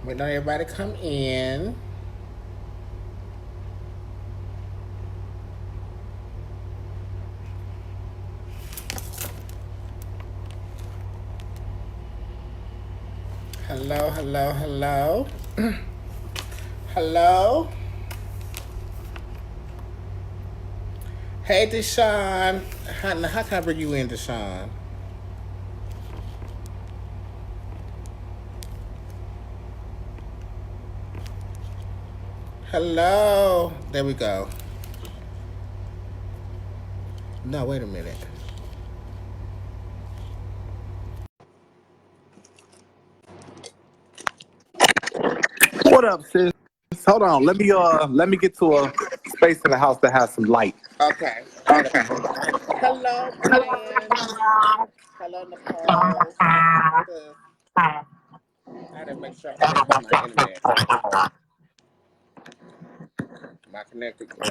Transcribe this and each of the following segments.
Waiting on everybody to come in. Hello, hello, hello. Hello. Hey, Deshaun. How can I bring you in, Deshaun? Hello. There we go. No, wait a minute. What up, sis? Hold on. Let me get to a space in the house that has some light. Okay. Hold on. Hello, Brian. Hello, Nicole. Sis. I had to make sure I connect to my internet. My connected. Okay,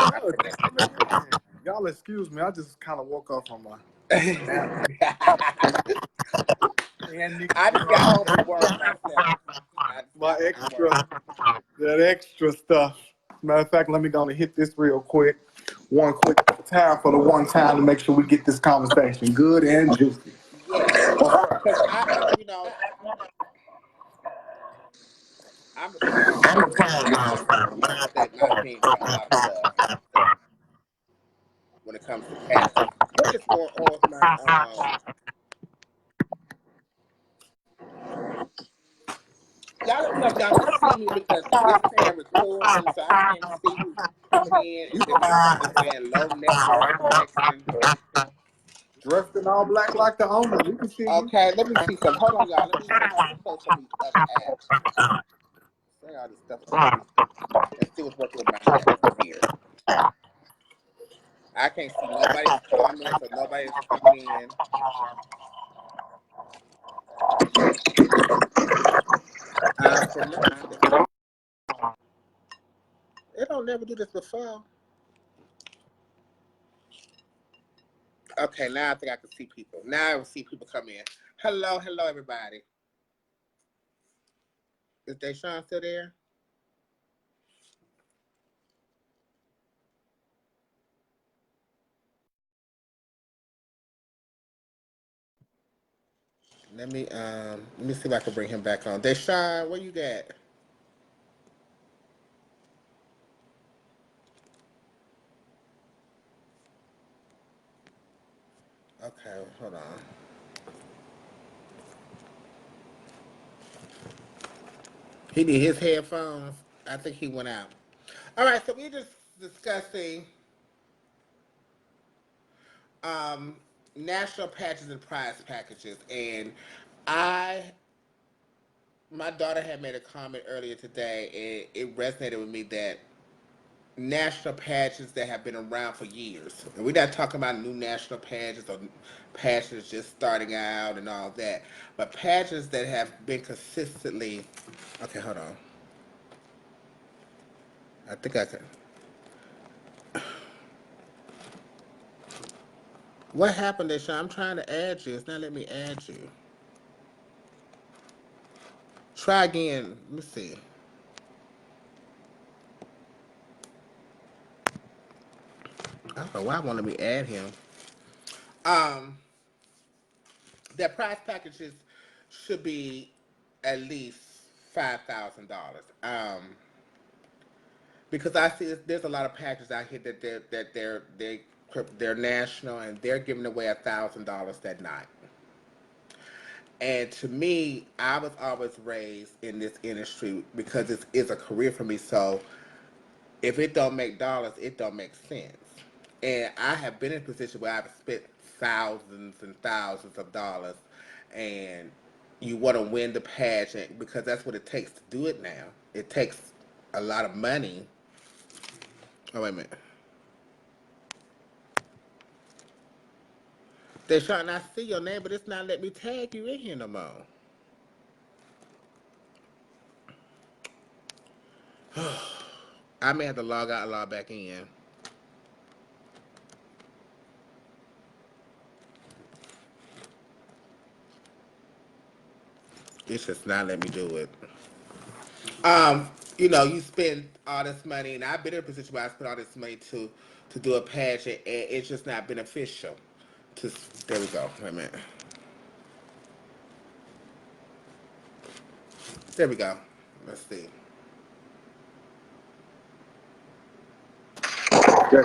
I connected. Y'all excuse me. I just kind of woke up from my nap. And Nikki, I just got home from work myself. my that extra stuff. Matter of fact, let me go and hit this real quick. One quick time for the one time to make sure we get this conversation good and juicy. Yes, because I'm a fan. State my opinion on a lot of stuff when it comes to pageants. What is going on with my y'all let me know if y'all can see me because it's saying recording, so I can't see who's coming in. Is it my phone saying low network connection? Dressed in all black like the owner. We can see you. Okay, let me see some. Hold on, y'all. Let me close some of these other apps. Say all this stuff on. Let's see what's working with my network here. I can't see nobody's comments or nobody's coming in. For nothing. They don't never do this before. Okay, now I think I can see people. Now I can see people come in. Hello, hello, everybody. Is Deshaun still there? Let me see if I can bring him back on. Deshaun, where you at? Okay, hold on. He did his headphones. I think he went out. All right, so we're just discussing um, national patches and prize packages, and I, my daughter had made a comment earlier today, and it resonated with me that national pageants that have been around for years. And we're not talking about new national pageants or pageants just starting out and all that, but pageants that have been consistently. Okay, hold on. I think I can. What happened, Deshaun? I'm trying to add you. It's not letting me add you. Try again. Let me see. I don't know why I want me add him. Um, their prize packages should be at least $5,000. Because I see there's a lot of packages out here that they're national and they're giving away $1,000 that night. And to me, I was always raised in this industry because it's a career for me. So if it don't make dollars, it don't make sense. And I have been in a position where I've spent thousands and thousands of dollars, and you want to win the pageant because that's what it takes to do it now. It takes a lot of money. Oh, wait a minute. They're trying to see your name, but it's not letting me tag you in here no more. I may have to log out and log back in. It's just not letting me do it. You know, you spend all this money, and I've been in a position where I spent all this money to do a pageant, and it's just not beneficial. To There we go. Wait a minute. There we go. Let's see. Yeah.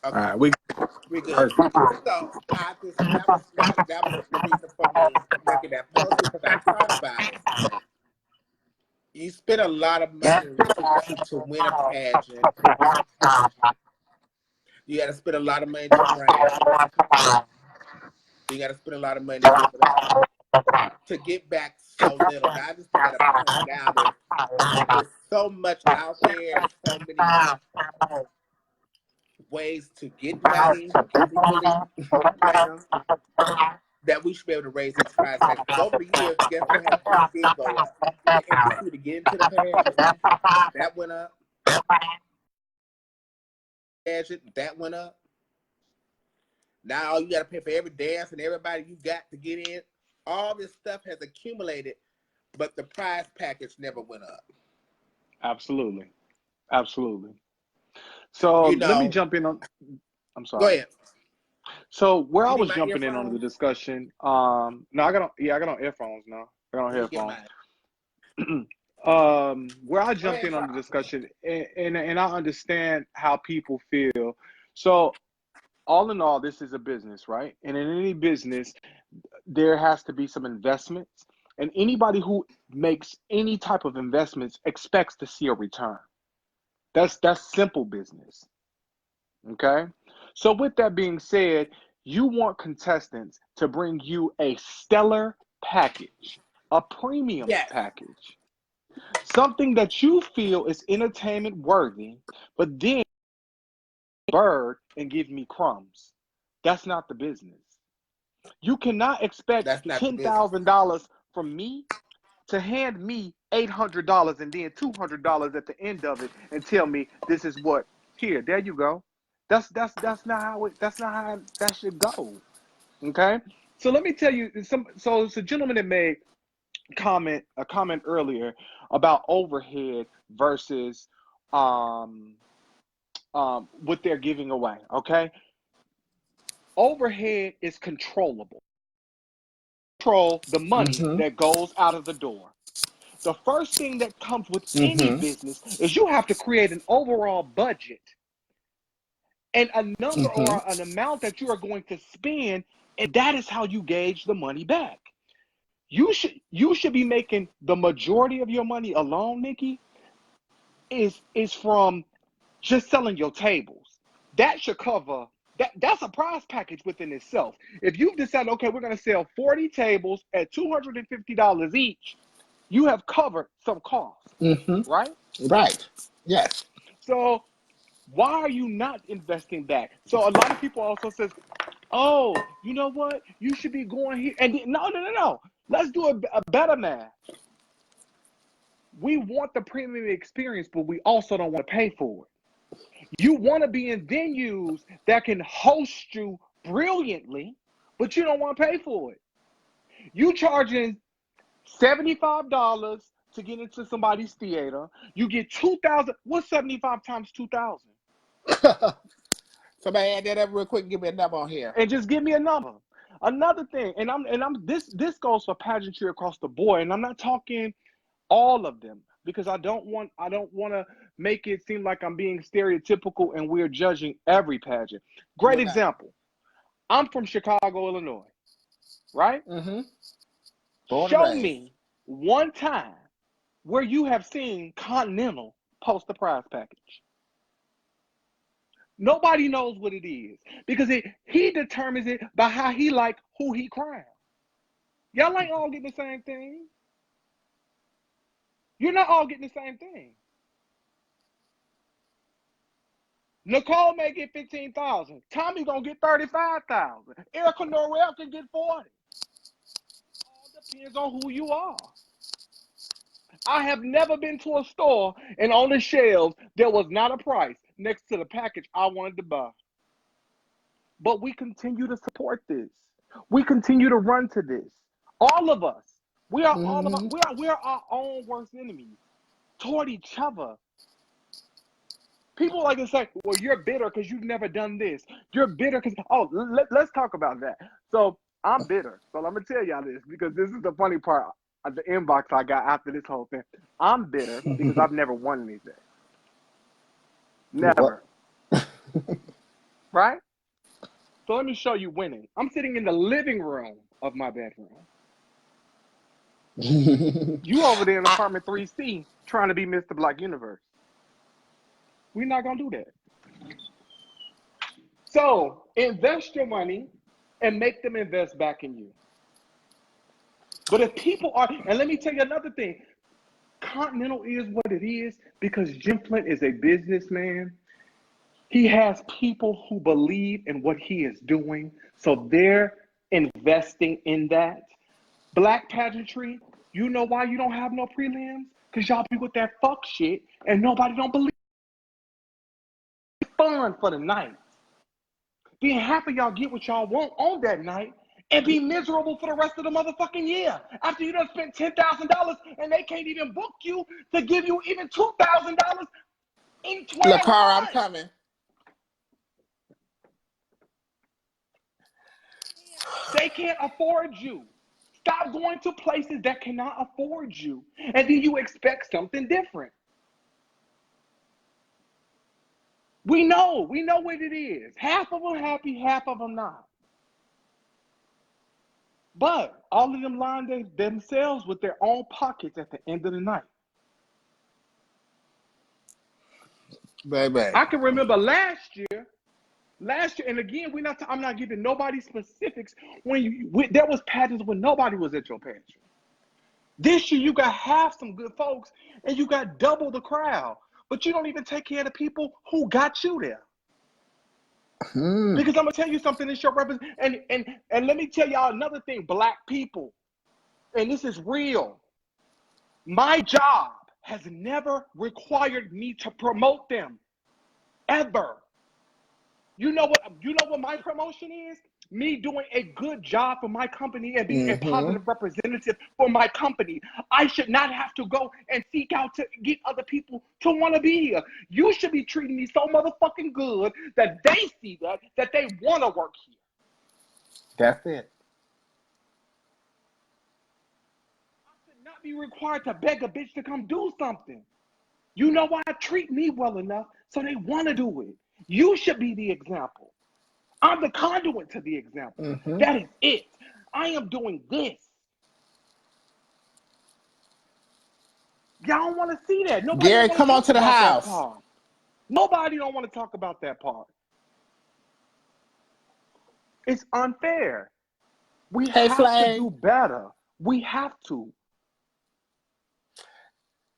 All Okay, right, we we good. perfect. So I just that was the reason for me making that post because I thought about it. You spend a lot of money to win a pageant. You got to spend a lot of money to brand. You got to spend a lot of money to give it out. To get back so little. Now I just think at a point now that there's so much out there and so many ways to get money legally now that we should be able to raise these prize tags. Because over the years, guess what happened? It did go up. The entry fee to get into the pageant, that went up. Pageant, that went up. Now you got to pay for every dance and everybody you got to get in. All this stuff has accumulated, but the prize package never went up. Absolutely. Absolutely. So You let me know, jump in on, I'm go sorry. ahead. So where I You need was my jumping in on the earphones? discussion, no, I got on earphones now. I got on Let me get headphones. mine. Where I Go jumped ahead, in on the Charles. discussion, and I understand how people feel. So all in all, this is a business, right? And in any business, there has to be some investments. And anybody who makes any type of investments expects to see a return. That's simple business. Okay. So with that being said, you want contestants to bring you a stellar package, a premium Yes, package, something that you feel is entertainment worthy, but then bird and give me crumbs. That's not the business. You cannot expect that's not the business. $10,000 from me to hand me $800 and then $200 at the end of it and tell me this is what here. There you go. That's not how that should go. Okay. So let me tell you some. So it's a gentleman that made a comment earlier about overhead versus um what they're giving away. Okay. Overhead is controllable. Control the money Mm-hmm. that goes out of the door. The first thing that comes with any Mm-hmm. business is you have to create an overall budget and a number Mm-hmm. or an amount that you are going to spend, and that is how you gauge the money back. You should be making the majority of your money alone, Nikki, is from just selling your tables. That should cover that's a prize package within itself. If you've decided, okay, we're going to sell 40 tables at $250 each, you have covered some costs, Mm-hmm. right? Right. Yes. So why are you not investing back? So a lot of people also says, oh, you know what? You should be going here. And no. Let's do a better math. We want the premium experience, but we also don't want to pay for it. You want to be in venues that can host you brilliantly, but you don't want to pay for it. You charging $75 to get into somebody's theater. You get 2,000. What's 75 times 2,000? Somebody add that up real quick. Give me a number on here. And just give me a number. Another thing, and I'm this goes for pageantry across the board, and I'm not talking all of them because I don't want to make it seem like I'm being stereotypical and we're judging every pageant. Great You're not. example. I'm from Chicago, Illinois, right? Mm-hmm. Born and Show raised. me one time where you have seen Continental post a prize package. Nobody knows what it is because he determines it by how he like who he crown. Y'all ain't all getting the same thing. You're not all getting the same thing. Nicole may get 15,000. Tommy gonna get 35,000. Erica Norrell can get 40. All depends on who you are. I have never been to a store and on the shelves there was not a price next to the package I wanted to buy. But we continue to support this. We continue to run to this. All of us. We are all of we are our own worst enemies toward each other. People like to say, well, you're bitter because you've never done this. You're bitter because, let's talk about that. So I'm bitter. So I'm going to tell y'all this because this is the funny part of the inbox I got after this whole thing. I'm bitter because I've never won anything. Never. Right? So let me show you winning. I'm sitting in the living room of my bedroom. You over there in apartment 3C trying to be Mr. Black Universe. We're not going to do that. So invest your money and make them invest back in you. But if people are, and let me tell you another thing, Continental is what it is because Jim Flint is a businessman. He has people who believe in what he is doing, so they're investing in that. Black pageantry, you know why you don't have no prelims? Because y'all be with that fuck shit and nobody don't believe it's fun for the night. Then half of y'all get what y'all want on that night and be miserable for the rest of the motherfucking year. After you done spent $10,000 and they can't even book you to give you even $2,000 in 12 months. I'm coming. They can't afford you. Stop going to places that cannot afford you. And then you expect something different. We know what it is. Half of them happy, half of them not. But all of them line themselves with their own pockets at the end of the night. Baby. I can remember last year, and again, I'm not giving nobody specifics. There was pageants when nobody was at your pageant. This year, you got half some good folks, and you got double the crowd. But you don't even take care of the people who got you there. Because I'm gonna tell you something. It's your represent, and let me tell y'all another thing, Black people, and this is real. My job has never required me to promote them, ever. You know what my promotion is? Me doing a good job for my company and being a positive representative for my company. I should not have to go and seek out to get other people to want to be here. You should be treating me so motherfucking good that they see that they want to work here. That's it. I should not be required to beg a bitch to come do something. You know why? Treat me well enough so they want to do it. You should be the example. I'm the conduit to the example. That is it. I am doing this. Y'all don't want to see that. Nobody Gary, come on to the house. Nobody don't want to talk about that part. It's unfair. We have to do better. We have to.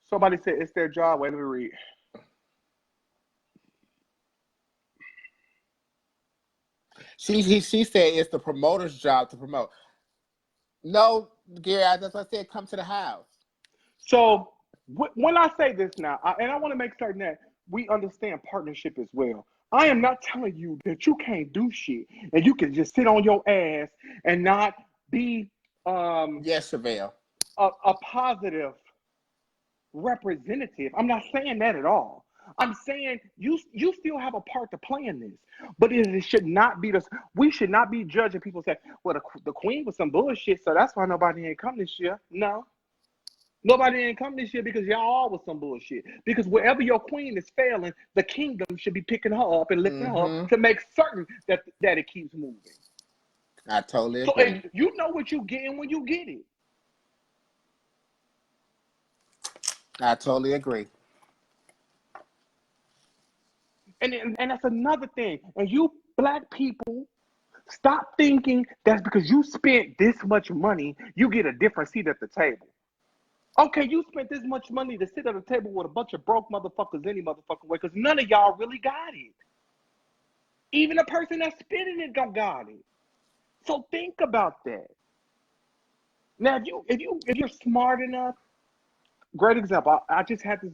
Somebody said it's their job. Wait, let me read. She said it's the promoter's job to promote. No, Gary, as I said, come to the house. So when I say this now, and I want to make certain that we understand partnership as well. I am not telling you that you can't do shit and you can just sit on your ass and not be yes, Jazell. a positive representative. I'm not saying that at all. I'm saying you still have a part to play in this, but it should not be this. We should not be judging people say, well, the queen was some bullshit, so that's why nobody ain't come this year. No, nobody ain't come this year because y'all all was some bullshit. Because wherever your queen is failing, the kingdom should be picking her up and lifting her up to make certain that it keeps moving. I totally agree. So and you know what you getting when you get it. I totally agree. And that's another thing. And you Black people, stop thinking that's because you spent this much money, you get a different seat at the table. Okay, you spent this much money to sit at a table with a bunch of broke motherfuckers any motherfucking way, because none of y'all really got it. Even the person that's spending it don't got it. So think about that. Now, if you're smart enough, great example. I just had this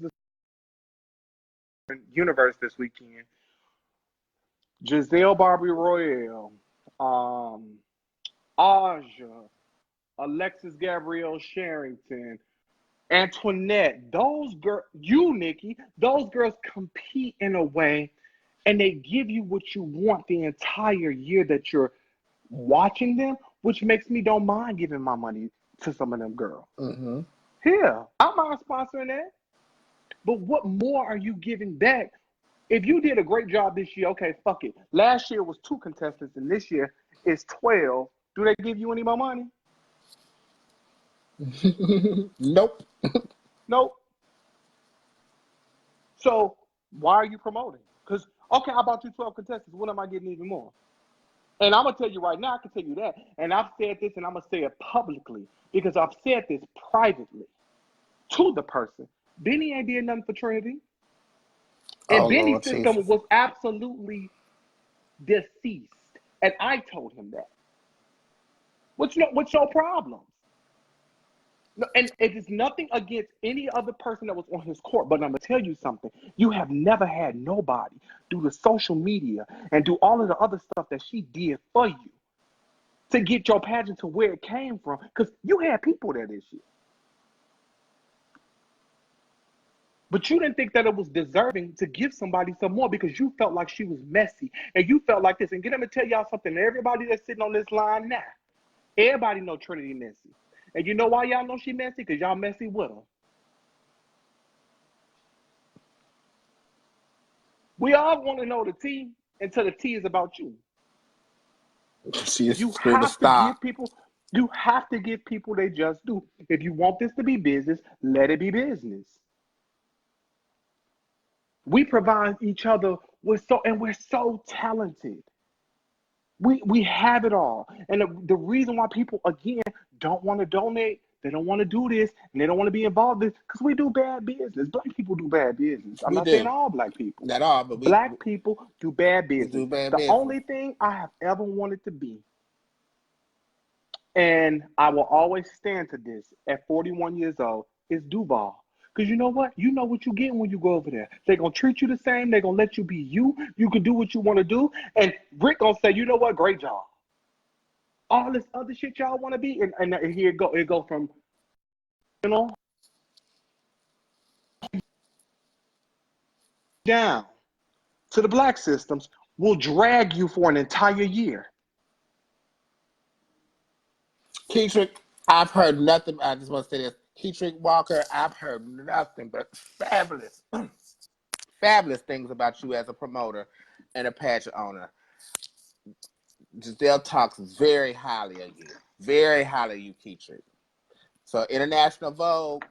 universe this weekend. Jazell, Barbie Royale, Aja, Alexis Gabrielle Sherrington, Antoinette, those girls, you, Nikki, those girls compete in a way and they give you what you want the entire year that you're watching them, which makes me don't mind giving my money to some of them girls. Mm-hmm. Here, I'm not sponsoring that. But what more are you giving back? If you did a great job this year, okay, fuck it. Last year was 2 contestants, and this year is 12. Do they give you any more money? Nope. Nope. So why are you promoting? Because, okay, I bought you 12 contestants. What am I getting even more? And I'm going to tell you right now, I can tell you that. And I've said this, and I'm going to say it publicly, because I've said this privately to the person. Benny ain't did nothing for Trinity. And Oh, Benny's Lord system Jesus. was absolutely deceased. And I told him that. What's your problem? No, and it is nothing against any other person that was on his court, but I'm going to tell you something. You have never had nobody do the social media and do all of the other stuff that she did for you to get your pageant to where it came from, because you had people there this year. But you didn't think that it was deserving to give somebody some more because you felt like she was messy and you felt like this. And get them to tell y'all something. Everybody that's sitting on this line now, everybody know Trinity messy. And you know why y'all know she messy? Because y'all messy with her. We all want to know the tea until the tea is about you. She is You screaming have to stop. give people they just do. If you want this to be business, let it be business. We provide each other we're so talented. We have it all. And the reason why people, again, don't want to donate, they don't want to do this, and they don't want to be involved in this, because we do bad business. Black people do bad business. I'm We not saying do. all black people. Not all, but Black people do bad we business. do bad The business. only thing I have ever wanted to be, and I will always stand to this at 41 years old, is Duval. Because you know what? You know what you get when you go over there. They're going to treat you the same. They're going to let you be you. You can do what you want to do. And Rick going to say, you know what? Great job. All this other shit y'all want to be. And here it go. It go from, you know, down to the black systems will drag you for an entire year. Keetrick, I've heard nothing. I just want to say this. Keetrick Walker, I've heard nothing but fabulous, fabulous things about you as a promoter and a pageant owner. Jazell talks very highly of you. Very highly of you, Keetrick. So International Vogue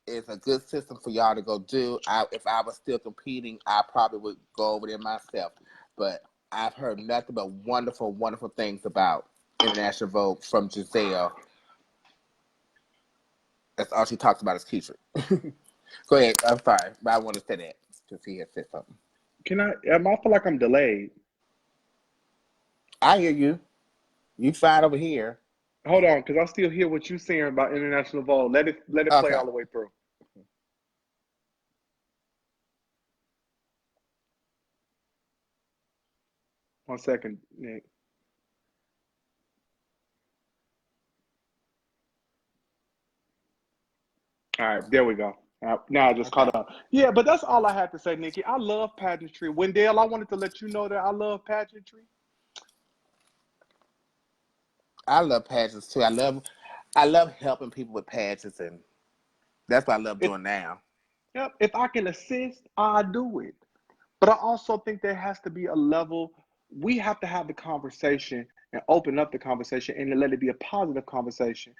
is a good system for y'all to go do. If I was still competing, I probably would go over there myself. But I've heard nothing but wonderful, wonderful things about International Vogue from Jazell. That's all she talks about is Keetrick. Go ahead. I'm sorry, but I want to say that because he had said something. I feel like I'm delayed. I hear you. You fine over here. Hold on, because I still hear what you're saying about International Vogue. Let it play Okay. all the way through. One second, Nick. All right, there we go. Now I just caught up. Yeah, but that's all I had to say, Nikki. I love pageantry. Wendell, I wanted to let you know that I love pageantry. I love pageants too. I love helping people with pageants, and that's what I love doing now. Yep, if I can assist, I do it. But I also think there has to be a level. We have to have the conversation and open up the conversation and let it be a positive conversation.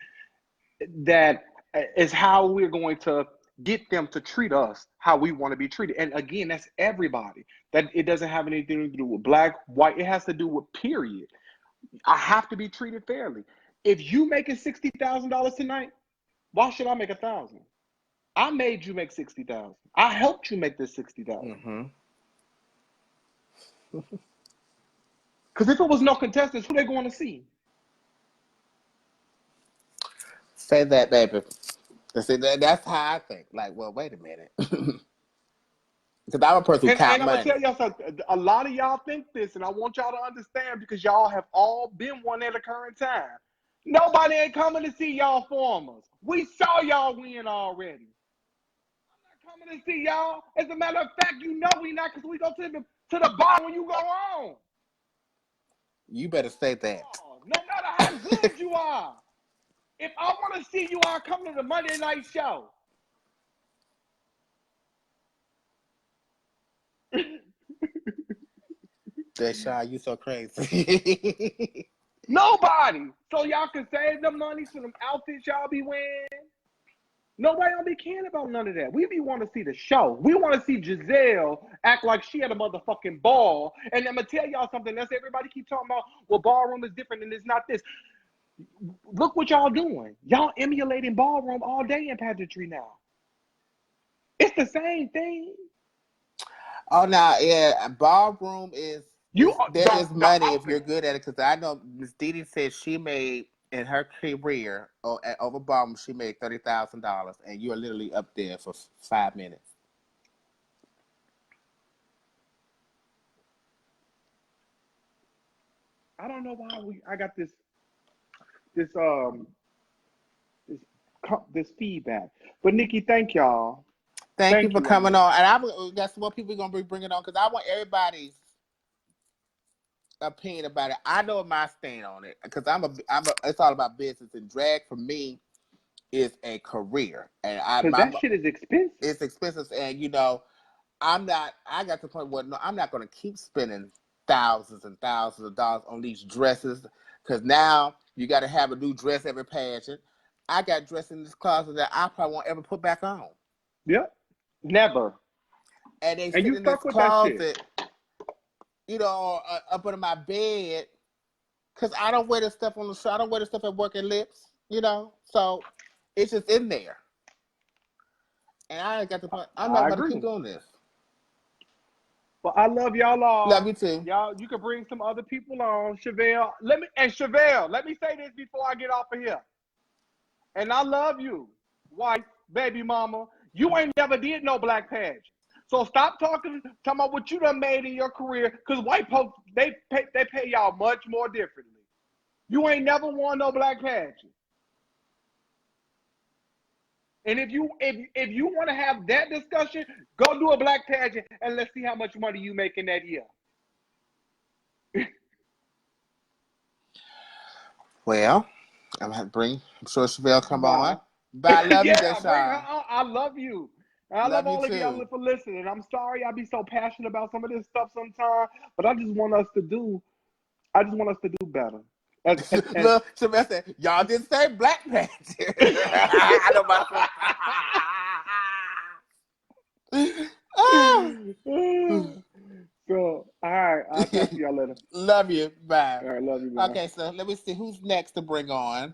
That is how we're going to get them to treat us how we want to be treated. And again, that's everybody. That it doesn't have anything to do with black, white. It has to do with period. I have to be treated fairly. If you making $60,000 tonight, why should I make 1,000? I made you make 60,000. I helped you make this 60,000. Mm-hmm. Because if it was no contestants, who they going to see? Say that, baby. See, that's how I think. Like, well, wait a minute. Because I'm a person who count And I'm going to money. tell y'all something. A lot of y'all think this, and I want y'all to understand because y'all have all been one at a current time. Nobody ain't coming to see y'all formers. We saw y'all win already. I'm not coming to see y'all. As a matter of fact, you know we not, because we go to the bar when you go on. You better say that. No matter how good you are. If I want to see you, I'll come to the Monday night show. Jazell, you so crazy. Nobody. So y'all can save the money for them outfits y'all be wearing. Nobody don't be caring about none of that. We be want to see the show. We want to see Jazell act like she had a motherfucking ball. And I'm going to tell y'all something. That's everybody keep talking about, well, ballroom is different and it's not this. Look what y'all doing. Y'all emulating ballroom all day in pageantry now. It's the same thing. Oh, now, yeah, ballroom is, there is money if you're good at it. Because I know Miss Didi said she made, in her career, over ballroom, she made $30,000. And you're literally up there for 5 minutes. I don't know why I got this feedback. But Nikki, thank y'all. Thank you for coming on. And I got some more people going to be bringing on, because I want everybody's opinion about it. I know my stand on it, because it's all about business, and drag for me is a career, and that shit is expensive. It's expensive, and I got to the point where I'm not going to keep spending thousands and thousands of dollars on these dresses, because now you got to have a new dress every pageant. I got dresses in this closet that I probably won't ever put back on. Yep. Never. And they sit in this closet, up under my bed, because I don't wear this stuff on the show. I don't wear this stuff at work and lips, so it's just in there. And I ain't got the point. I'm not going to keep doing this. Well, I love y'all all. Love you too. Y'all, you can bring some other people on. Chevelle, let me say this before I get off of here. And I love you, wife, baby mama. You ain't never did no black pageant. So stop talking about what you done made in your career, because white folks, they pay y'all much more differently. You ain't never won no black pageant. And if you want to have that discussion, go do a black pageant and let's see how much money you make in that year. Well, I'm sure Chevelle come on. But I love you, Jazell. I love you. I love all of y'all for listening. I'm sorry I be so passionate about some of this stuff sometimes, but I just want us to do better. Look, Chevelle said, y'all didn't say black pageant. I know myself. So, all right. I'll talk to y'all later. Love you. Bye. All right, love you. Bye. Okay, so let me see who's next to bring on.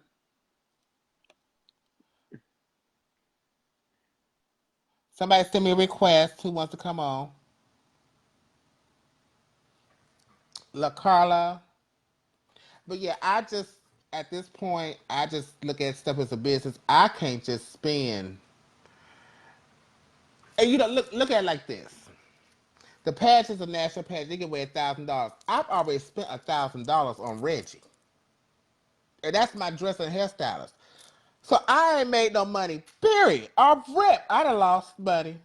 Somebody send me a request. Who wants to come on? La Carla. But yeah, at this point, I just look at stuff as a business. I can't just spend. And look at it like this. The pageants of national pageant, they give away $1,000. I've already spent $1,000 on Reggie. And that's my dress and hairstylist. So I ain't made no money, period. Off rip. I done lost money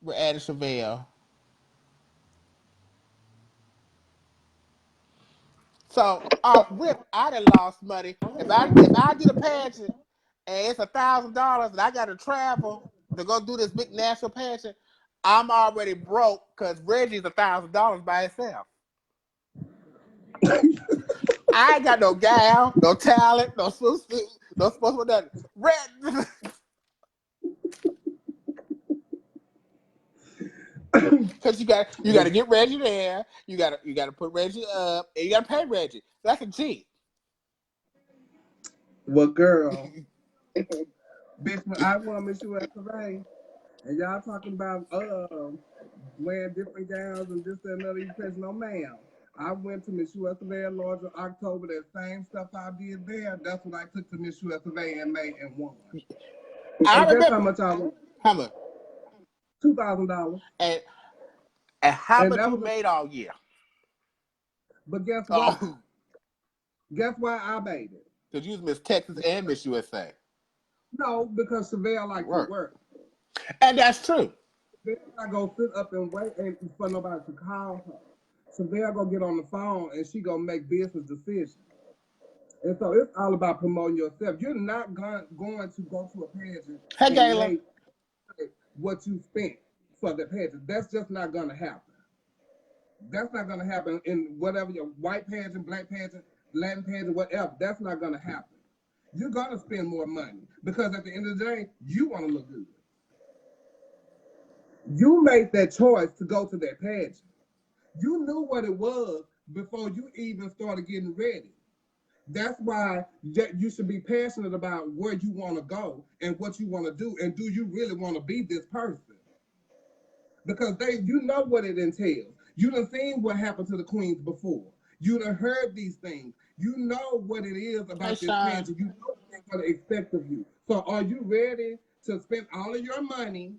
with Addie Chevelle. So off rip, I done lost money. If I did a pageant and it's $1,000 and I got to travel to go do this big national pageant, I'm already broke because Reggie's $1,000 by itself. I ain't got no gal, no talent, no swimsuit, no sports with nothing. Because you got to get Reggie there. You got to put Reggie up, and you got to pay Reggie. That's a cheat. Well, girl, bitch, when I won Miss USA, and y'all talking about wearing different gowns and this and another, you said no, ma'am. I went to Miss USA Lodge in October. That same stuff I did there, that's what I took to Miss USA and made and won. I remember how much I won. How much? $2,000. And how much you made all year? But guess what? Guess why I made it? Because you was Miss Texas and Miss USA. No, because Chevelle likes to work. And that's true. Chevelle not gonna sit up and wait for nobody to call her. Chevelle gonna get on the phone and she gonna make business decisions. And so it's all about promoting yourself. You're not going to go to a pageant Hey, and Gayla. make what you spent for the pageant. That's just not gonna happen. That's not gonna happen in whatever your white pageant, black pageant, Latin pageant, whatever. That's not gonna happen. You're gonna spend more money because at the end of the day, you want to look good. You made that choice to go to that pageant. You knew what it was before you even started getting ready. That's why you should be passionate about where you want to go and what you want to do, and do you really want to be this person? Because you know what it entails. You done seen what happened to the queens before. You done heard these things. You know what it is about this pageant. You know what they're going to expect of you. So are you ready to spend all of your money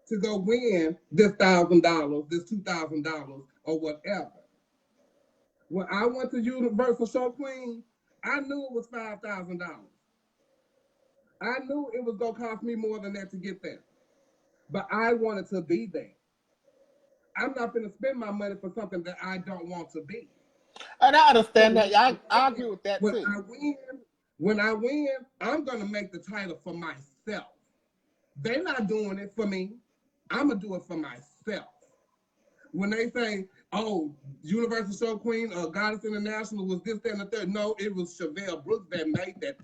to go win this $1,000, this $2,000, or whatever? When I went to Universal Show Queen, I knew it was $5,000. I knew it was going to cost me more than that to get there. But I wanted to be there. I'm not going to spend my money for something that I don't want to be. And I understand that. I agree with that, when too. When I win, I'm going to make the title for myself. They're not doing it for me. I'm going to do it for myself. When they say, oh, Universal Show Queen or Goddess International was this, that, and the third. No, it was Chevelle Brooks that made that.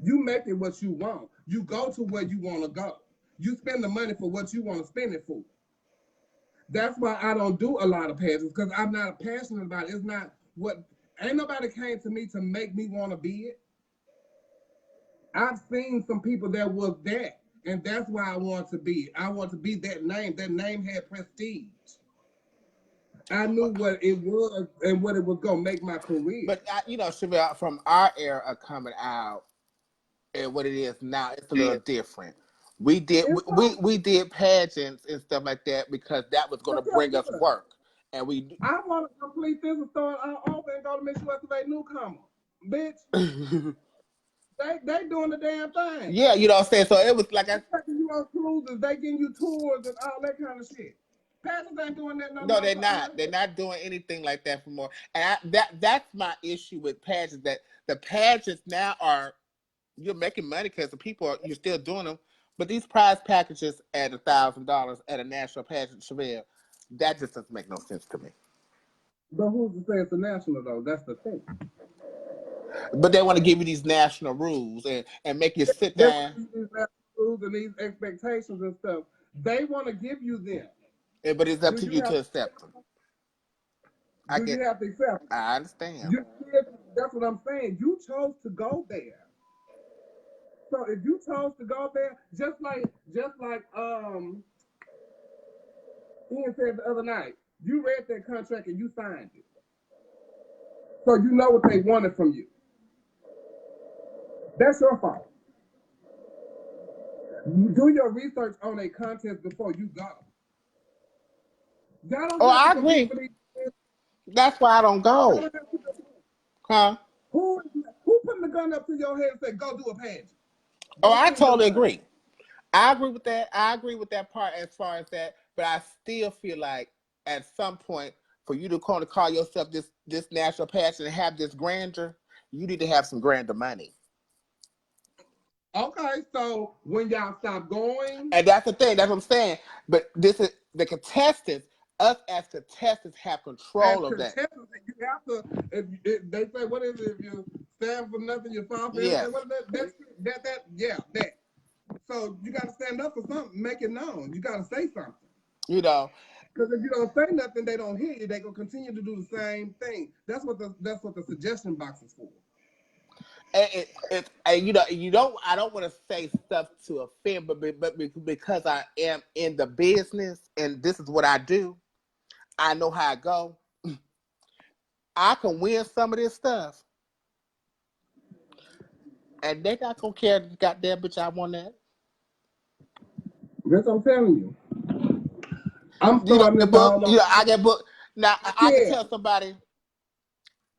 You make it what you want. You go to where you want to go. You spend the money for what you want to spend it for. That's why I don't do a lot of pageants, because I'm not passionate about it. It's not what, ain't nobody came to me to make me want to be it. I've seen some people that was that, and that's why I want to be it. I want to be that name. That name had prestige. I knew what it was and what it was going to make my career. But, Chevelle, from our era coming out and what it is now, it's a little different. We did pageants and stuff like that because that was going to bring us work. And I want to complete this and start over and go to Miss USA Newcomer. Bitch. They doing the damn thing. Yeah, you know what I'm saying? So it was like they taking you on cruises, they getting you tours and all that kind of shit. Pageants ain't doing that no more. No, they're not. They're not doing anything like that for more. And that's my issue with pageants, that the pageants now are, you're making money because the people you're still doing them, but these prize packages at $1,000 at a national pageant, Chevelle, that just doesn't make no sense to me. But who's to say it's a national though? That's the thing. But they want to give you these national rules and make you sit down. These national rules and these expectations and stuff. They want to give you them. Yeah, but it's up to you to accept them. You have to accept them. I understand. That's what I'm saying. You chose to go there. So if you chose to go there, just like Ian said the other night, you read that contract and you signed it. So you know what they wanted from you. That's your fault. Do your research on a contest before you go. I agree. That's why I don't go. Huh? Who putting the gun up to your head and say, go do a pageant? I totally agree. I agree with that. I agree with that part as far as that. But I still feel like at some point, for you to call yourself this national pageant and have this grandeur, you need to have some grander money. Okay, so when y'all stop going, and that's the thing. That's what I'm saying. But this is the contestants. Us as contestants have control of that. You have to. If they say, "What is it? If you stand for nothing, you fall for yes. everything." That. So you got to stand up for something. Make it known. You got to say something. You know. Because if you don't say nothing, they don't hear you. They gonna continue to do the same thing. That's what the suggestion box is for. And you don't. I don't want to say stuff to offend, but because I am in the business and this is what I do, I know how I go. I can win some of this stuff, and they not gonna care. Goddamn bitch, I won that. That's what I'm telling you. I'm starting the book. I get booked. Now I can tell somebody.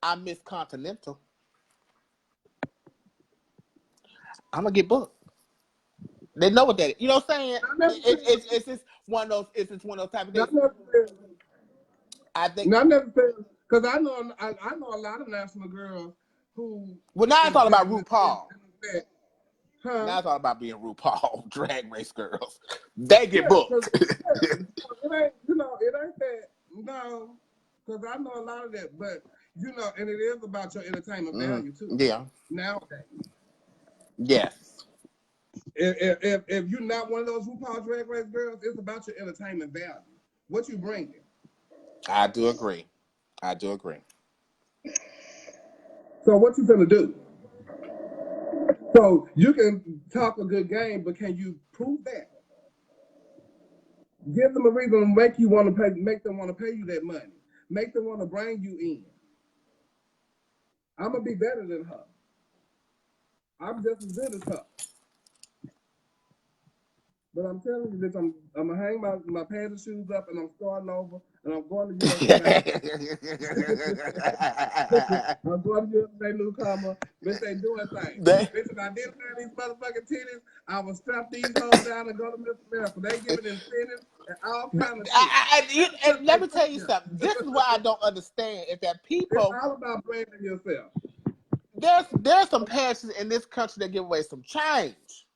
I'm Miss Continental, I'm gonna get booked. They know what that is. You know what I'm saying? It's just one of those. It's just one of those type of things. I think. Not necessarily, because I know a lot of national girls who. Well, now it's all about RuPaul. Huh? Now it's all about being RuPaul, drag race girls. They get booked. It ain't, it ain't that. No, because I know a lot of that, but and it is about your entertainment value too. Yeah. Nowadays. Yes. If you're not one of those RuPaul drag race girls, it's about your entertainment value. What you bringing? I do agree. So what you gonna do? So you can talk a good game, but can you prove that? Give them a reason to make them want to pay you that money. Make them want to bring you in. I'm gonna be better than her. I'm just as good as her. But I'm telling you this, I'm gonna hang my padded shoes up and I'm starting over and I'm going to USA. I'm going to USA newcomer. Bitch, they doing things. Bitch, if I didn't have these motherfucking titties, I would strap these hoes down and go to Miss America. They giving incentives and all kind of shit. And let me tell you something. This is why I don't understand is that people. It's all about branding yourself. There's some pageants in this country that give away some change.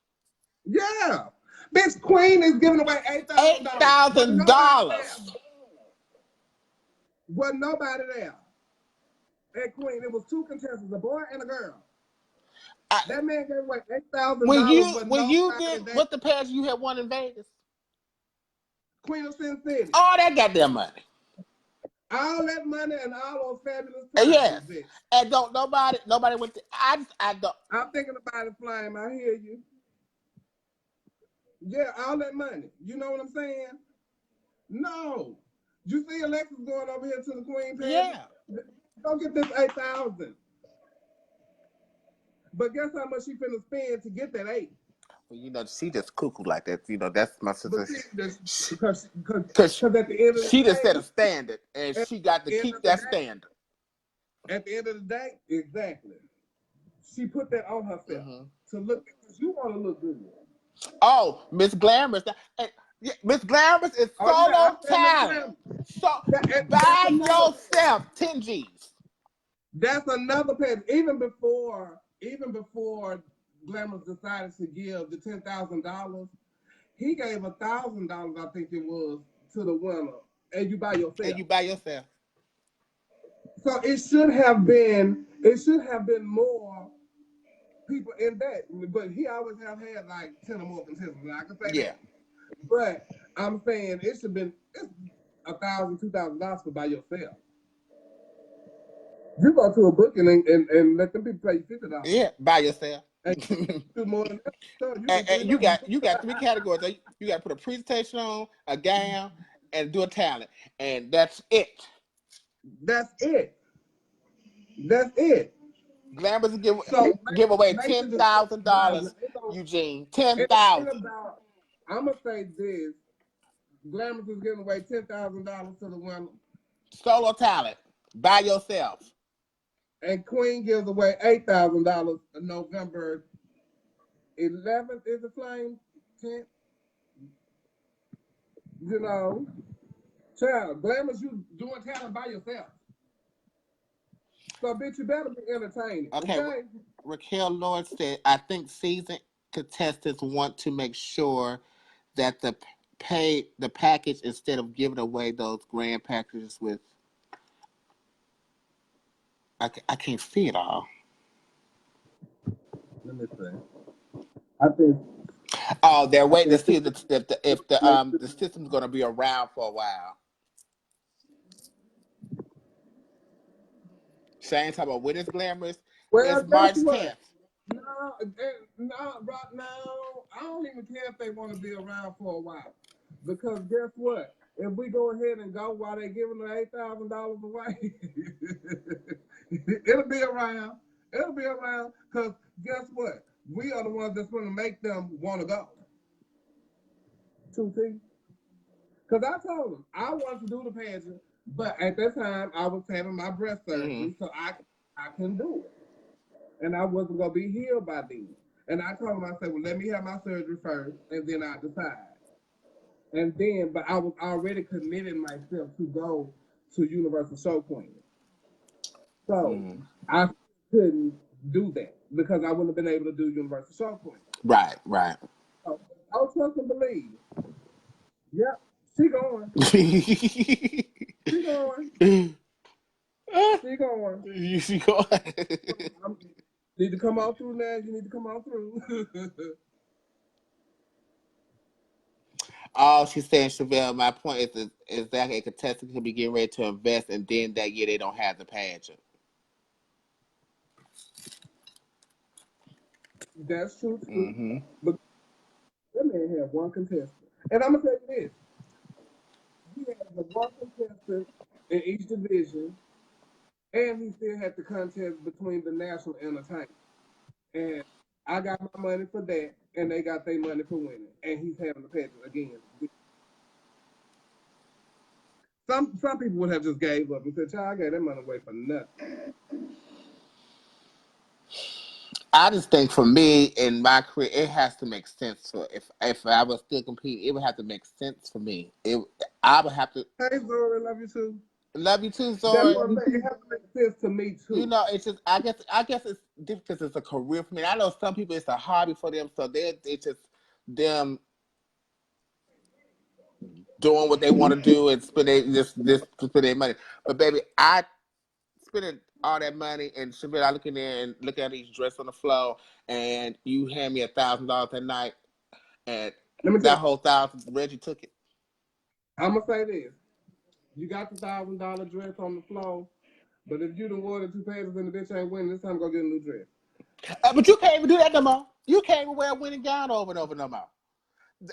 Yeah. Bitch, Queen is giving away $8,000. $8,000. Wasn't nobody there. At Queen, it was two contestants, a boy and a girl. That man gave away $8,000. When you did what the pageant you had won in Vegas? Queen of Sin City. All that goddamn money. All that money and all those fabulous times. Yes. Bitch. And nobody went to I don't. I'm thinking about it, Flame. I hear you. Yeah, all that money. You know what I'm saying? No. You see Alexis going over here to the Queen pageant? Yeah. Go get this 8,000. But guess how much she finna spend to get that 8? Well, she just cuckoo like that. That's my sister. Because at the end of the she day, just set a standard, and she got to keep that standard. At the end of the day, exactly. She put that on herself to look, because you want to look good. Oh, Miss Glamorous. Miss Glamorous is solo talent. So buy yourself 10 G's. That's another page. Even before Glamorous decided to give the $10,000, he gave $1,000, I think it was, to the winner, and you buy yourself. So it should have been more people in that, but he always have had like 10 or more contestants. I can say that. But I'm saying it should have been $1,000, $2,000 for by yourself. You go to a booking and let them people pay you $50. Yeah, by yourself. Do more than that. So and you got 3 categories. You got to put a presentation on, a gown, and do a talent, and that's it. Glamorous give away $10,000, Eugene. $10,000. I'm gonna say this: Glamorous is giving away $10,000 to the winner. Solo talent by yourself. And Queen gives away $8,000 November 11th. Is it Flame? 10th? Child, Glamorous, you doing talent by yourself. So, bitch, you better be entertaining. Okay. Raquel Lord said, I think seasoned contestants want to make sure that the package, instead of giving away those grand packages with, I can't see it all. Let me see. I think. Oh, they're waiting to see if the system's going to be around for a while. Shane talking about when it's Glamorous. Well, it's March 10th. No, right now, I don't even care if they want to be around for a while. Because guess what? If we go ahead and go while they're giving the $8,000 away, it'll be around. It'll be around. Because guess what? We are the ones that's going to make them want to go. 2T. Because I told them I wanted to do the pageant But at that time, I was having my breast surgery, so I couldn't do it, and I wasn't gonna be healed by then. And I told him, I said, well, let me have my surgery first, and then I decide. And then, but I was already committing myself to go to Universal Show Queen. So I couldn't do that because I wouldn't have been able to do Universal Show Queen. Right, right. So I was trust and believe. Yep, she going. She going. She going. You see, go. Need to come on through now. You need to come on through. Oh, she's saying, Chevelle, my point is that a contestant could be getting ready to invest, and then that year they don't have the pageant. That's true too. But that man had one contestant, and I'm gonna tell you this: he has the one contestant in each division, and he still had the contest between the national entertainment. And I got my money for that, and they got their money for winning. And he's having the pageant again. Some people would have just gave up and said, "Child, I gave that money away for nothing." I just think for me in my career, it has to make sense. For if I was still competing, it would have to make sense for me. I would have to. Hey, Zora, love you too. Love you too, That's Zora. what I'm saying. It has to make sense to me too. You know, it's just I guess it's different because it's a career for me. I know some people it's a hobby for them, so it's just them doing what they want to do and spend their money. But baby, I spending all that money and I look in there and look at each dress on the floor, and you hand me $1,000 that night, and that whole $1,000 Reggie took it. I'm gonna say this: you got the $1,000 dress on the floor, but if you done wore the 2 pages and the bitch ain't winning, this time go get a new dress. But you can't even do that no more. You can't even wear a winning gown over and over no more.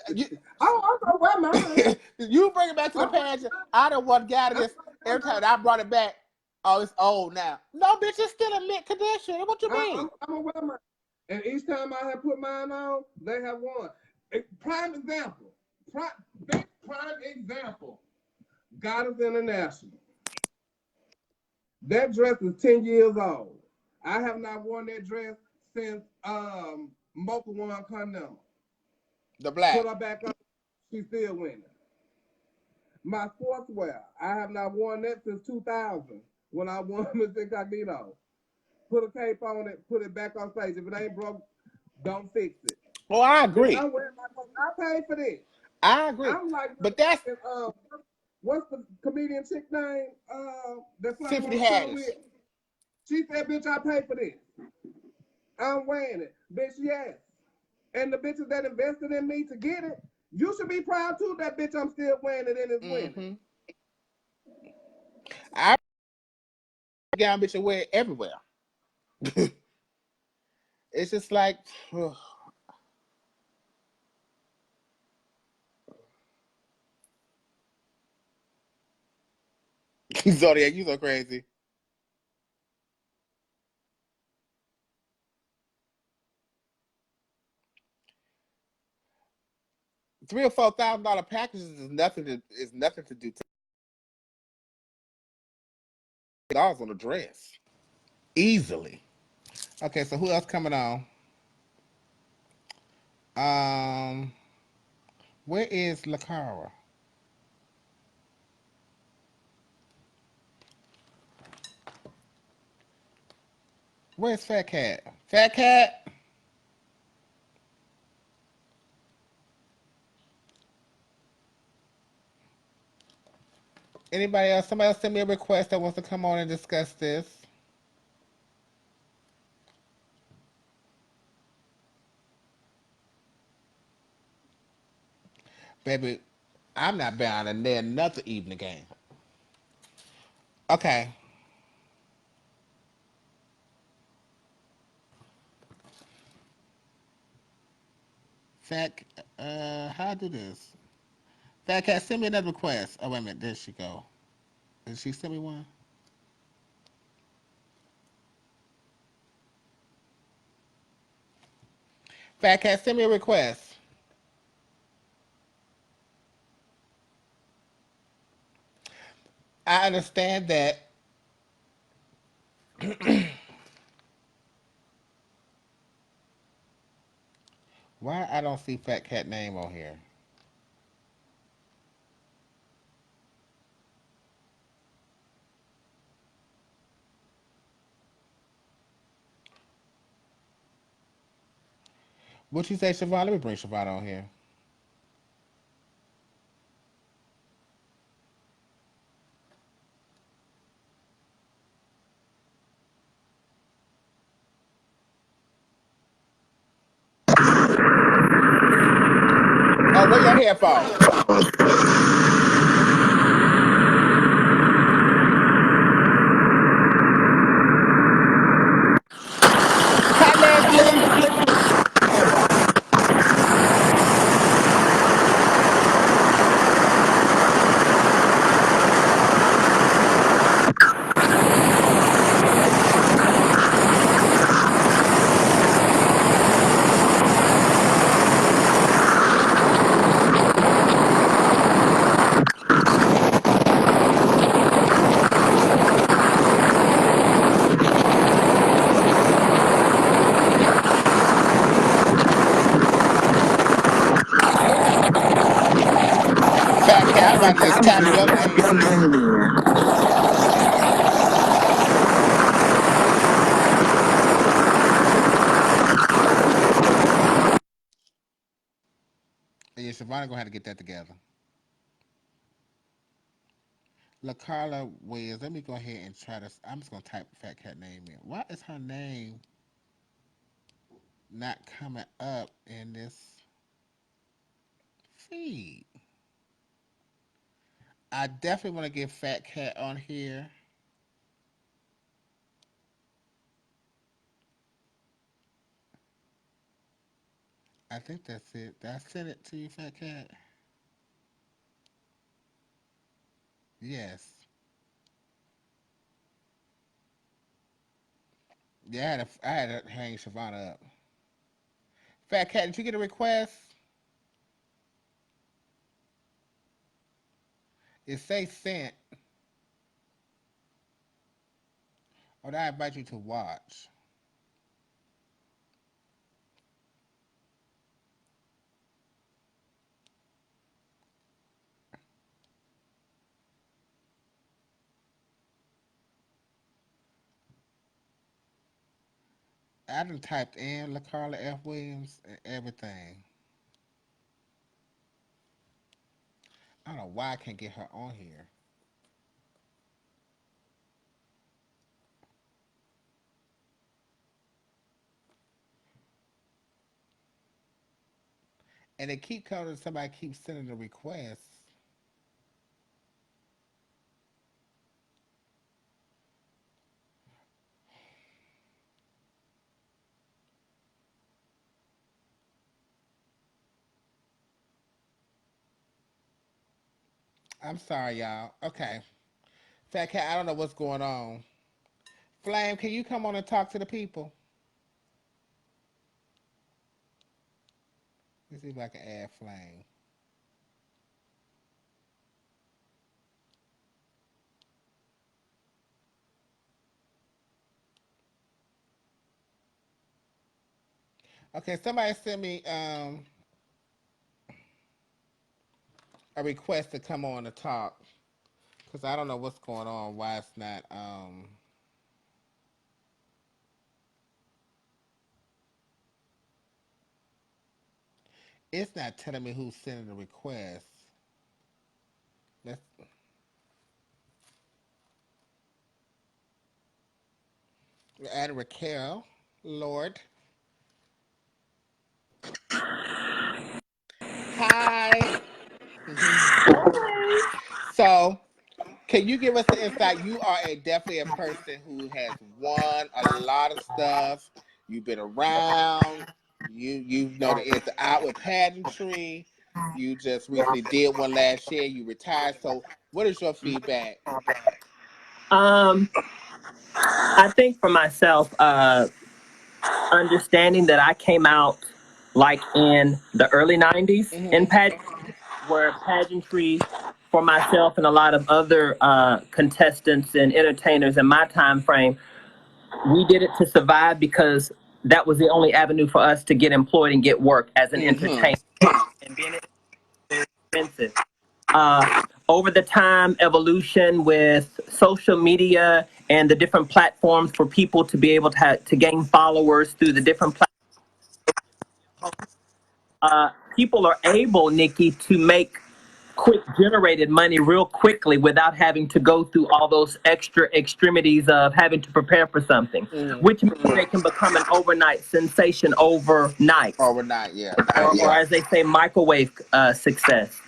I'm gonna wear mine. You bring it back to the pageant. I don't want to get this. Every time I brought it back, oh, it's old now. No, bitch, it's still in mint condition. What you mean? I'm gonna wear mine. And each time I have put mine on, they have won. Prime example. Big prime example. Goddess International. That dress is 10 years old. I have not worn that dress since Mocha won Continental. The black. Put her back up. She's still winning. My sportswear. I have not worn that since 2000 when I won Miss Incognito. Put a cape on it, put it back on stage. If it ain't broke, don't fix it. Well, I agree. I'm wearing my clothes. I paid for this. I agree. I'm like, but that's what's the comedian chick name? That's Tiffany Haddish. She said, "Bitch, I paid for this. I'm wearing it, bitch. Yes." And the bitches that invested in me to get it, you should be proud too. That bitch, I'm still wearing it and it's winning. I gown bitch and wear it everywhere. It's just like. Zodiac, you so crazy. $3,000 or $4,000 packages is nothing to do. $10 on a dress, easily. Okay, so who else coming on? Where is LaCara? Where's Fat Cat? Fat Cat? Anybody else? Somebody else send me a request that wants to come on and discuss this. Baby, I'm not bound to there another evening game. Okay. Fat, how I do this? Fat Cat, send me another request. Oh, wait a minute. There she go. Did she send me one? Fat Cat, send me a request. I understand that. Why I don't see Fat Cat name on here? What you say, Siobhan? Let me bring Siobhan on here. Oh, where your headphones? Hi, Leslie. Fat Cat, I'm about to just type your name in. Yeah, Siobhan gonna have to get that together. LaCarla Williams. Let me go ahead and try this. I'm just gonna type Fat Cat name in. Why is her name not coming up in this feed? I definitely want to get Fat Cat on here. I think that's it. Did I send it to you, Fat Cat? Yes. Yeah, I had to hang Siobhan up. Fat Cat, did you get a request? It say sent. Or did I invite you to watch? I done typed in LaCarla F. Williams and everything. I don't know why I can't get her on here. And they keep calling somebody keeps sending the requests. I'm sorry, y'all. Okay. Fat Cat, I don't know what's going on. Flame, can you come on and talk to the people? Let's see if I can add Flame. Okay, somebody send me a request to come on to talk. Because I don't know what's going on, why it's not it's not telling me who's sending the request. Let's add Raquel, Lord. Hi. So, can you give us an insight? You are definitely a person who has won a lot of stuff. You've been around. You know the ins and out with pageantry. You just recently did one last year. You retired. So, what is your feedback? I think for myself, understanding that I came out like in the early 90s in Mm-hmm. pageantry, where pageantry for myself and a lot of other contestants and entertainers in my time frame, we did it to survive because that was the only avenue for us to get employed and get work as an entertainer. And being very expensive. Over the time evolution with social media and the different platforms for people to be able to gain followers through the different platforms, people are able, Nikki, to make quick generated money real quickly without having to go through all those extra extremities of having to prepare for something, which means they can become an overnight sensation overnight. Overnight, yeah. Or as they say, microwave success.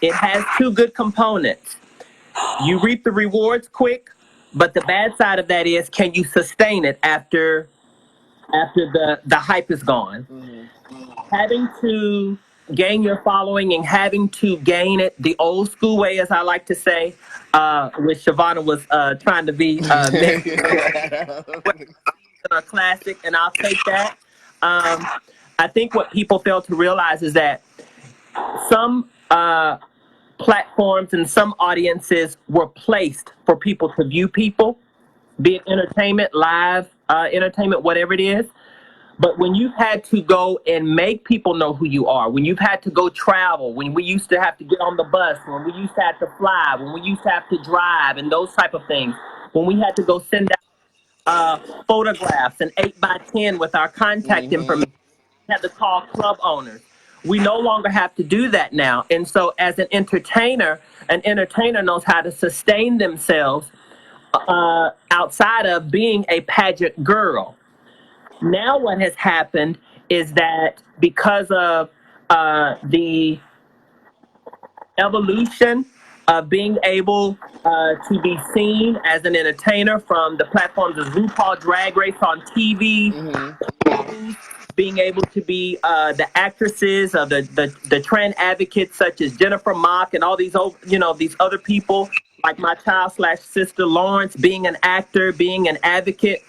It has two good components. You reap the rewards quick, but the bad side of that is, can you sustain it after the hype is gone? Having to gain your following and having to gain it the old school way, as I like to say, which Shavonna was trying to be a classic, and I'll take that. I think what people fail to realize is that some platforms and some audiences were placed for people to view people, be it entertainment, live entertainment, whatever it is. But when you've had to go and make people know who you are, when you've had to go travel, when we used to have to get on the bus, when we used to have to fly, when we used to have to drive and those type of things, when we had to go send out photographs and 8x10 with our contact information, we had to call club owners. We no longer have to do that now. And so as an entertainer knows how to sustain themselves outside of being a pageant girl. Now what has happened is that because of the evolution of being able to be seen as an entertainer from the platforms of RuPaul Drag Race on TV, being able to be the actresses of the trans advocates such as Jennifer Mock and all these these other people like my child/sister Lawrence, being an actor, being an advocate,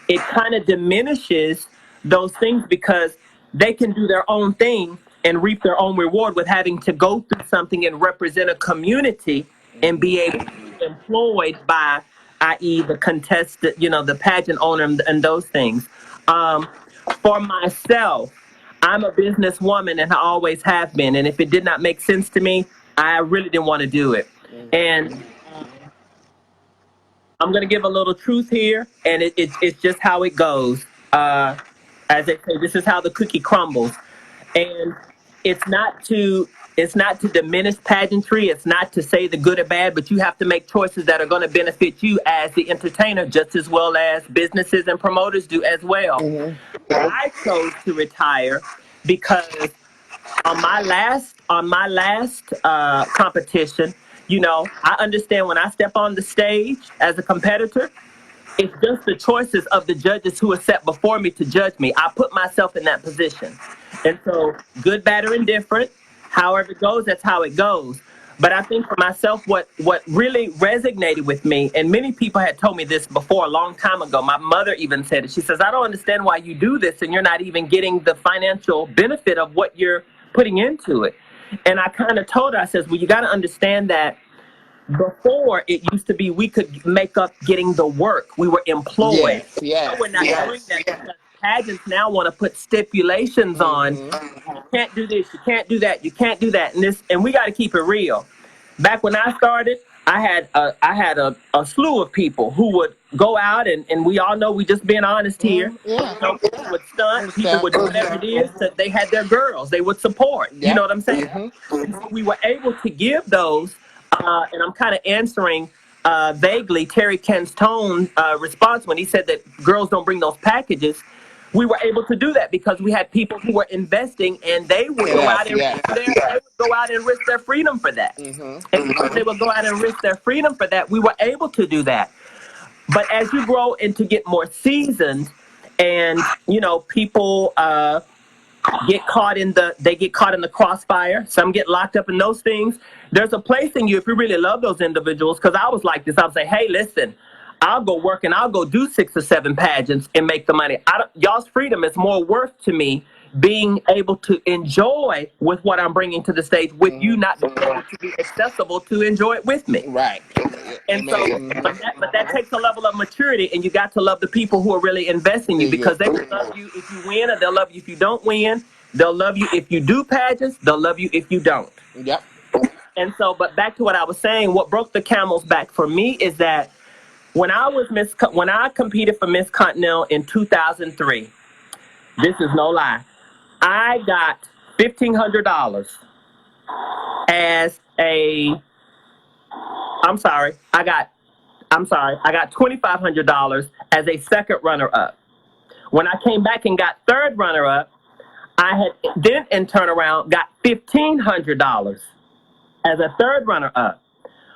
it kind of diminishes those things because they can do their own thing and reap their own reward with having to go through something and represent a community and be able to be employed by, i.e. the contestant, the pageant owner and those things. For myself, I'm a businesswoman and I always have been. And if it did not make sense to me, I really didn't want to do it. And I'm going to give a little truth here, and it's just how it goes. As they say, this is how the cookie crumbles. And it's not to diminish pageantry. It's not to say the good or bad, but you have to make choices that are going to benefit you as the entertainer just as well as businesses and promoters do as well. I chose to retire because on my last competition, I understand when I step on the stage as a competitor, it's just the choices of the judges who are set before me to judge me. I put myself in that position. And so good, bad, or indifferent, however it goes, that's how it goes. But I think for myself, what really resonated with me, and many people had told me this before a long time ago, my mother even said it. She says, I don't understand why you do this and you're not even getting the financial benefit of what you're putting into it. And I kind of told her, I says, well, you got to understand that before it used to be we could make up getting the work. We were employed. Now we're not doing that because pageants now want to put stipulations on. You can't do this, you can't do that, you can't do that, and we got to keep it real. Back when I started, I had a slew of people who would go out and we all know, we just being honest here. People would stunt, people would do whatever it is. That they had their girls, they would support. You know what I'm saying? We were able to give those. And I'm kind of answering vaguely Terry Ken's tone response when he said that girls don't bring those packages. We were able to do that because we had people who were investing, and they would go out and risk their freedom for that. And because they would go out and risk their freedom for that, we were able to do that. But as you grow and to get more seasoned, and people get caught in the crossfire. Some get locked up in those things. There's a place in you if you really love those individuals. Because I was like this. I would say, hey, listen, I'll go work and I'll go do 6 or 7 pageants and make the money. Y'all's freedom is more worth to me being able to enjoy with what I'm bringing to the stage with you not being able to be accessible to enjoy it with me. Right. And so, but that takes a level of maturity, and you got to love the people who are really investing in you, because they will love you if you win, or they'll love you if you don't win. They'll love you if you do pageants. They'll love you if you don't. Yep. And so, but back to what I was saying, what broke the camel's back for me is that when I competed for Miss Continental in 2003, this is no lie, I got $1,500 as a, I got $2,500 as a second runner-up. When I came back and got third runner-up, I had then in turnaround got $1,500 as a third runner-up.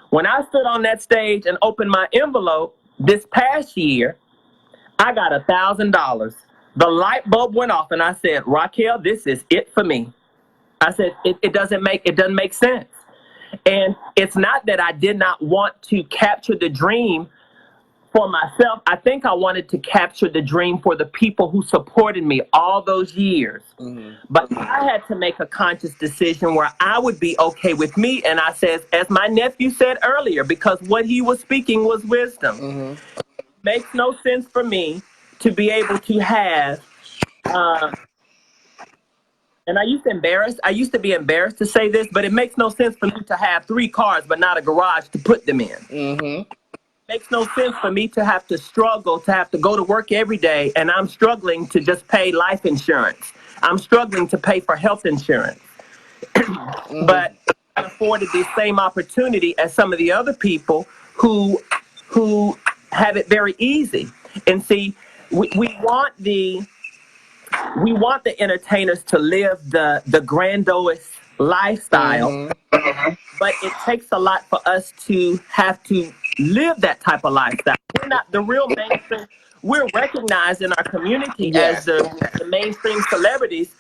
When I stood on that stage and opened my envelope this past year, I got $1,000. The light bulb went off, and I said, Raquel, this is it for me. I said, it doesn't make sense. And it's not that I did not want to capture the dream for myself. I think I wanted to capture the dream for the people who supported me all those years. But I had to make a conscious decision where I would be okay with me. And I said, as my nephew said earlier, because what he was speaking was wisdom. Makes no sense for me to be able to have, and I used to be embarrassed to say this, but it makes no sense for me to have 3 cars but not a garage to put them in. Makes no sense for me to have to struggle, to have to go to work every day, and I'm struggling to just pay life insurance. I'm struggling to pay for health insurance. But I afforded the same opportunity as some of the other people who have it very easy. And see, we want the entertainers to live the grandiose lifestyle, but it takes a lot for us to have to live that type of lifestyle. We're not the real mainstream. We're recognized in our community as the mainstream celebrities,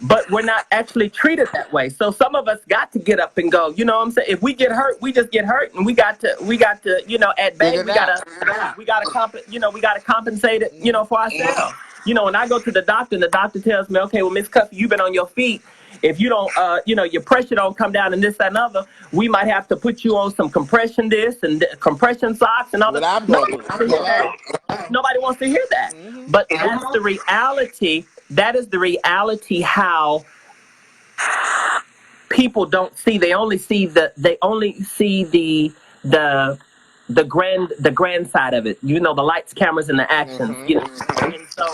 but we're not actually treated that way. So some of us got to get up and go. You know what I'm saying? If we get hurt, we just get hurt, and we got to at bay, we gotta compensate it, for ourselves. When I go to the doctor and the doctor tells me, okay, well, Miss Cuffy, you've been on your feet. If you don't, your pressure don't come down and this, that, and other, we might have to put you on some compression this and compression socks and all that. Nobody wants to hear that. But that's the reality. That is the reality how people don't see. They only see the grand side of it. The lights, cameras, and the actions. And so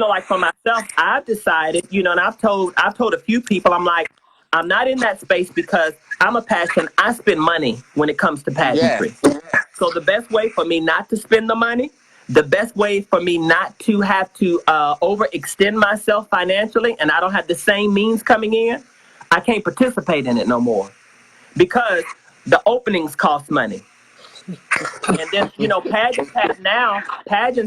like for myself, I've decided, and I've told a few people, I'm like, I'm not in that space because I'm a passion. I spend money when it comes to pageantry. So the best way for me not to spend the money, the best way for me not to have to overextend myself financially, and I don't have the same means coming in, I can't participate in it no more because the openings cost money. And then, pageants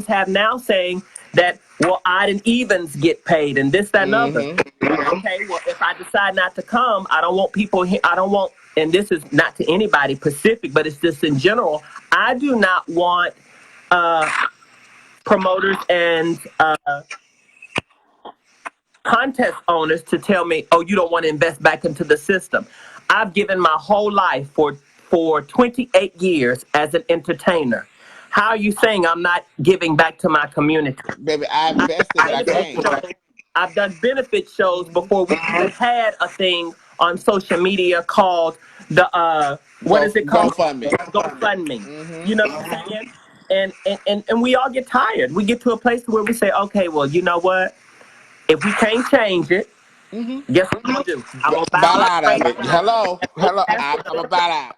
have now saying that, well, odd and evens get paid and this, that, and other. Okay, well, if I decide not to come, I don't want people here. I don't want, and this is not to anybody specific, but it's just in general. I do not want promoters and contest owners to tell me, oh, you don't want to invest back into the system. I've given my whole life for 28 years as an entertainer. How are you saying I'm not giving back to my community? Baby, I invested, but I can't. I've done benefit shows before we even had a thing on social media called the what is it called? GoFundMe. You know what I'm saying? And we all get tired. We get to a place where we say, okay, well, you know what? If we can't change it, guess what I'm gonna do? I'm gonna bow out of it. Hello. I'm gonna bow out.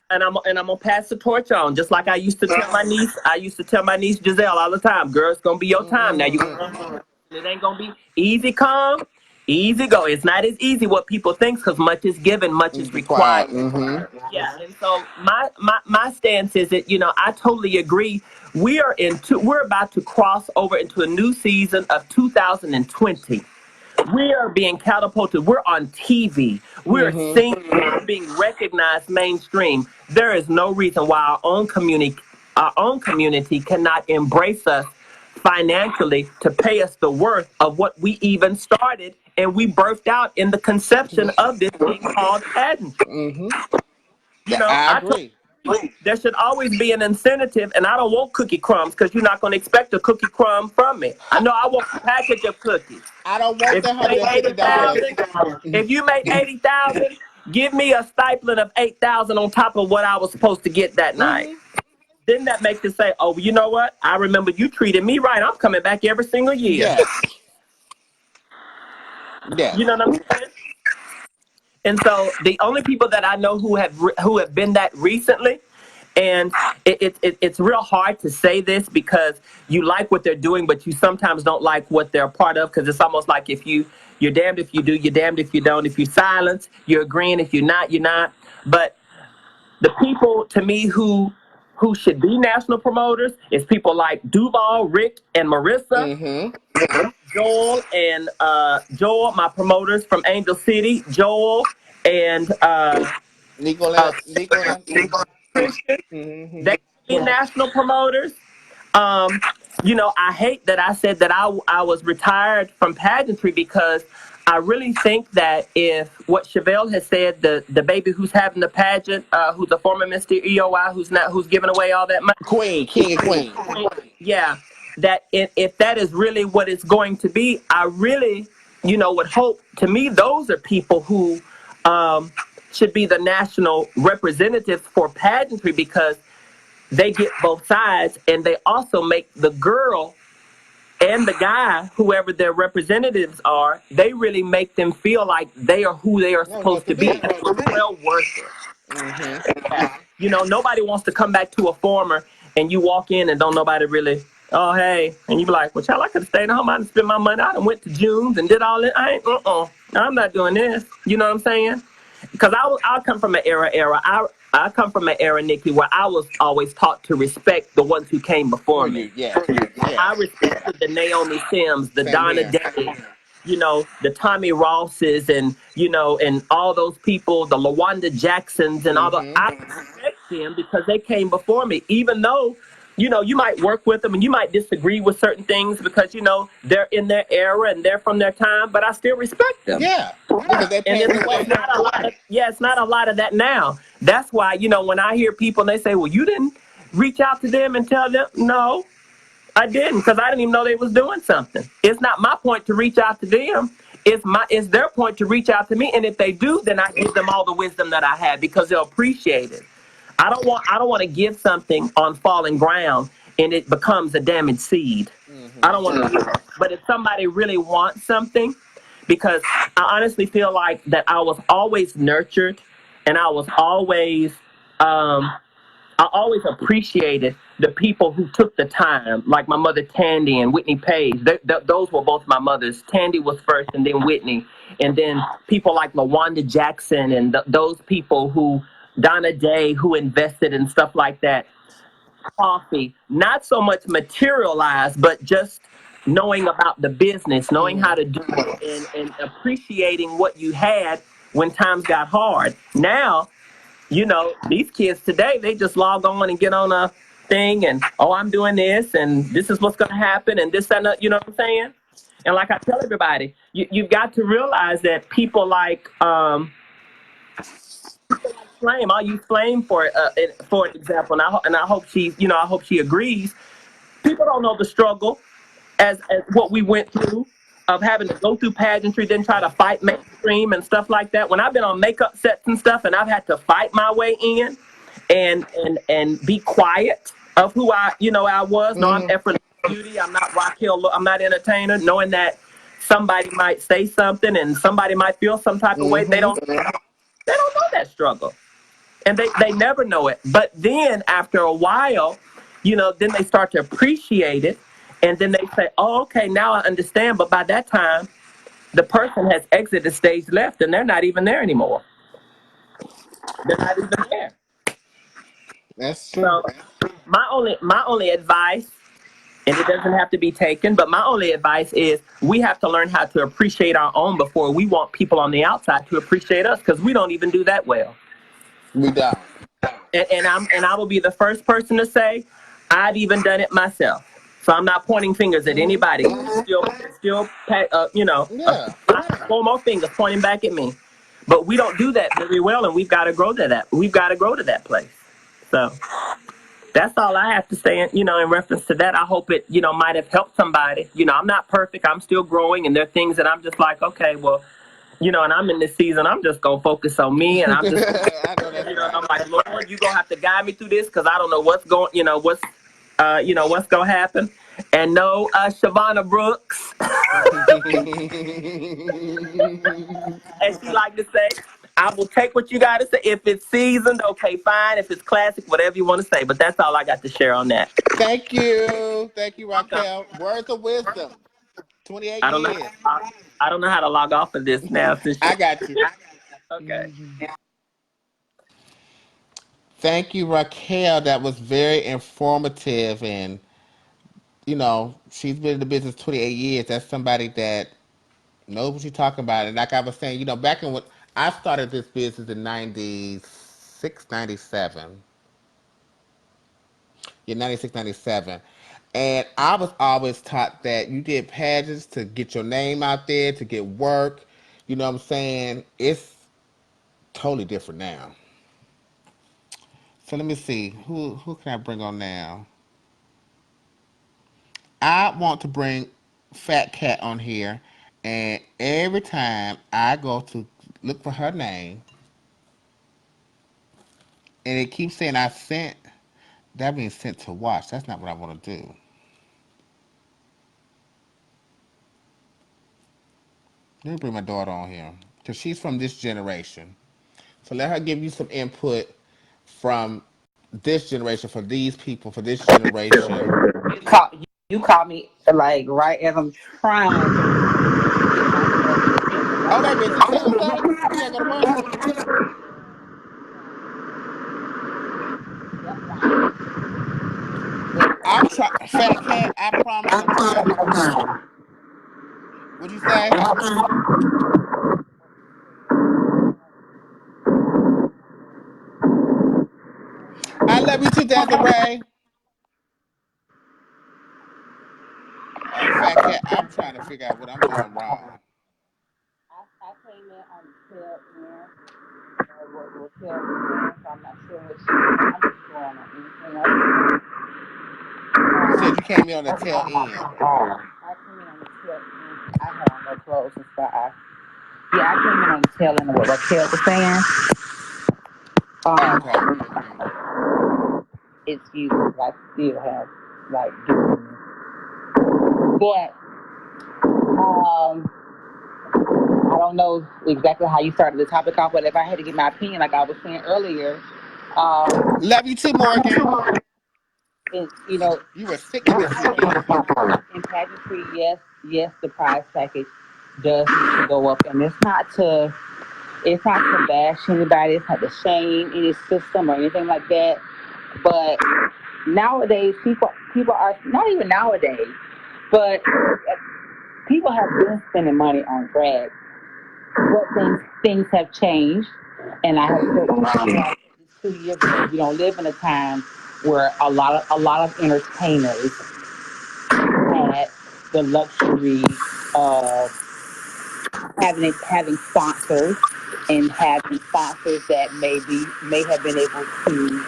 And I'm gonna pass the torch on, just like I used to tell my niece. I used to tell my niece Jazell all the time, girl, it's gonna be your time now. It ain't gonna be easy come, easy go. It's not as easy what people think, because much is given, much is required. Yeah, and so my stance is that, I totally agree. We're about to cross over into a new season of 2020. We are being catapulted. We're on TV. We're seen. We're being recognized mainstream. There is no reason why our own community cannot embrace us financially to pay us the worth of what we even started and we birthed out in the conception of this thing called pageantry. Mm-hmm. You know, I I told agree. you, there should always be an incentive, and I don't want cookie crumbs because you're not going to expect a cookie crumb from me. I know I want a package of cookies. I don't want If the you make $150. 80,000, if you make 80,000, give me a stipend of 8,000 on top of what I was supposed to get that night. Then that makes you say, "Oh, you know what? I remember you treated me right. I'm coming back every single year." Yes. Yes. You know what I'm saying? And so the only people that I know who have been that recently, and it's real hard to say this because you like what they're doing, but you sometimes don't like what they're a part of, because it's almost like you're damned if you do, you're damned if you don't. If you silence, you're agreeing. If you're not, you're not. But the people to me who should be national promoters is people like Duval, Rick, and Marissa. Mm-hmm. Joel, my promoters from Angel City, Joel and Nicola. Christian. Mm-hmm. They be national promoters. You know, I hate that I said that I was retired from pageantry, because I really think that if what Chevelle has said, the baby who's having the pageant, who's a former Mr. EOI, who's giving away all that money, King and queen. yeah, that if that is really what it's going to be, I really, would hope. To me, those are people who should be the national representatives for pageantry, because they get both sides, and they also make the girl and the guy, whoever their representatives are, they really make them feel like they are who they are supposed to be. Well worth it. Mm-hmm. Yeah. Nobody wants to come back to a former and you walk in and don't nobody really, oh, hey. And you be like, well, child, I could have stayed at home. I done spent my money. I done went to June's and did all that. I'm not doing this. You know what I'm saying? Because I come from an era. I come from an era, Nikki, where I was always taught to respect the ones who came before me. Yeah. I respected the Naomi Sims, the Donna Days, the Tommy Rosses, and all those people, the LaWanda Jacksons, and all the. I respect them because they came before me, even though. You might work with them and you might disagree with certain things because, they're in their era and they're from their time, but I still respect them. Yeah. Because they paved the way. It's not a lot of that now. That's why, when I hear people and they say, well, you didn't reach out to them and tell them. No, I didn't, because I didn't even know they was doing something. It's not my point to reach out to them. It's their point to reach out to me. And if they do, then I give them all the wisdom that I have because they'll appreciate it. I don't want to give something on falling ground and it becomes a damaged seed. Mm-hmm. I don't want to do that. But if somebody really wants something, because I honestly feel like that I was always nurtured and I always appreciated the people who took the time, like my mother Tandy and Whitney Page. Those were both my mothers. Tandy was first and then Whitney. And then people like LaWanda Jackson and those people who, Donna Day, who invested in stuff like that. Coffee, not so much materialized, but just knowing about the business, knowing how to do it, and appreciating what you had when times got hard. Now, these kids today, they just log on and get on a thing and, oh, I'm doing this and this is what's going to happen and this and that, you know what I'm saying? And like I tell everybody, you've got to realize that people like Flame. I'll use Flame for an example, and I hope she agrees. People don't know the struggle as what we went through of having to go through pageantry, then try to fight mainstream and stuff like that. When I've been on makeup sets and stuff, and I've had to fight my way in, and be quiet of who I was. No, I'm effortless beauty. I'm not Rock Hill. I'm not entertainer. Knowing that somebody might say something and somebody might feel some type of way, they don't know that struggle. And they never know it. But then after a while, then they start to appreciate it. And then they say, oh, okay, now I understand. But by that time, the person has exited stage left and they're not even there anymore. They're not even there. That's true. So my only advice, and it doesn't have to be taken, but my only advice is we have to learn how to appreciate our own before we want people on the outside to appreciate us, because we don't even do that well. We don't. And I will be the first person to say I've even done it myself. So I'm not pointing fingers at anybody. Yeah. 4 more fingers pointing back at me. But we don't do that very well, and we've got to grow to that. We've got to grow to that place. So that's all I have to say. In reference to that, I hope it, might have helped somebody. I'm not perfect. I'm still growing, and there are things that I'm just like, okay, well, and I'm in this season. I'm just gonna focus on me, and I'm just, I know that's right. I'm like, Lord, you gonna have to guide me through this because I don't know what's going, what's gonna happen. And no, Shavonna Brooks, as she like to say, I will take what you got to say. If it's seasoned, okay, fine. If it's classic, whatever you want to say. But that's all I got to share on that. Thank you, Raquel. Words of wisdom. 28 I don't know. years. I don't know how to log off of this now. Since I got you. okay. Thank you, Raquel. That was very informative, and she's been in the business 28 years. That's somebody that knows what she's talking about. And like I was saying, back in when I started this business in 96, 97. Yeah, 96, 97. And I was always taught that you did pageants to get your name out there, to get work. You know what I'm saying? It's totally different now. So let me see. Who can I bring on now? I want to bring Fat Cat on here. And every time I go to look for her name, and it keeps saying I sent, that means sent to watch. That's not what I want to do. Let me bring my daughter on here. Because she's from this generation. So let her give you some input from this generation, for these people, for this generation. You caught me like right as I'm trying to Oh, wait a minute. Did you say something? You gotta go to work? Well, I'm trying. Fat Cat, I promise I'm trying to. What'd you say? I love you too, Desiree. Fat Cat, I'm trying to figure out what I'm doing wrong. I came in on the tail end of what Raquel was saying, so I'm not sure what I'm just going on anything else. You said you came in on the tail end. I came in on the tail end. I had on no clothes and stuff. I came in on the tail end of what Raquel was saying. Okay. Excuse me, I still have like doing this. But I don't know exactly how you started the topic off, but if I had to give my opinion, like I was saying earlier, Love you too, Morgan. in, You were sicking this weekend. in pageantry, yes, the prize package does need to go up, and it's not to bash anybody, it's not to shame any system or anything like that. But nowadays, people are not even nowadays, but people have been spending money on drag. But things have changed, and I have said this 2 years ago. We don't live in a time where a lot of entertainers had the luxury of having sponsors and having sponsors that may have been able to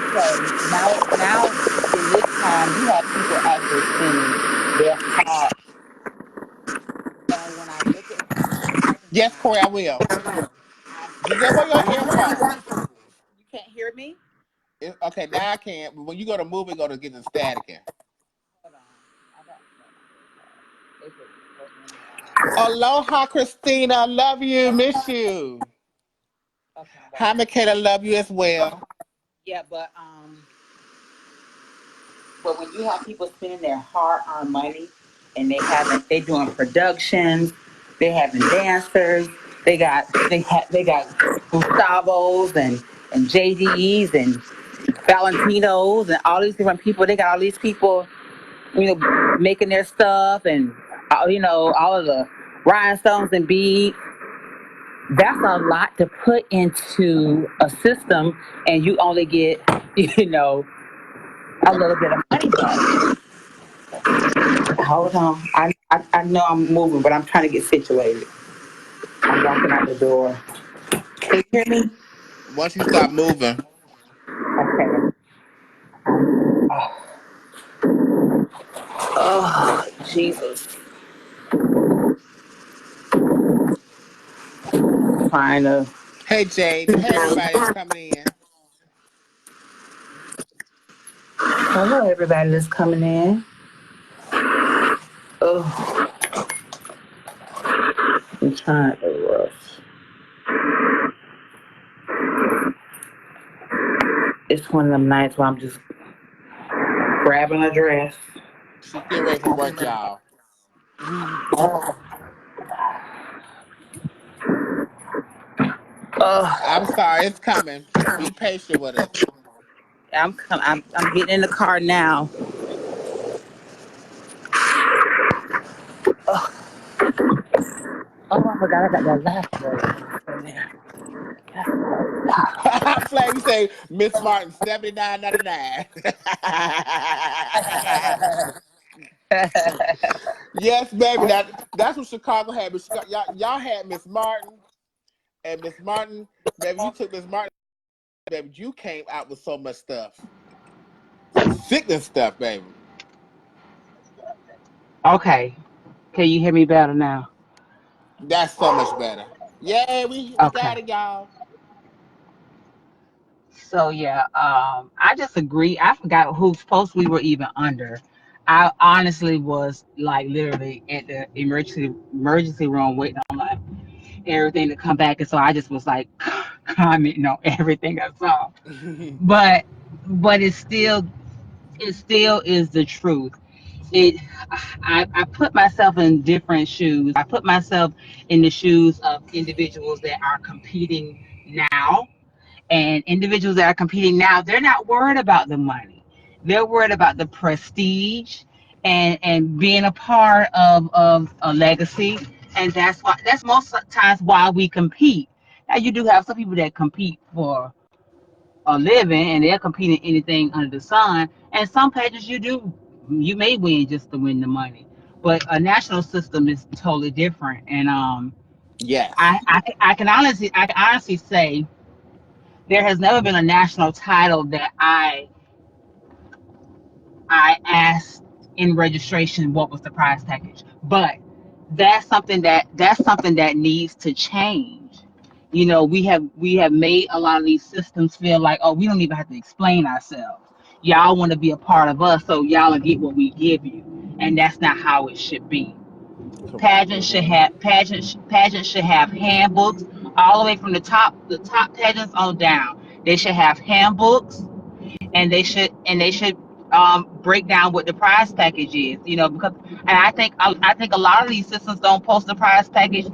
so now in this time you have people actually spending their heart. And when I look at Yes, Corey, I will. Giselle, where your earphones? you can't hear me. Okay, now I can. But when you go to move it, go to get the static in. Hold on. I got it's Aloha, Christina. Love you. Miss you. okay. Hi, Michaela. Love you as well. Yeah, but when you have people spending their hard-earned money and they doing productions, they having dancers, they got Gustavos and JDs and Valentinos and all these different people. They got all these people, making their stuff and all of the rhinestones and beads. that's a lot to put into a system, and you only get, you know, a little bit of money back. Hold on. I know I'm moving, but I'm trying to get situated. I'm walking out the door. Can you hear me? Once you stop moving, Okay. Oh, Jesus. Trying to. hey Jade, hey everybody that's coming in. Hello, everybody that's coming in. Oh, I'm trying to rush. It's one of them nights where I'm just grabbing a dress. She's getting ready for work, y'all. I'm Oh, sorry, it's coming. Be patient with us. I'm getting in the car now. Oh, I forgot I got that last in there. Flag, you say Miss Martin 79.99. Yes, baby. That's what Chicago had. But y'all had Miss Martin and Miss Martin. Baby, you took Miss Martin. Baby, you came out with so much stuff, some sickness stuff, baby. Okay. Can you hear me better now? That's so much better. Yeah, we Okay. got it, y'all. So yeah, I just agree. I forgot whose post we were even under. I honestly was like literally at the emergency room waiting on like everything to come back, and so I just was like commenting on everything I saw. But it still is the truth. It I put myself in different shoes. I put myself in the shoes of individuals that are competing now, and individuals that are competing now, they're not worried about the money. They're worried about the prestige and being a part of a legacy. And that's most times why we compete. Now you do have some people that compete for a living and they're competing anything under the sun. And some pageants you may win just to win the money. But a national system is totally different. And Yes. I can honestly say there has never been a national title that I asked in registration what was the prize package. But that's something that needs to change. We have made a lot of these systems feel like, oh, we don't even have to explain ourselves. Y'all want to be a part of us, so y'all will get what we give you. And that's not how it should be. Correct. Pageants should have handbooks all the way from the top pageants on down. They should have handbooks, and they should break down what the prize package is. Because and I think a lot of these systems don't post the prize package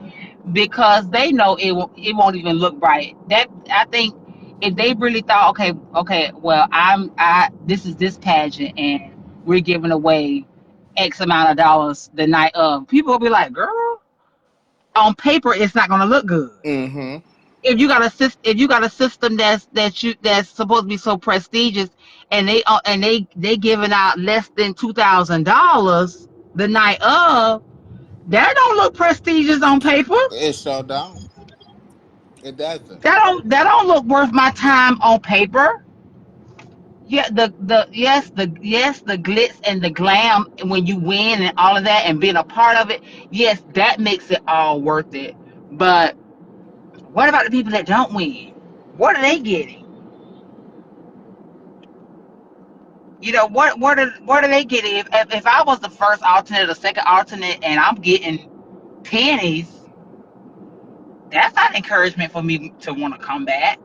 because they know it won't even look right. That I think if they really thought, okay, well, this is this pageant and we're giving away X amount of dollars the night of, people will be like, girl, on paper it's not gonna look good. Mm-hmm. If you got a system that's supposed to be so prestigious, and they giving out less than $2,000 the night of, that don't look prestigious on paper. It sure don't. It doesn't. That don't look worth my time on paper. Yeah, the glitz and the glam when you win and all of that and being a part of it, yes, that makes it all worth it. But what about the people that don't win? What are they getting? What are they getting? If I was the first alternate or second alternate and I'm getting pennies, that's not encouragement for me to want to come back.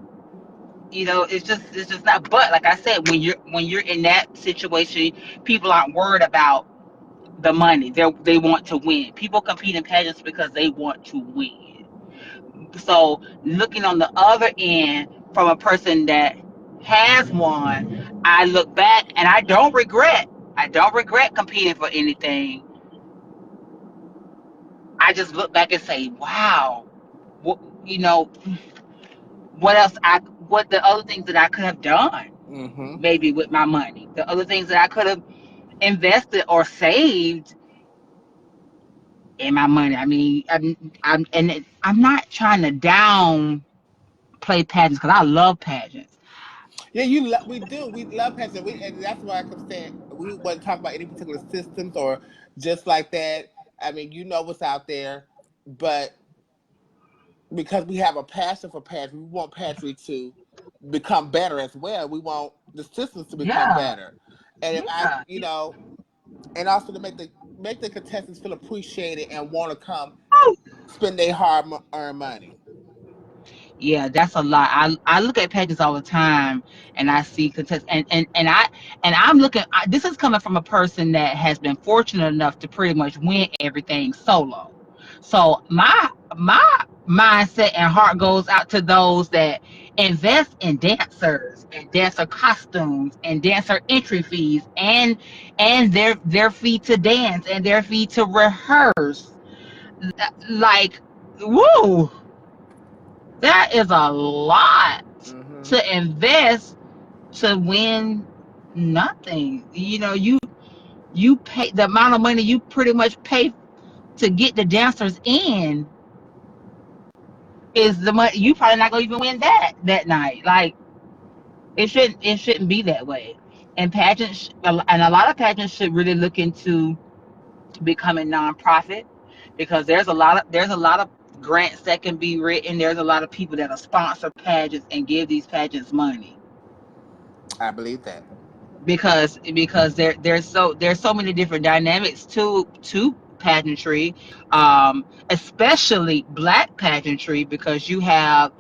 It's just not. But like I said, when you're in that situation, people aren't worried about the money. They want to win. People compete in pageants because they want to win. So looking on the other end from a person that has won, I look back and I don't regret. I don't regret competing for anything. I just look back and say, wow, you know, what the other things that I could have done Mm-hmm. maybe with my money, the other things that I could have invested or saved in my money. I mean, I'm not trying to downplay pageants because I love pageants. Yeah, we do. We love pageants. And that's why I kept saying we wasn't talking about any particular systems or just like that. I mean, you know what's out there, but because we have a passion for pageantry, we want pageantry to become better as well. We want the systems to become Yeah, better, and if I, yeah. and also to make the contestants feel appreciated and want to come spend their hard-earned money. Yeah, that's a lot. I look at pages all the time, and I see contest, and I'm looking. This is coming from a person that has been fortunate enough to pretty much win everything solo. So my mindset and heart goes out to those that invest in dancers and dancer costumes and dancer entry fees and their fee to dance and their fee to rehearse. Like, woo, that is a lot Mm-hmm. to invest to win nothing. You pay the amount of money you pretty much pay to get the dancers in is the money you probably not gonna even win that night. Like, it shouldn't be that way. And pageants and a lot of pageants should really look into becoming nonprofit because there's a lot of grants that can be written. There's a lot of people that are sponsor pageants and give these pageants money I believe that. because there's so many different dynamics to pageantry, especially black pageantry, because you have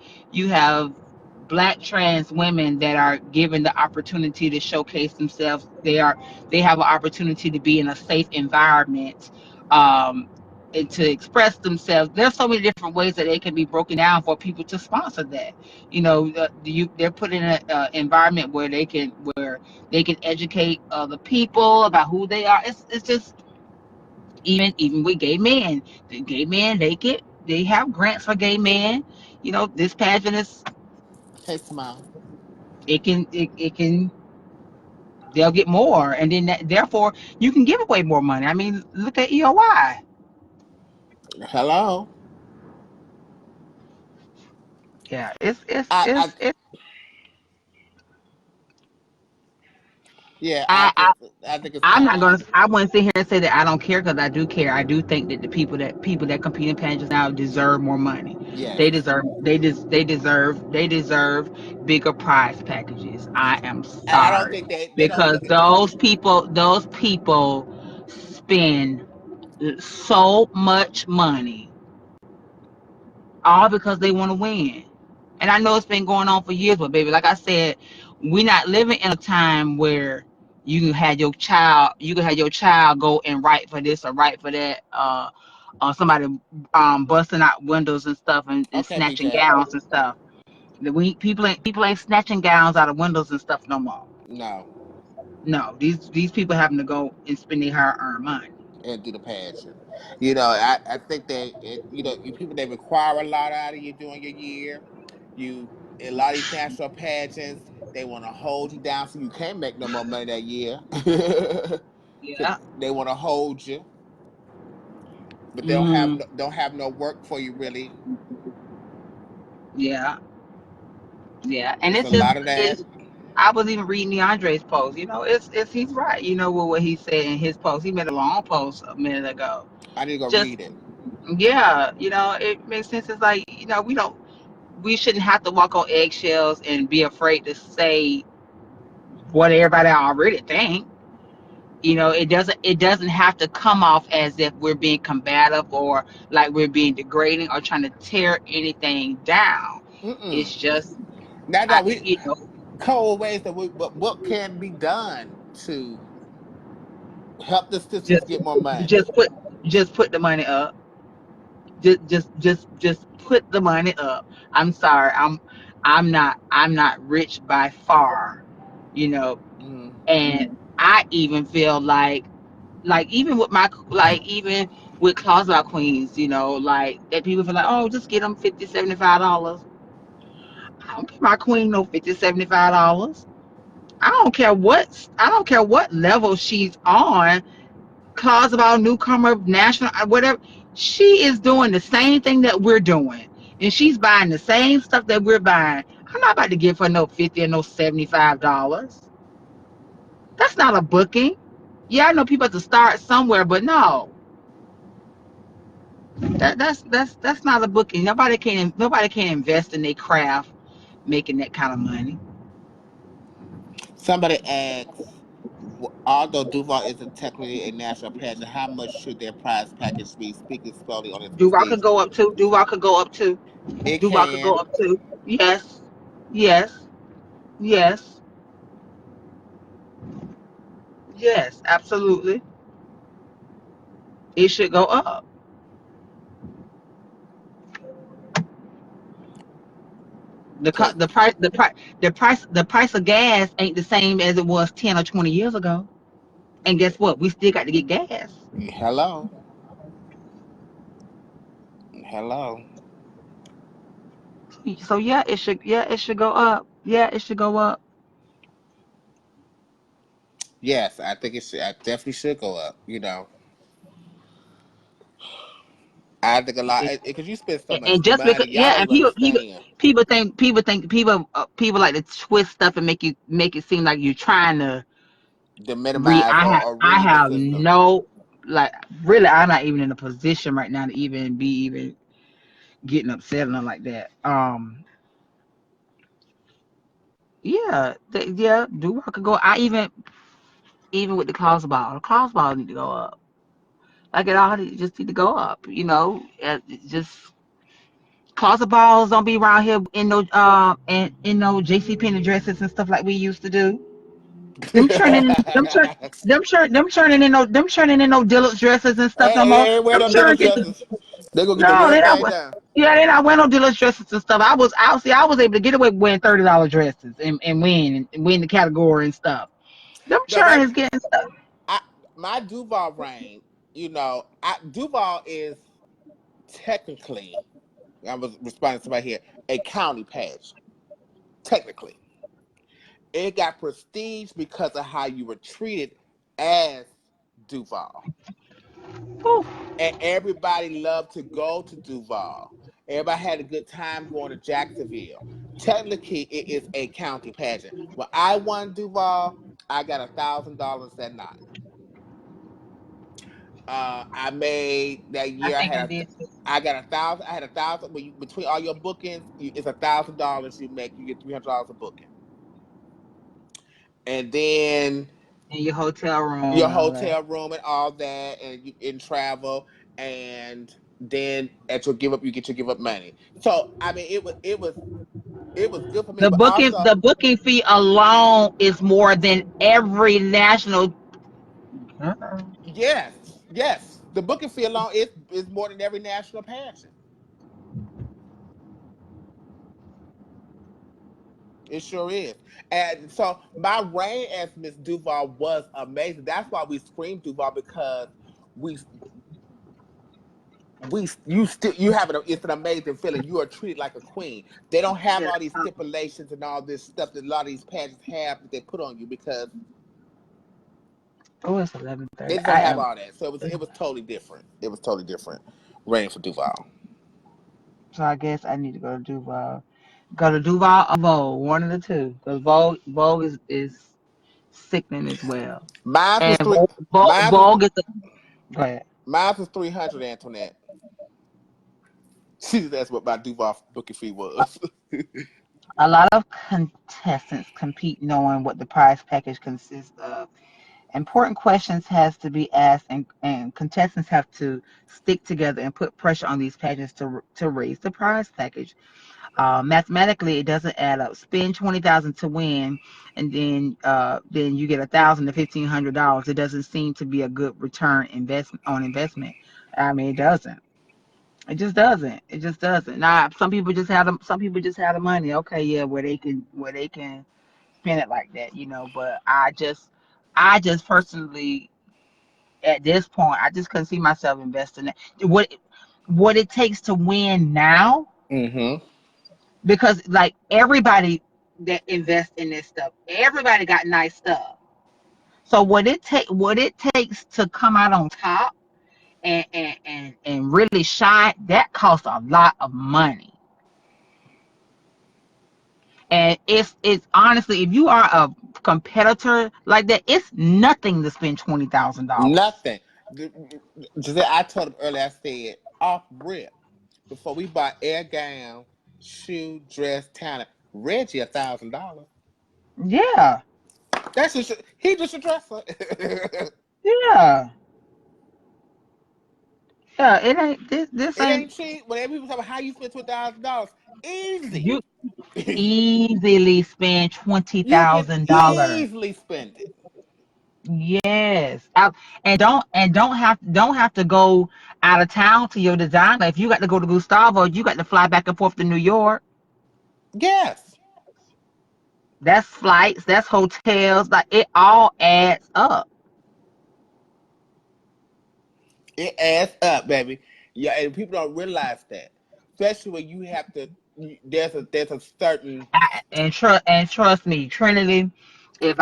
black trans women that are given the opportunity to showcase themselves. They have an opportunity to be in a safe environment, and to express themselves. There's so many different ways that they can be broken down for people to sponsor that. They're put in an environment where they can educate other people about who they are. It's just, even with gay men, the gay men, they have grants for gay men. This pageant is, Hey, smile. it can they'll get more, and then therefore you can give away more money. I mean, look at EOY. Hello. Yeah, it's it's I, I it's it's yeah. I I, think I think it's I'm not time. gonna. I wouldn't sit here and say that I don't care, because I do care. I do think that the people that compete in pageants now deserve more money. Yes, They deserve bigger prize packages. I am and I don't sorry, think they don't. because those people spend so much money all because they want to win. And I know it's been going on for years, but baby, like I said, we're not living in a time where you can have your child go and write for this or write for that, or somebody busting out windows and stuff, and Okay, snatching BJ. gowns and stuff. People ain't snatching gowns out of windows and stuff no more. No, No, these people having to go and spend their hard earned money. and do the pageant. I think you people they require a lot out of you during your year. You A lot of these national pageants, they want to hold you down so you can't make no more money that year. Yeah. They want to hold you, but they Mm, don't have no work for you really. yeah. Yeah. And It's it's a just lot of that. it's I was even reading DeAndre's post. It's he's right. What he said in his post. He made a long post a minute ago. I need to go Just, read it. yeah, it makes sense. It's like, we shouldn't have to walk on eggshells and be afraid to say what everybody already think. It doesn't have to come off as if we're being combative, or like we're being degrading or trying to tear anything down. Mm-mm. It's just, Now I, we cold ways but what can be done to help the systems just get more money. just put the money up. Just put the money up. I'm sorry. I'm not rich by far, you know. Mm. And I even feel like even with my, like, even with closeout queens, like that people feel like, oh, just get them $50, $75. I don't give my queen no $50, $75. I don't care what level she's on. Closeout, newcomer, national, whatever. She is doing the same thing that we're doing, and she's buying the same stuff that we're buying. I'm not about to give her no $50 or no $75. That's not a booking. Yeah, I know people have to start somewhere, but no, that's not a booking. Nobody can invest in their craft making that kind of money. Somebody asks, although Duval isn't technically a national pageant, how much should their prize package be? Speaking slowly on its Duval prestige. could go up too. Duval could go up too. It Duval could go can. up too. Yes, yes, yes, yes. Absolutely, it should go up. The co- Cause the price the price of gas ain't the same as it was 10 or 20 years ago. And guess what? We still got to get gas. hello, hello. So it should go up. Yeah, it should go up. Yes, I think it should. I definitely should go up. I think a lot because you spend so much And just because, money. Y'all yeah, don't and even understand. people like to twist stuff and make it seem like you're trying to To minimize or I read the have system. no, like, really, I'm not even in a position right now to even getting upset or nothing like that. Yeah, do I could go. I even with the claws ball need to go up. Like it all just need to go up. Just closet balls don't be around here in no JC Penney dresses and stuff like we used to do. Them turning them turn them turning in no Dillard's dresses and stuff no more. Hey, wear Them them churn Dillard's get dresses. They gonna get the no, real they not. thing done. Yeah, they not wearing no Dillard's dresses and stuff. I was able to get away with wearing $30 dresses and win the category and stuff. Them No, churn is getting stuff. I my Duval reign. Duval is technically. I was responding to somebody here. A county pageant. Technically, it got prestige because of how you were treated as Duval. Whew. And everybody loved to go to Duval. Everybody had a good time going to Jacksonville. Technically, it is a county pageant. When I won Duval, I got $1,000 that night. I made that I year. think I did too. I got 1,000. I had 1,000. Between all your bookings, it's $1,000 you make. You get $300 a booking, and then In your hotel room your and all that. hotel room and all that, and you in travel, and then at your give up, you get your give up money. So I mean, it was good for me, The but booking also the booking fee alone is more than every national. Uh-uh. yes, yes, the booking fee alone is more than every national pageant. It sure is. And so my reign as Miss Duval was amazing. That's why we screamed Duval because we you have it's an amazing feeling. You are treated like a queen. They don't have Yeah. all these stipulations and all this stuff that a lot of these pageants have that they put on you because Oh, it's they 11:30. just don't I have am. all that. So it was totally different. It was totally different. Reign for Duval. So I guess I need to go to Duval. Go to Duval or Vogue, one of the two. Because Vogue is sickening as well. Mine was And three. Mine was Vogue is the. Go ahead. mine was 300. Antoinette. That's what my Duval booking fee was. A lot of contestants compete knowing what the prize package consists of. Important questions has to be asked, and contestants have to stick together and put pressure on these pageants to raise the prize package. Mathematically, it doesn't add up. Spend 20,000 to win, and then you get $1,000 to $1,500. It doesn't seem to be a good return investment. I mean, it doesn't. It just doesn't. It just doesn't. Now, some people just have the money. Okay, yeah, where they can spend it like that. But I just personally at this point, I just couldn't see myself investing it. What it takes to win now, Mm-hmm. because like everybody that invests in this stuff, everybody got nice stuff. So what it takes to come out on top and really shine, that costs a lot of money. And it's honestly, if you are a competitor like that, it's nothing to spend $20,000. Nothing. Giselle, I told him earlier, I said, off rip, before we bought air gown, shoe, dress, talent, Reggie $1,000. Yeah, That's just he just a dresser. yeah, yeah. It ain't this It ain't ain't cheap. Whenever people talk about how you spend $2,000, easy. you easily spend twenty You can thousand dollars. easily spend it. Yes, and don't have to go out of town to your designer. If you got to go to Gustavo, you got to fly back and forth to New York. Yes, That's flights, that's hotels, like it all adds up. it adds up, baby. Yeah, and people don't realize that, especially when you have to. There's a certain. And trust me, Trinity. If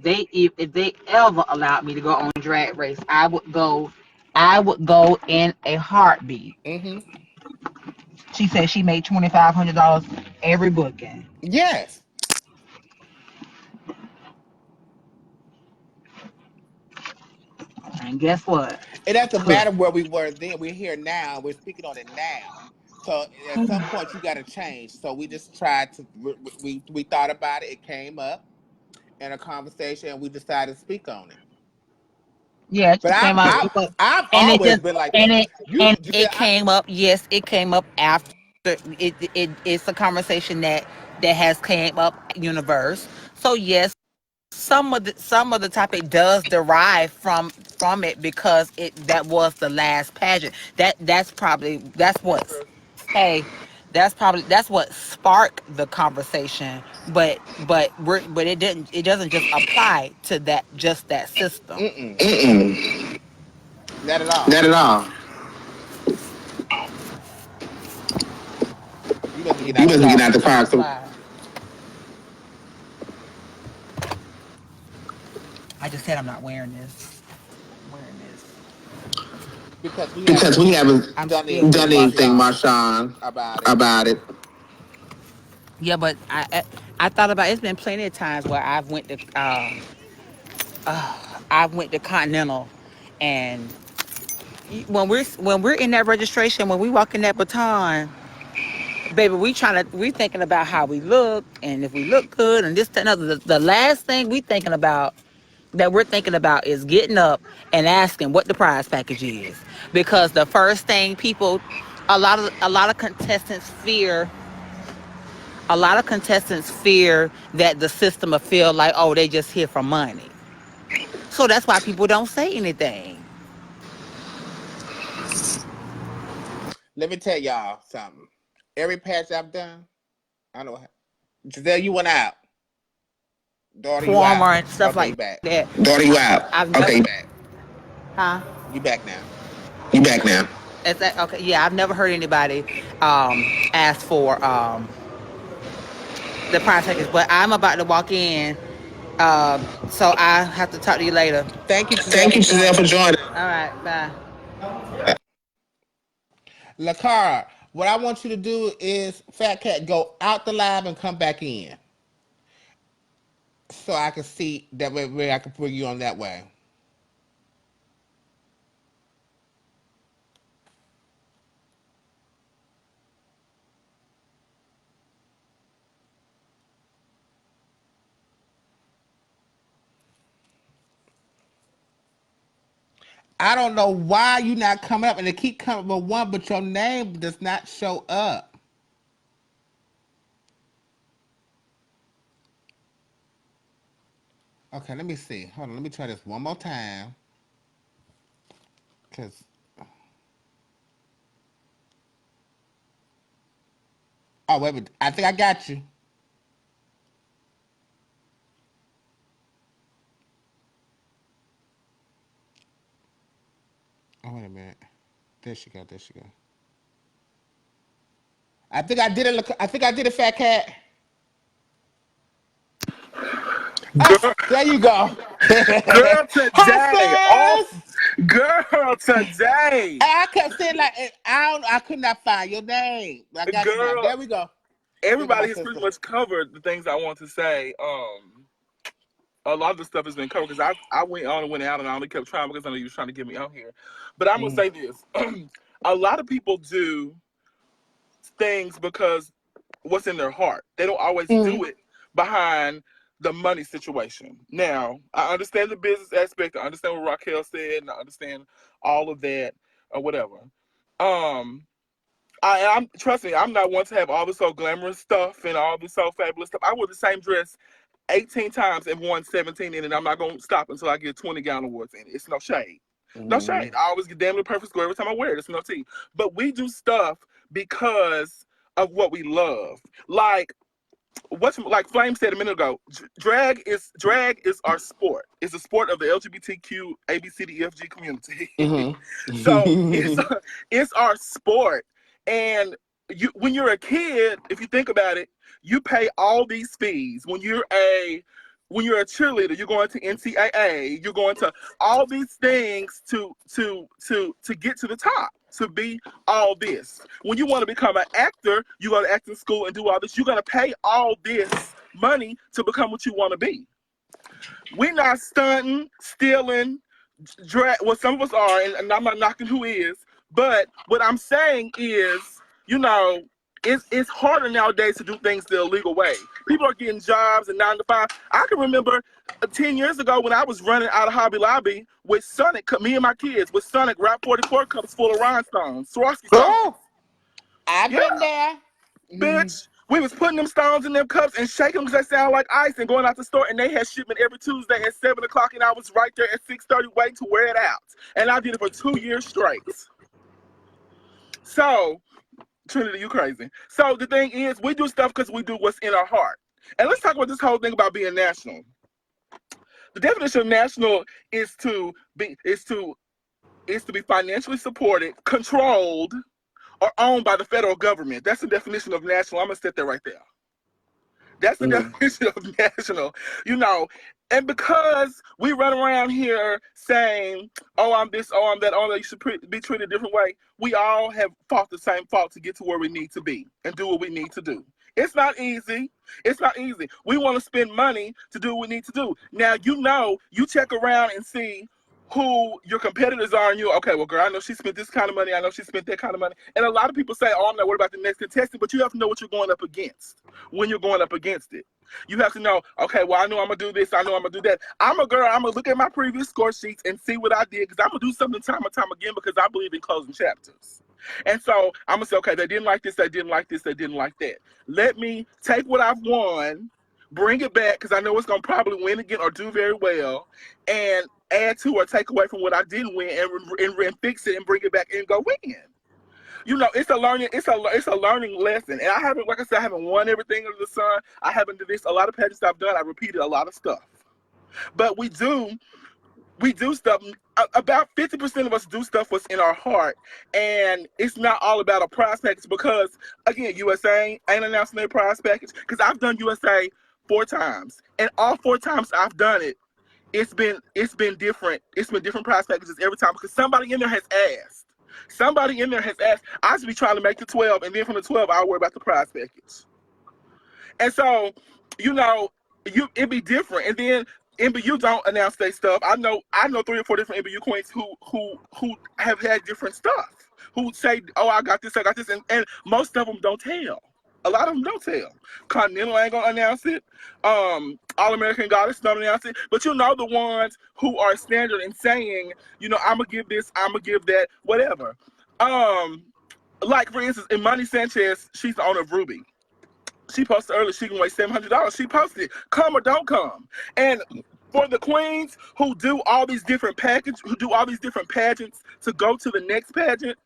they ever allowed me to go on Drag Race, I would go. I would go in a heartbeat. Hmm. She said she made $2,500 every booking. Yes, And guess what? it doesn't Look, matter where we were then. We're here now. We're speaking on it now. So at some point you got to change. So we just tried to. We thought about it. It came up in a conversation, and we decided to speak on it. yeah, it But just came out. I've And it always just been like and that. it You and just it said came up. Yes, it came up after it's a conversation that has came up universe. So yes, some of the topic does derive from it because it that was the last pageant. That's what hey, that's what sparked the conversation. But it doesn't just apply to that system. mm-mm, Mm-mm. not at all. Not at all. You must be getting You out the must be car. getting out the So car. So I just said I'm not wearing this. I'm wearing this. because we Because haven't we haven't done anything, done anything, Marshawn, Marshawn, about it. about it. Yeah, but I thought about it's been plenty of times where I went to Continental, and when we're in that registration, when we walk in that baton, baby, we thinking about how we look and if we look good and this that, and other. The last thing we're thinking about is getting up and asking what the prize package is, because the first thing a lot of contestants fear. A lot of contestants fear that the system will feel like, oh, they just here for money. So that's why people don't say anything. Let me tell y'all something. Every patch I've done, I know. Giselle, you went out. Daughter, you Performer out. and stuff Okay, like you back. that. Daughter, you out. Okay, huh? You back now. You back now. Is that okay? Yeah, I've never heard anybody ask for the prize package, but I'm about to walk in, so I have to talk to you later. Thank you, Giselle, Thank for you, Jazell, for joining. joining. All right, bye. LaCar, what I want you to do is, Fat Cat, go out the live and come back in. So I can see that way I can bring you on that way. I don't know why you not coming up, and they keep coming with one, but your name does not show up. Okay, let me see. Hold on, let me try this one more time. Cause oh wait a minute, I think I got you. wait a minute. There she go. There she go. I think I did it. I think I did a fat cat. Ah, Girl, there you go. girl today. Hi, sis. Girl today. I kept saying like I could not find your name. I got you now. Girl, There we go. There go my everybody has pretty sister. much covered the things I want to say. A lot of the stuff has been covered because I went on and went out and I only kept trying because I know you was trying to get me out here. But I'm gonna say this: a lot of people do things because what's in their heart. They don't always do it behind the money situation. Now, I understand the business aspect. I understand what Raquel said, and I understand all of that or whatever. I'm trust me, I'm not one to have all this so glamorous stuff and all this so fabulous stuff. I wore the same dress 18 times and won 17 in it. I'm not gonna stop until I get 20 gown awards in it. It's no shade. No shade. I always get damn near perfect score every time I wear it. It's no tea. But we do stuff because of what we love. Like like Flame said a minute ago, drag is our sport. It's a sport of the LGBTQ ABCDEFG community. So it's our sport. And when you're a kid, if you think about it, you pay all these fees. When you're a cheerleader, you're going to NCAA, you're going to all these things to get to the top, to be all this. When you want to become an actor, you go to acting school and do all this. You're going to pay all this money to become what you want to be. We're not stunting, stealing, well, some of us are, and I'm not knocking who is, but what I'm saying is, it's harder nowadays to do things the illegal way. People are getting jobs and 9 to 5. I can remember 10 years ago when I was running out of Hobby Lobby with Sonic, me and my kids, with Sonic Rap 44 cups full of rhinestones, Swarovski stones. I've been there. Bitch, we was putting them stones in them cups and shaking them because they sound like ice and going out the store, and they had shipment every Tuesday at 7 o'clock, and I was right there at 6:30 waiting to wear it out. And I did it for 2 years straight. So, Trinity, you crazy. So the thing is, we do stuff because we do what's in our heart. And let's talk about this whole thing about being national. The definition of national is to be financially supported, controlled, or owned by the federal government. That's the definition of national. I'm gonna set that right there. That's the definition of national. And because we run around here saying, oh, I'm this, oh, I'm that, oh, you should be treated a different way, we all have fought the same fault to get to where we need to be and do what we need to do. It's not easy. It's not easy. We want to spend money to do what we need to do. Now, you check around and see who your competitors are, and okay, well, girl, I know she spent this kind of money. I know she spent that kind of money. And a lot of people say, oh, I'm not worried about the next contestant, but you have to know what you're going up against when you're going up against it. You have to know, okay, well, I know I'm going to do this. I know I'm going to do that. I'm a girl. I'm going to look at my previous score sheets and see what I did, because I'm going to do something time and time again because I believe in closing chapters. And so I'm going to say, okay, they didn't like this, they didn't like this, they didn't like that. Let me take what I've won, bring it back, because I know it's going to probably win again or do very well, and add to or take away from what I didn't win and fix it and bring it back and go win. It's a learning lesson. And I haven't, like I said, I haven't won everything under the sun. I haven't done this. A lot of pageants I've done, I repeated a lot of stuff. But we do stuff. About 50% of us do stuff what's in our heart. And it's not all about a prize package because, again, USA ain't announcing their prize package. Because I've done USA 4 times. And all 4 times I've done it, it's been different. It's been different prize packages every time because somebody in there has asked. Somebody in there has asked. I should be trying to make the 12, and then from the 12, I'll worry about the prize package. And so, it'd be different. And then NBU don't announce their stuff. I know 3 or 4 different NBU queens who have had different stuff. Who say, oh, I got this, and most of them don't tell. A lot of them don't tell. Continental ain't gonna announce it. All American Goddess don't announce it. But the ones who are standard and saying, I'm gonna give this, I'm gonna give that, whatever. Like for instance, Imani Sanchez, she's the owner of Ruby. She posted earlier she can weigh $700. She posted, come or don't come. And for the queens who do all these different pageants to go to the next pageant,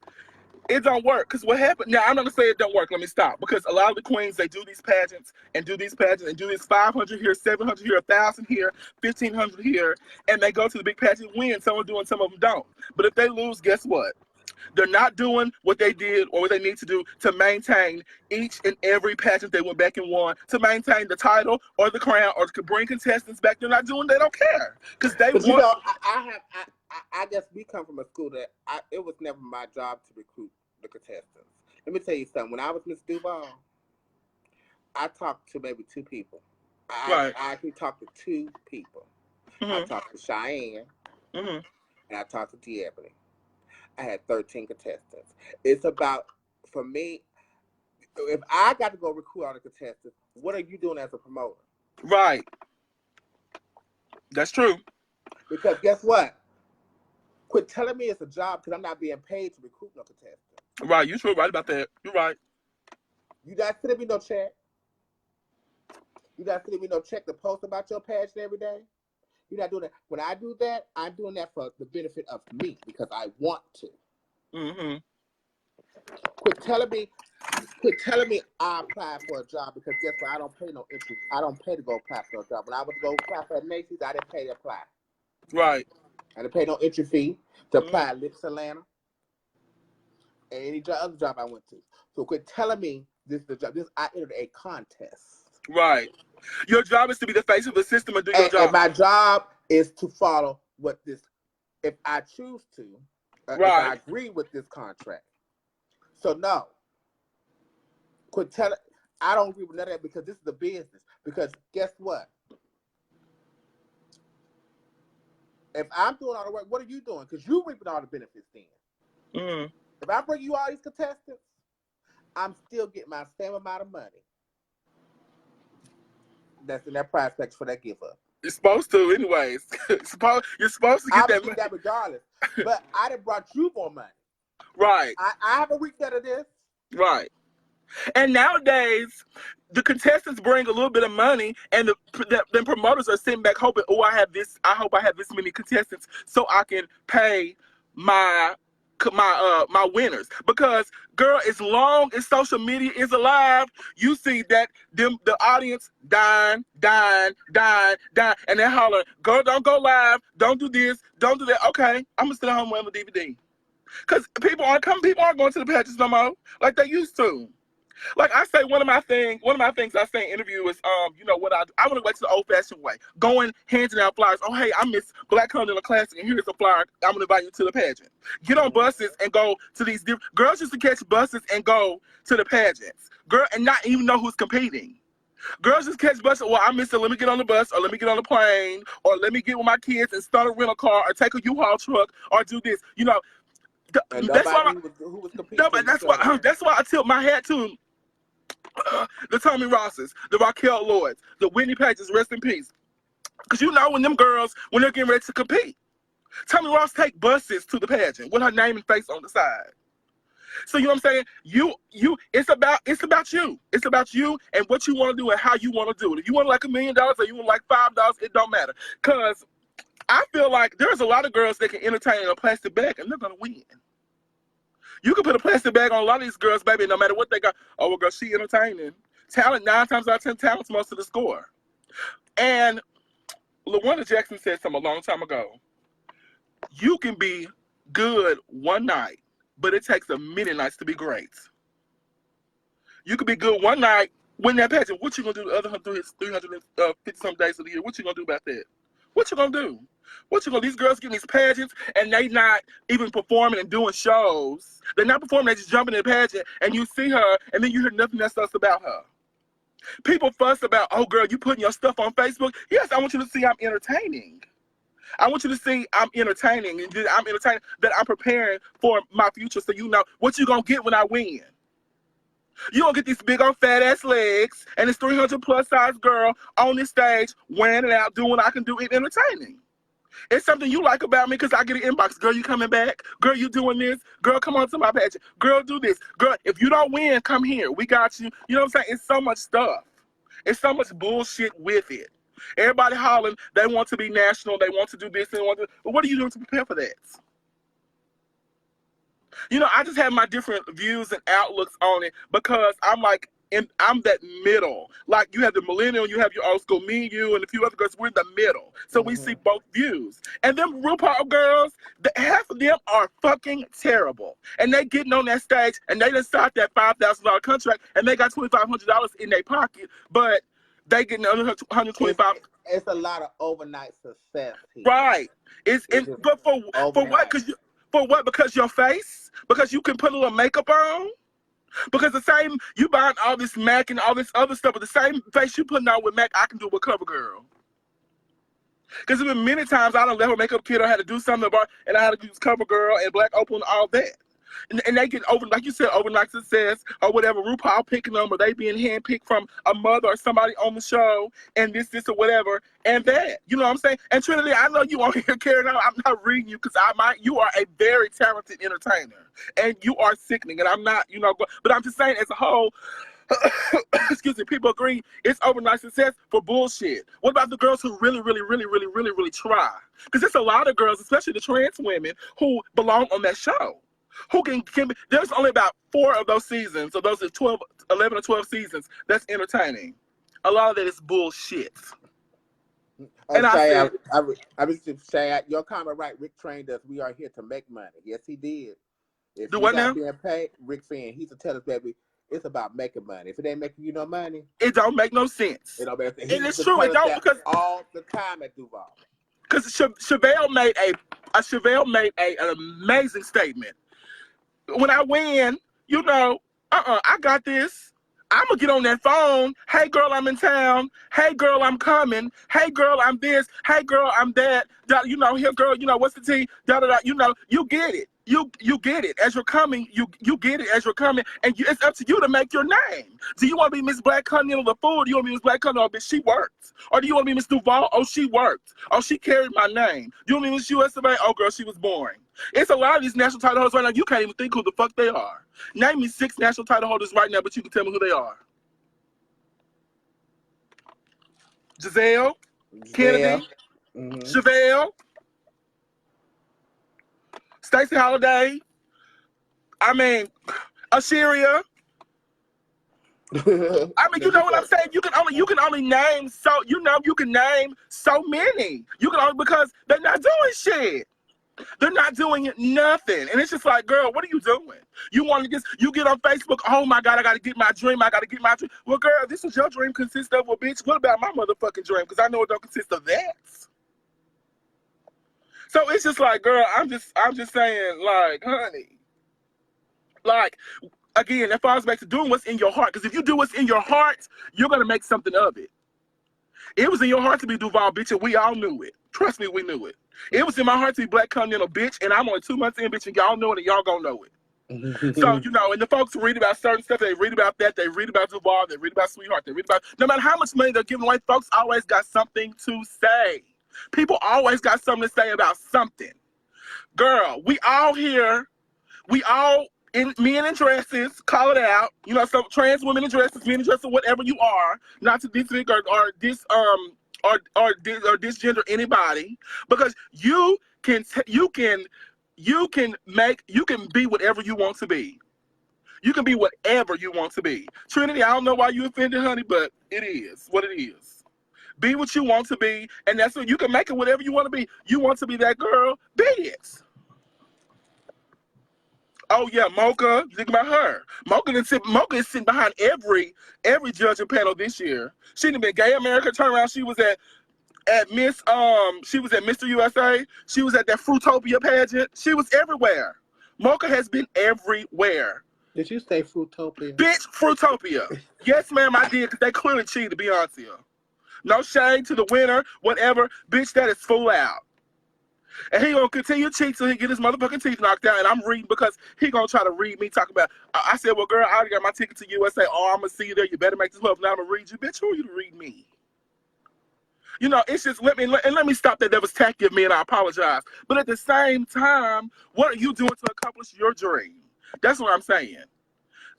It don't work because what happened now, I'm not gonna say it don't work, let me stop, because a lot of the queens, they do these pageants and do these pageants and do this 500 here, 700 here, 1,000 here, 1,500 here, and they go to the big pageant, win. Some are doing, some of them don't. But if they lose, guess what? They're not doing what they did or what they need to do to maintain each and every pageant they went back and won, to maintain the title or the crown or to bring contestants back. They're not doing, they don't care because they But want. you know, I guess we come from a school that it was never my job to recruit the contestants. Let me tell you something. When I was Miss Duval, I talked to maybe 2 people. Right. I actually talked to 2 people. I talked to Cheyenne and I talked to D'Ebony. I had 13 contestants. It's about, for me, if I got to go recruit all the contestants, what are you doing as a promoter? Right. That's true. Because guess what? Quit telling me it's a job because I'm not being paid to recruit no contestants. Right, you're true, right about that. You're right. You not sending me no check. You not sending me no check to post about your pageant every day. You're not doing that. When I do that, I'm doing that for the benefit of me because I want to. Quit telling me I applied for a job because guess what? I don't pay no interest. I don't pay to go apply for a job. When I was to go apply for Macy's, I didn't pay to apply. Right. I didn't pay no entry fee to apply at Lips Atlanta and any other job I went to. So quit telling me this is the job. I entered a contest. Right. Your job is to be the face of the system and do your job. And my job is to follow what this, if I choose to, if I agree with this contract. So no. Quit telling, I don't agree with none of that because this is a business. Because guess what? If I'm doing all the work, what are you doing? Because you're reaping all the benefits then. If I bring you all these contestants, I'm still getting my same amount of money. That's in that prize package for that give up. You're supposed to, anyways. You're supposed to get that money. That regardless. But I done brought you more money. Right. I have a week out of this. Right. And nowadays, the contestants bring a little bit of money, and the promoters are sitting back hoping, oh, I hope I have this many contestants so I can pay my winners. Because girl, as long as social media is alive, you see that the audience dying, and they're hollering, girl, don't go live, don't do this, don't do that. Okay, I'm gonna sit at home with a DVD. Because people aren't going to the pageants no more like they used to. Like I say, one of my things I say in interview is, you know what, I want to go to the old-fashioned way, going handing out flyers. Oh, hey, I miss Black Continental Classic, and here's a flyer. I'm gonna invite you to the pageant. Get on buses and go to these different. Girls used to catch buses and go to the pageants, girl, and not even know who's competing. Girls just catch buses. Well, I missed it. Let me get on the bus, or let me get on the plane, or let me get with my kids and start a rental car, or take a U-Haul truck, or do this. You know, that's why. Who was competing. That's why I tilt my hat to the Tommy Rosses, the Raquel Lloyds, the Whitney Pages, rest in peace. Because you know when them girls, when they're getting ready to compete, Tommy Ross take buses to the pageant with her name and face on the side. So you know what I'm saying? It's about you. It's about you and what you want to do and how you want to do it. If you want like $1 million or you want like $5, it don't matter. Because I feel like there's a lot of girls that can entertain in a plastic bag and they're gonna win. You can put a plastic bag on a lot of these girls, baby, no matter what they got. Oh, well, girl, she entertaining. Talent, 9 times out of 10, talent's most of the score. And LaWanda Jackson said something a long time ago. You can be good one night, but it takes a many nights to be great. You could be good one night, win that pageant. What you gonna do the other 350-some days of the year? What you gonna do about that? What you gonna do? These girls getting these pageants and they not even performing and doing shows. They're not performing, they just jumping in the pageant and you see her and then you hear nothing else about her. People fuss about, oh girl, you putting your stuff on Facebook. Yes, I want you to see I'm entertaining. I want you to see I'm entertaining and I'm entertaining, that I'm preparing for my future so you know what you gonna get when I win. You gonna get these big old fat ass legs and this 300 plus size girl on this stage wearing it out, doing what I can do, it entertaining. It's something you like about me because I get an inbox. Girl, you coming back? Girl, you doing this? Girl, come on to my pageant. Girl, do this. Girl, if you don't win, come here. We got you. You know what I'm saying? It's so much stuff. It's so much bullshit with it. Everybody hollering, they want to be national, they want to do this, but what are you doing to prepare for that? You know, I just have my different views and outlooks on it because I'm like, I'm that middle. Like you have the millennial, you have your old school, me, you, and a few other girls. We're in the middle, so we see both views. And them RuPaul girls, half of them are fucking terrible. And they getting on that stage and they just start that $5,000 contract and they got $2,500 in their pocket, but they getting $125. It's a lot of overnight success here. Right. But for what? For what? Because your face? Because you can put a little makeup on? Because the same, you buying all this MAC and all this other stuff, but the same face you putting on with MAC, I can do with CoverGirl. Because there's been many times I done left a makeup kit or had to do something about, and I had to use CoverGirl and Black Opal and all that. And they get over, like you said, overnight success or whatever. RuPaul picking them, or they being handpicked from a mother or somebody on the show, and this or whatever, and that. You know what I'm saying? And Trinity, I know you on here carrying on. I'm not reading you because you are a very talented entertainer, and you are sickening. And I'm not, you know, but I'm just saying as a whole. Excuse me, people agree it's overnight success for bullshit. What about the girls who really try? Because there's a lot of girls, especially the trans women, who belong on that show. Who can be, there's only about 4 of those seasons, or those 11 or 12 seasons that's entertaining. A lot of that is bullshit. And I say your comment right. Rick trained us. We are here to make money. Yes, he did. If do what now? Being paid, Rick saying he's to tell us, baby, it's about making money. If it ain't making you no money, it don't make no sense. It don't make sense. And it's true. It don't, because all the time at Duval. Because Chevelle made an amazing statement. When I win, you know, I got this. I'm going to get on that phone. Hey, girl, I'm in town. Hey, girl, I'm coming. Hey, girl, I'm this. Hey, girl, I'm that. You know, here, girl, you know, what's the tea? You know, you get it. You get it as you're coming. You get it as you're coming. And it's up to you to make your name. Do you want to be Miss Black Continental the Fool? Do you want to be Miss Black Continental? Oh, bitch, she worked. Or do you want to be Miss Duval? Oh, she worked. Oh, she carried my name. Do you want to be Miss USA? Oh, girl, she was boring. It's a lot of these national title holders right now. You can't even think who the fuck they are. Name me 6 national title holders right now, but you can tell me who they are. Jazell, Kennedy, Chevelle, Stacey Holiday. I mean, Asheria. I mean, you know what I'm saying? You can only name you can name so many. You can only, because they're not doing shit. They're not doing nothing. And it's just like, girl, what are you doing? You get on Facebook, oh my God, I gotta get my dream. Well, girl, this is your dream consist of, well, bitch, what about my motherfucking dream? Because I know it don't consist of that. So it's just like, girl, I'm just saying, like, honey, like, again, that falls back to doing what's in your heart. Because if you do what's in your heart, you're gonna make something of it. It was in your heart to be Duval, bitch, and we all knew it. Trust me, we knew it. It was in my heart to be Black Continental, bitch, and I'm only 2 months in, bitch, and y'all know it, and y'all gonna know it. So, you know, and the folks who read about certain stuff, they read about that, they read about Duval, they read about Sweetheart, they read about, no matter how much money they're giving away, folks always got something to say. People always got something to say about something. Girl, we all here, men in dresses, call it out. You know, some trans women in dresses, men in dresses, whatever you are, not to disfigure or disgender anybody, because you can be whatever you want to be. You can be whatever you want to be. Trinity, I don't know why you offended, honey, but it is what it is. Be what you want to be, and that's what you can make it whatever you want to be. You want to be that girl, be it. Oh yeah, Mocha. You think about her. Mocha is sitting behind every judging panel this year. She done been Gay America turnaround. She was at Mr. USA. She was at that Fruitopia pageant. She was everywhere. Mocha has been everywhere. Did you say Fruitopia? Bitch, Fruitopia. Yes, ma'am, I did, because they clearly cheated, to be honest here. No shade to the winner, whatever. Bitch, that is full out. And he gonna continue to cheat till he get his motherfucking teeth knocked out. And I'm reading because he gonna try to read me talking about. I said, well, girl, I already got my ticket to USA. Oh, I'm gonna see you there. You better make this love. Now I'm gonna read you, bitch. Who are you to read me? You know, it's just let me stop that devil's tacky of me, and I apologize. But at the same time, what are you doing to accomplish your dream? That's what I'm saying.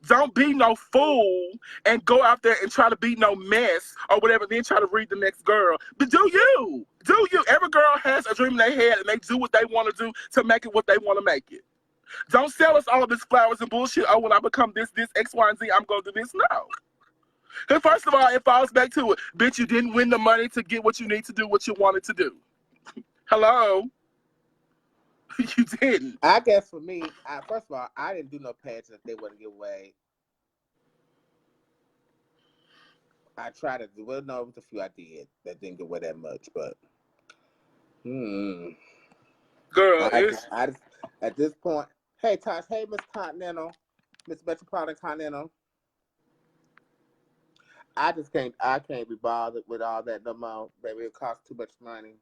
Don't be no fool and go out there and try to be no mess or whatever, then try to read the next girl. But do you. Every girl has a dream in their head, and they do what they want to do to make it what they want to make it. Don't sell us all this flowers and bullshit. Oh, when I become this, X, Y, and Z, I'm going to do this. No. Because first of all, it falls back to it. Bitch, you didn't win the money to get what you need to do, what you wanted to do. Hello? You didn't. I guess for me, first of all, I didn't do no pageant if they wouldn't give away. I tried to do, well, no, it was a few I did that didn't give away that much, but Girl, I just, at this point, hey, Tosh, hey, Miss Continental, Miss Metropolitan Continental. I can't be bothered with all that no more. Baby, it costs too much money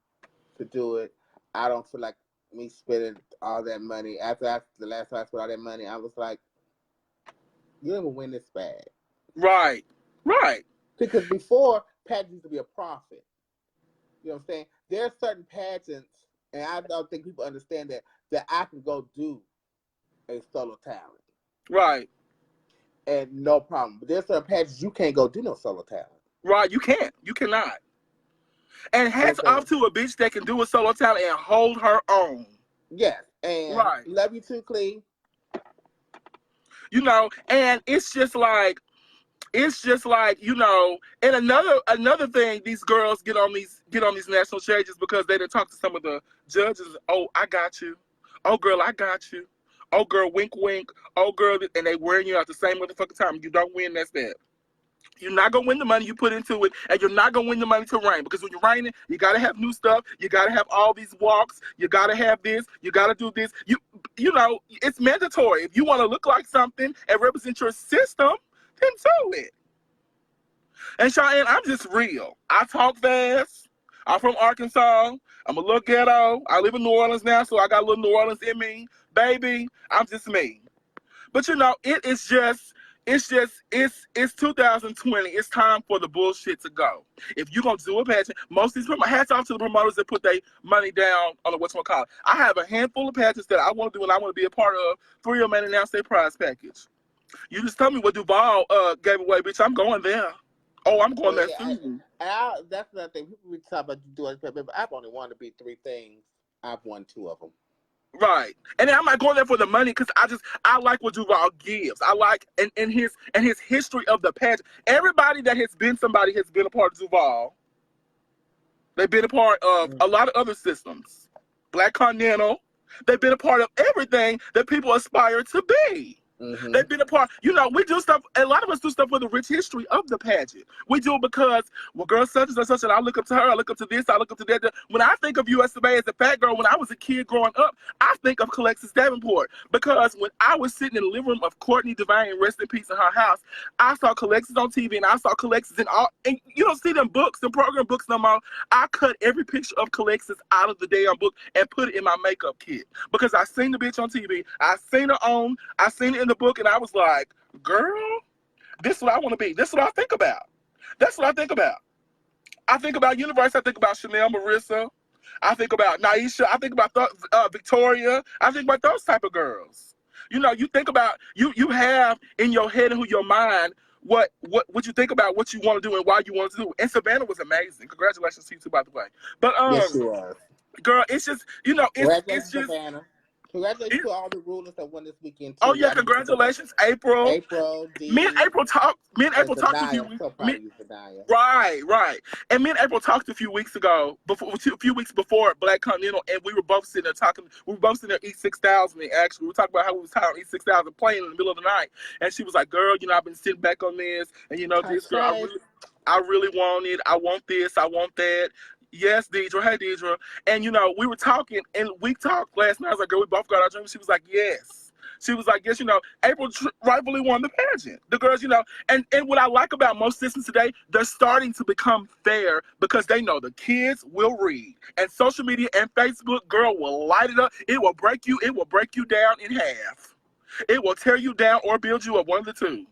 to do it. I don't feel like me spending all that money. After the last time I spent all that money, I was like, you don't even win this bad. Right. Because before, pageants used to be a profit. You know what I'm saying? There are certain pageants, and I don't think people understand that I can go do a solo talent. Right. And no problem. But there's certain pageants you can't go do no solo talent. Right, you can't. You cannot. And hats off to a bitch that can do a solo talent and hold her own. Yes. And love you too, Clee. You know, and it's just like, you know, and another thing, these girls get on these national stages because they didn't talk to some of the judges. Oh, I got you. Oh, girl, I got you. Oh, girl, wink, wink. Oh, girl, and they wearing you out the same motherfucking time. You don't win, that's that. You're not going to win the money you put into it, and you're not going to win the money to reign, because when you're reigning, you got to have new stuff. You got to have all these walks. You got to have this. You got to do this. You know, it's mandatory. If you want to look like something and represent your system, then do it. And Cheyenne, I'm just real. I talk fast. I'm from Arkansas. I'm a little ghetto. I live in New Orleans now, so I got a little New Orleans in me. Baby, I'm just me. But, you know, it's 2020. It's time for the bullshit to go. If you're going to do a pageant, most of these hats off to the promoters that put their money down on the whatchamacallit. I have a handful of pageants that I want to do and I want to be a part of. 3 of them announced their prize package. You just tell me what Duval gave away, bitch. I'm going there. Oh, I'm going there soon. That's another thing. People be talking about you doing it, but I've only wanted to be 3 things. I've won 2 of them. Right. And then I'm not going there for the money because I like what Duval gives. I like and his history of the pageant. Everybody that has been somebody has been a part of Duval. They've been a part of a lot of other systems. Black Continental. They've been a part of everything that people aspire to be. Mm-hmm. They've been a part. You know, we do stuff. A lot of us do stuff for the rich history of the pageant. We do it because, well, girl, such and such, and I look up to her. I look up to this. I look up to that. When I think of USA as a fat girl, when I was a kid growing up, I think of Alexis Davenport because when I was sitting in the living room of Courtney Devine, rest in peace, in her house, I saw Alexis on TV, and I saw Alexis in all. And you don't see them books, them program books no more. I cut every picture of Alexis out of the damn book and put it in my makeup kit because I seen the bitch on TV. I seen it in the book, and I was like, girl, this is what I want to be. This is what I think about. That's what I think about. I think about Universe. I think about Chanel, Marissa. I think about Naisha. I think about Victoria. I think about those type of girls. You know, you think about, you have in your head and your mind what you think about what you want to do and why you want to do. And Savannah was amazing. Congratulations to you too, by the way. But yes, she was. Girl, it's just, you know, it's just Savannah. Congratulations to all the rulers that won this weekend too. Oh yeah, congratulations, April. Me and April talked a few weeks. Right. And me and April talked a few weeks ago, a few weeks before Black Continental, and we were both sitting there talking. We were both sitting there E6000. Actually, we were talking about how we was tired on E6000 playing in the middle of the night, and she was like, "Girl, you know, I've been sitting back on this, and you know, this girl, I really want it. I want this. I want that." Yes, Deidre. Hey, Deidre. And, you know, we were talking, and we talked last night. I was like, girl, we both got our dreams. She was like, yes. She was like, yes, you know, April rightfully won the pageant. The girls, you know, and what I like about most systems today, they're starting to become fair because they know the kids will read. And social media and Facebook, girl, will light it up. It will break you down in half. It will tear you down or build you up, one of the two.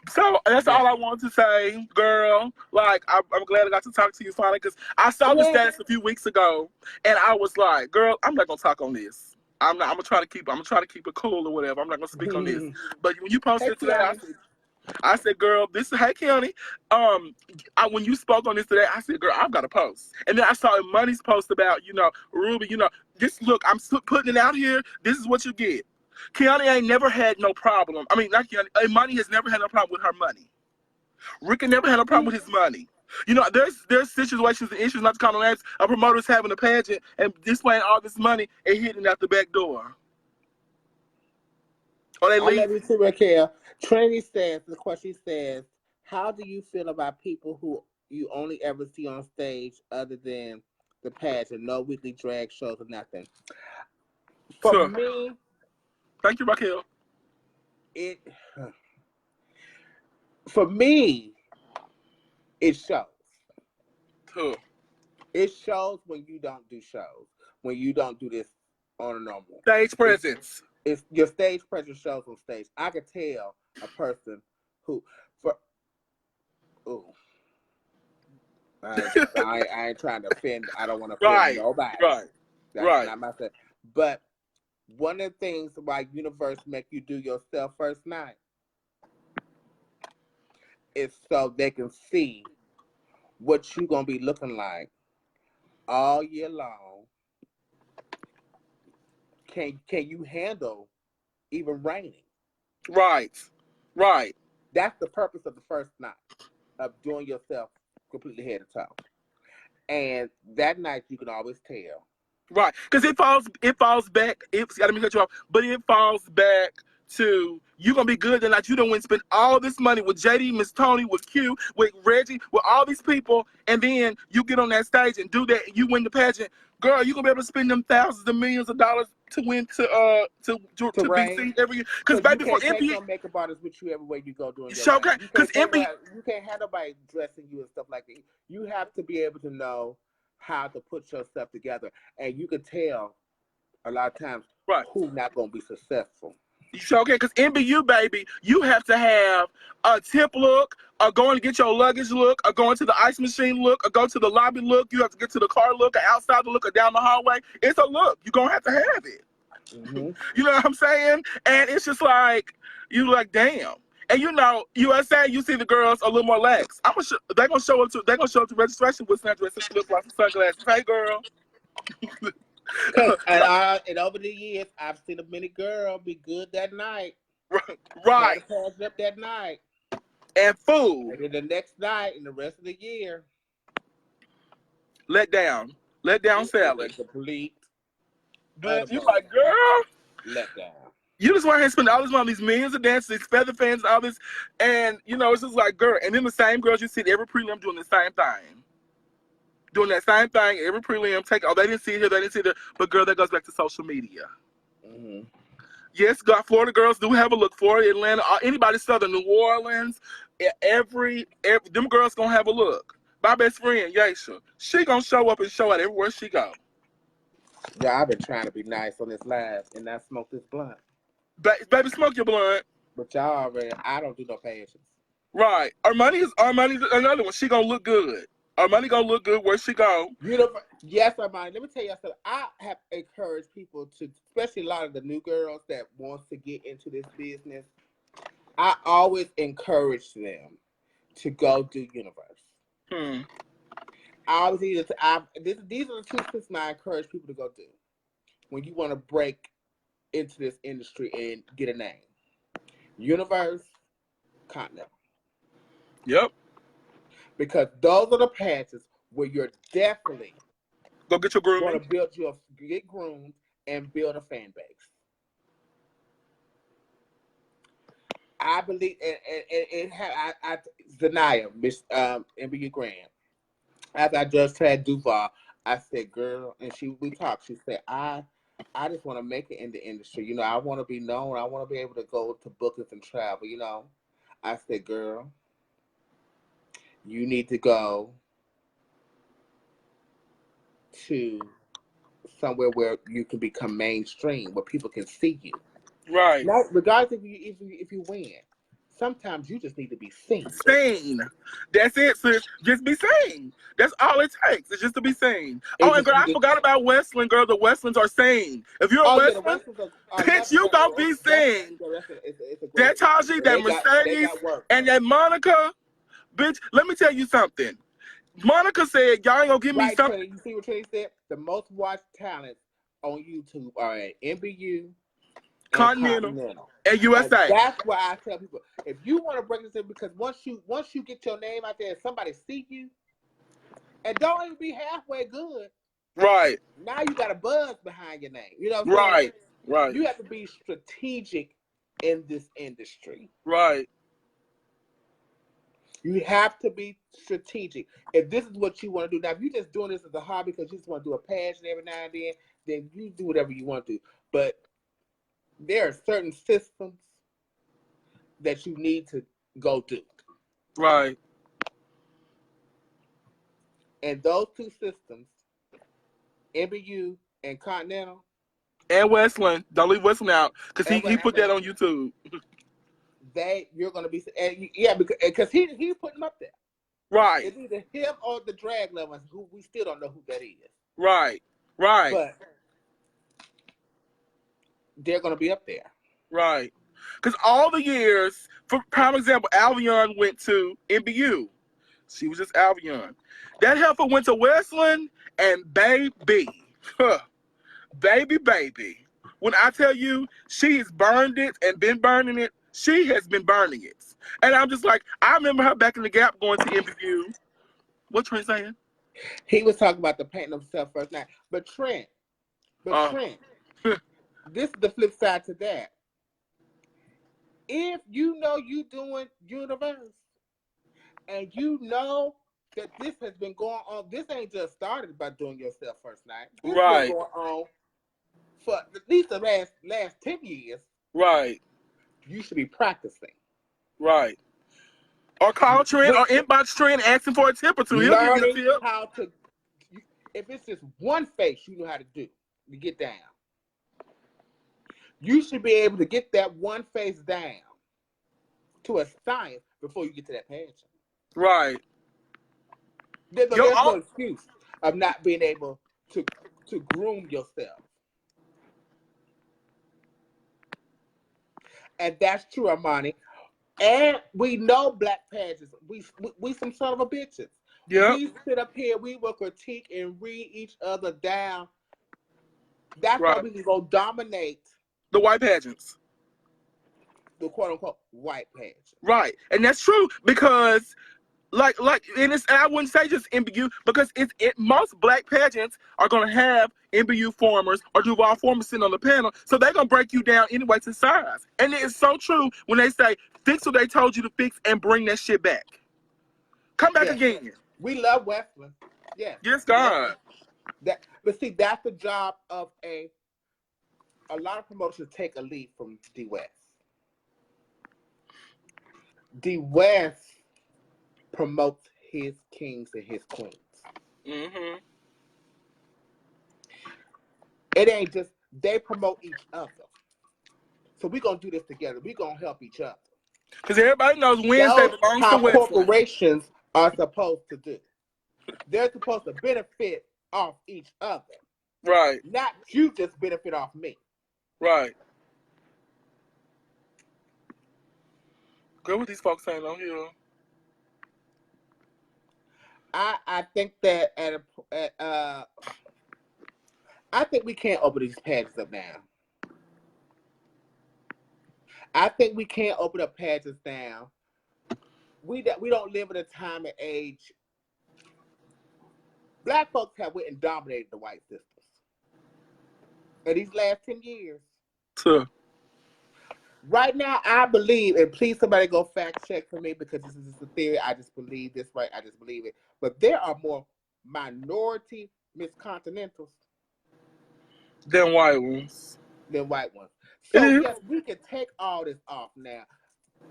So that's all I wanted to say, girl. Like, I'm glad I got to talk to you finally because I saw the status a few weeks ago, and I was like, girl, I'm not gonna talk on this. I'm gonna try to keep it cool or whatever. I'm not gonna speak on this. But when you posted it today, I said, girl, this is, hey, County. When you spoke on this today, I said, girl, I've got to post. And then I saw Money's post about, you know, Ruby, you know, Just look, I'm putting it out here. This is what you get. Kiana ain't never had no problem. I mean, not Kiana. Imani has never had no problem with her money. Ricky never had no problem with his money. You know, there's situations and issues, not to call names, of promoters having a pageant and displaying all this money and hitting out the back door. Or they I leave. love you too, Raquel. Trinity says, the question says, how do you feel about people who you only ever see on stage other than the pageant, no weekly drag shows or nothing? For Sure. me, Thank you, Raquel. For me, it shows. Sure. It shows when you don't do shows, when you don't do this on a normal. Stage presence. It's your stage presence shows on stage. I could tell a person who, I ain't trying to offend. I don't want to offend nobody. That's not myself. But one of the things why Universe make you do yourself first night is so they can see what you're gonna be looking like all year long. Can you handle even raining? Right. That's the purpose of the first night, of doing yourself completely head to toe. And that night you can always tell. Right. Because it falls back. It's got to be cut you off, but it falls back to you gonna be good tonight. You don't want to spend all this money with JD, Miss Tony, with Q, with Reggie, with all these people, and then you get on that stage and do that, and you win the pageant. Girl, you gonna be able to spend them thousands of millions of dollars to win to be seen every year. Because baby, for NBA, NBA, no makeup artists with you everywhere you go doing your show, because NBA, you can't have nobody dressing you and stuff like that. You have to be able to know how to put yourself together, and you can tell a lot of times who's not gonna be successful. Okay, because NBU, baby, you have to have a tip look, or going to get your luggage look, or going to the ice machine look, or go to the lobby look. You have to get to the car look, or outside the look, or down the hallway. It's a look. You're going to have it. Mm-hmm. You know what I'm saying? And it's just like, you like, damn. And you know, USA, you see the girls a little more lax. They're gonna show up to registration with sundresses, flip flops, and sunglasses. Hey, girl. And over the years, I've seen a many girl be good that night. Right. Pass up that night. And food. And then the next night and the rest of the year. Let down salad. Complete. But you like, girl. Let down. You just want to spend all this money on these millions of dances, these feather fans, all this. And, you know, it's just like, girl. And then the same girls you see at every prelim doing the same thing. Doing that same thing, every prelim, they didn't see it here, they didn't see it there. But girl, that goes back to social media. Mm-hmm. Yes, Florida girls do have a look for it. Atlanta, anybody southern New Orleans, every them girls gonna have a look. My best friend, Yasha, she gonna show up and show out everywhere she go. Yeah, I've been trying to be nice on this live and not smoke this blunt. Baby, smoke your blunt. But y'all already, I don't do no patience. Right. Armani's another one. She gonna look good. Armani gonna look good where she go. Yes, Armani. Let me tell you something. I have encouraged people to, especially a lot of the new girls that wants to get into this business. I always encourage them to go do Universe. I always these are the two things I encourage people to go do when you want to break into this industry and get a name. Universe, Continental. Yep. Because those are the patches where you're definitely go get your grooming. Going to get groomed and build a fan base. I believe, Zanaya, Miss MBU Graham, after I just had Duval, I said, girl, and we talked. She said, I just want to make it in the industry. You know, I want to be known. I want to be able to go to bookings and travel. You know, I said, girl, you need to go to somewhere where you can become mainstream, where people can see you. Right. Now, regardless if you win, sometimes you just need to be seen. Seen. That's it, sis. Just be seen. That's all it takes. It's just to be seen. And girl, I forgot about Westland, girl. The Westlands are seen. If you're a Westland, bitch, you gonna be seen. That Taji, that Mercedes, and that Monica, bitch, let me tell you something. Monica said, y'all ain't gonna give me something. You see what Trinity said? The most watched talents on YouTube are at NBU and Continental Continental. and And USA. that's why I tell people, if you want to break this in, because once you get your name out there and somebody see you, and don't even be halfway good, Right. now you got a buzz behind your name. You know what I'm saying? Right. Right. You have to be strategic in this industry. Right. You have to be strategic. If this is what you want to do, now if you're just doing this as a hobby because you just want to do a pageant every now and then you do whatever you want to do. But there are certain systems that you need to go do. Right. And those two systems, NBU and Continental, And Westland. Don't leave Westland out. Because he put that on YouTube. you're going to be, because he put them up there. Right. It's either him or the drag lovers, who we still don't know who that is. Right. Right. But they're going to be up there. Right. Because all the years, for prime example, Alvion went to NBU. She was just Alvion. That heifer went to Westland, and baby, baby. When I tell you she's burned it and been burning it, she has been burning it. And I'm just like, I remember her back in the Gap going to NBU. What Trent saying? He was talking about the painting himself first night. But Trent, this is the flip side to that. If you know you doing Universe and you know that this has been going on, this ain't just started by doing yourself first night. This has been going on for at least the last 10 years. Right. You should be practicing. Right. Or call Trent or inbox Trent asking for a tip or two. He'll give you a tip. How to, if it's just one face you know how to do to get down, you should be able to get that one face down to a science before you get to that pageant. Right. There's no excuse of not being able to groom yourself. And that's true, Armani. And we know black pageants. We some son of a bitches. Yeah. We sit up here, we will critique and read each other down. That's why we can go dominate the white pageants. The quote unquote white pageant. Right. And that's true because and I wouldn't say just NBU because most black pageants are gonna have NBU formers or Duval formers sitting on the panel, so they're gonna break you down anyway to size. And it's so true when they say fix what they told you to fix and bring that shit back. Come back again. We love Westland. Yes. Yes, God. But see, that's the job of a lot of promotions take a lead from D West. D West promotes his kings and his queens. Mm-hmm. It ain't just, they promote each other. So we're going to do this together. We're going to help each other. Because everybody knows Wednesday belongs to Westland. Corporations are supposed to do. They're supposed to benefit off each other. Right. Not you just benefit off me. Right. Good what these folks saying on here. I think that I think we can't open these pageants up now. I think we can't open up pageants now. We don't live in a time and age. Black folks have went and dominated the white systems in these last 10 years. Sure. Right now, I believe, and please somebody go fact check for me because this is a theory. I just believe this, right? I just believe it. But there are more minority Miss Continentals than white ones. So yes, we can take all this off now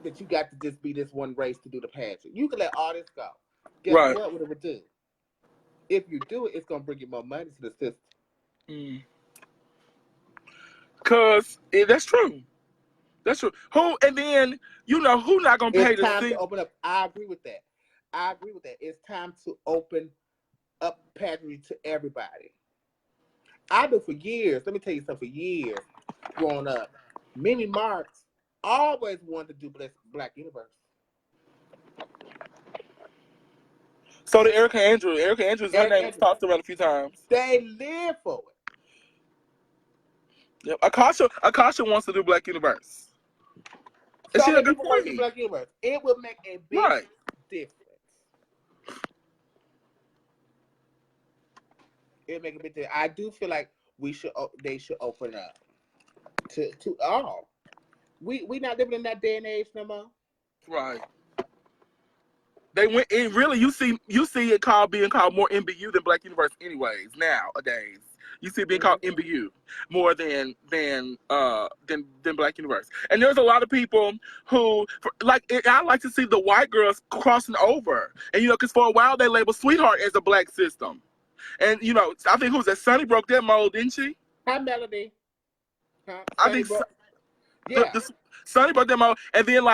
that you got to just be this one race to do the pageant. You can let all this go. Guess what it would do? If you do it, it's going to bring you more money to the system. Because that's true. That's true. Who not gonna pay it's to time see? to open up. I agree with that. It's time to open up pageantry to everybody. I do for years. Let me tell you something. For years, growing up, Mimi Marks always wanted to do Black Universe. So did Erica Andrews. Her name was tossed around a few times. They live for it. Yep. Akasha wants to do Black Universe. And So she's a many good people want to do queen. Black Universe. It will make a big Right. difference. It'll make a big difference. I do feel like they should open up to all. We not living in that day and age no more. Right. They went in really. You see it being called more MBU than Black Universe, anyways. Nowadays, you see it being called MBU more than Black Universe. And there's a lot of people who I like to see the white girls crossing over, and because for a while they labeled Sweetheart as a black system, and I think who's that? Sunny broke that mold, didn't she? Hi, Melody. I think yeah. Sonny broke that mold, and then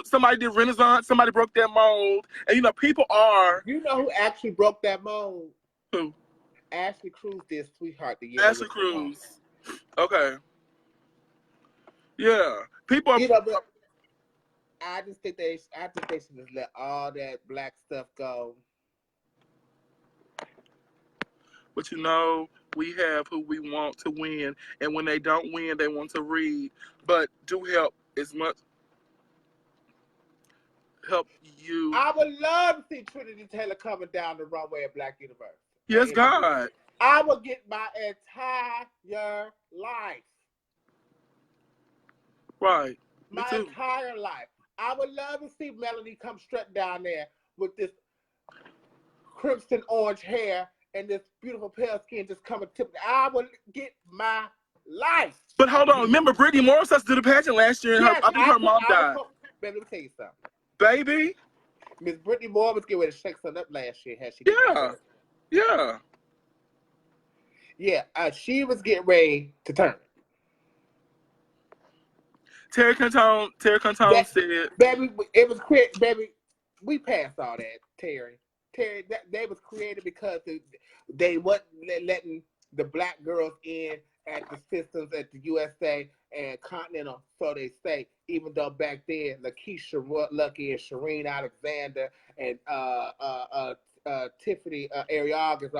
somebody did Renaissance, somebody broke that mold, and people are. You know who actually broke that mold? Who? Ashley Cruz did Sweetheart the year. Ashley Cruz. Okay. Yeah, people are. But I just think they should just let all that black stuff go. But we have who we want to win, and when they don't win, they want to read. But do help as much. Help you. I would love to see Trinity Taylor coming down the runway at Black Universe. Yes, God. I would get my entire life. Right. My entire life. I would love to see Melody come straight down there with this crimson orange hair and this beautiful pale skin just coming to me. I would get my life. But hold on. Remember, Brittany Morris has to do the pageant last year, and I think her mom died. Baby, let me tell you something. Baby? Miss Brittany Morris was getting ready to shake something up last year. Yeah. She was getting ready to turn. Terry Cantone said, "Baby, it was created. Baby, we passed all that, Terry. They was created because they wasn't letting the black girls in at the systems at the USA and Continental, so they say. Even though back then, Lakeisha Lucky and Shireen Alexander and Tiffany Ariagas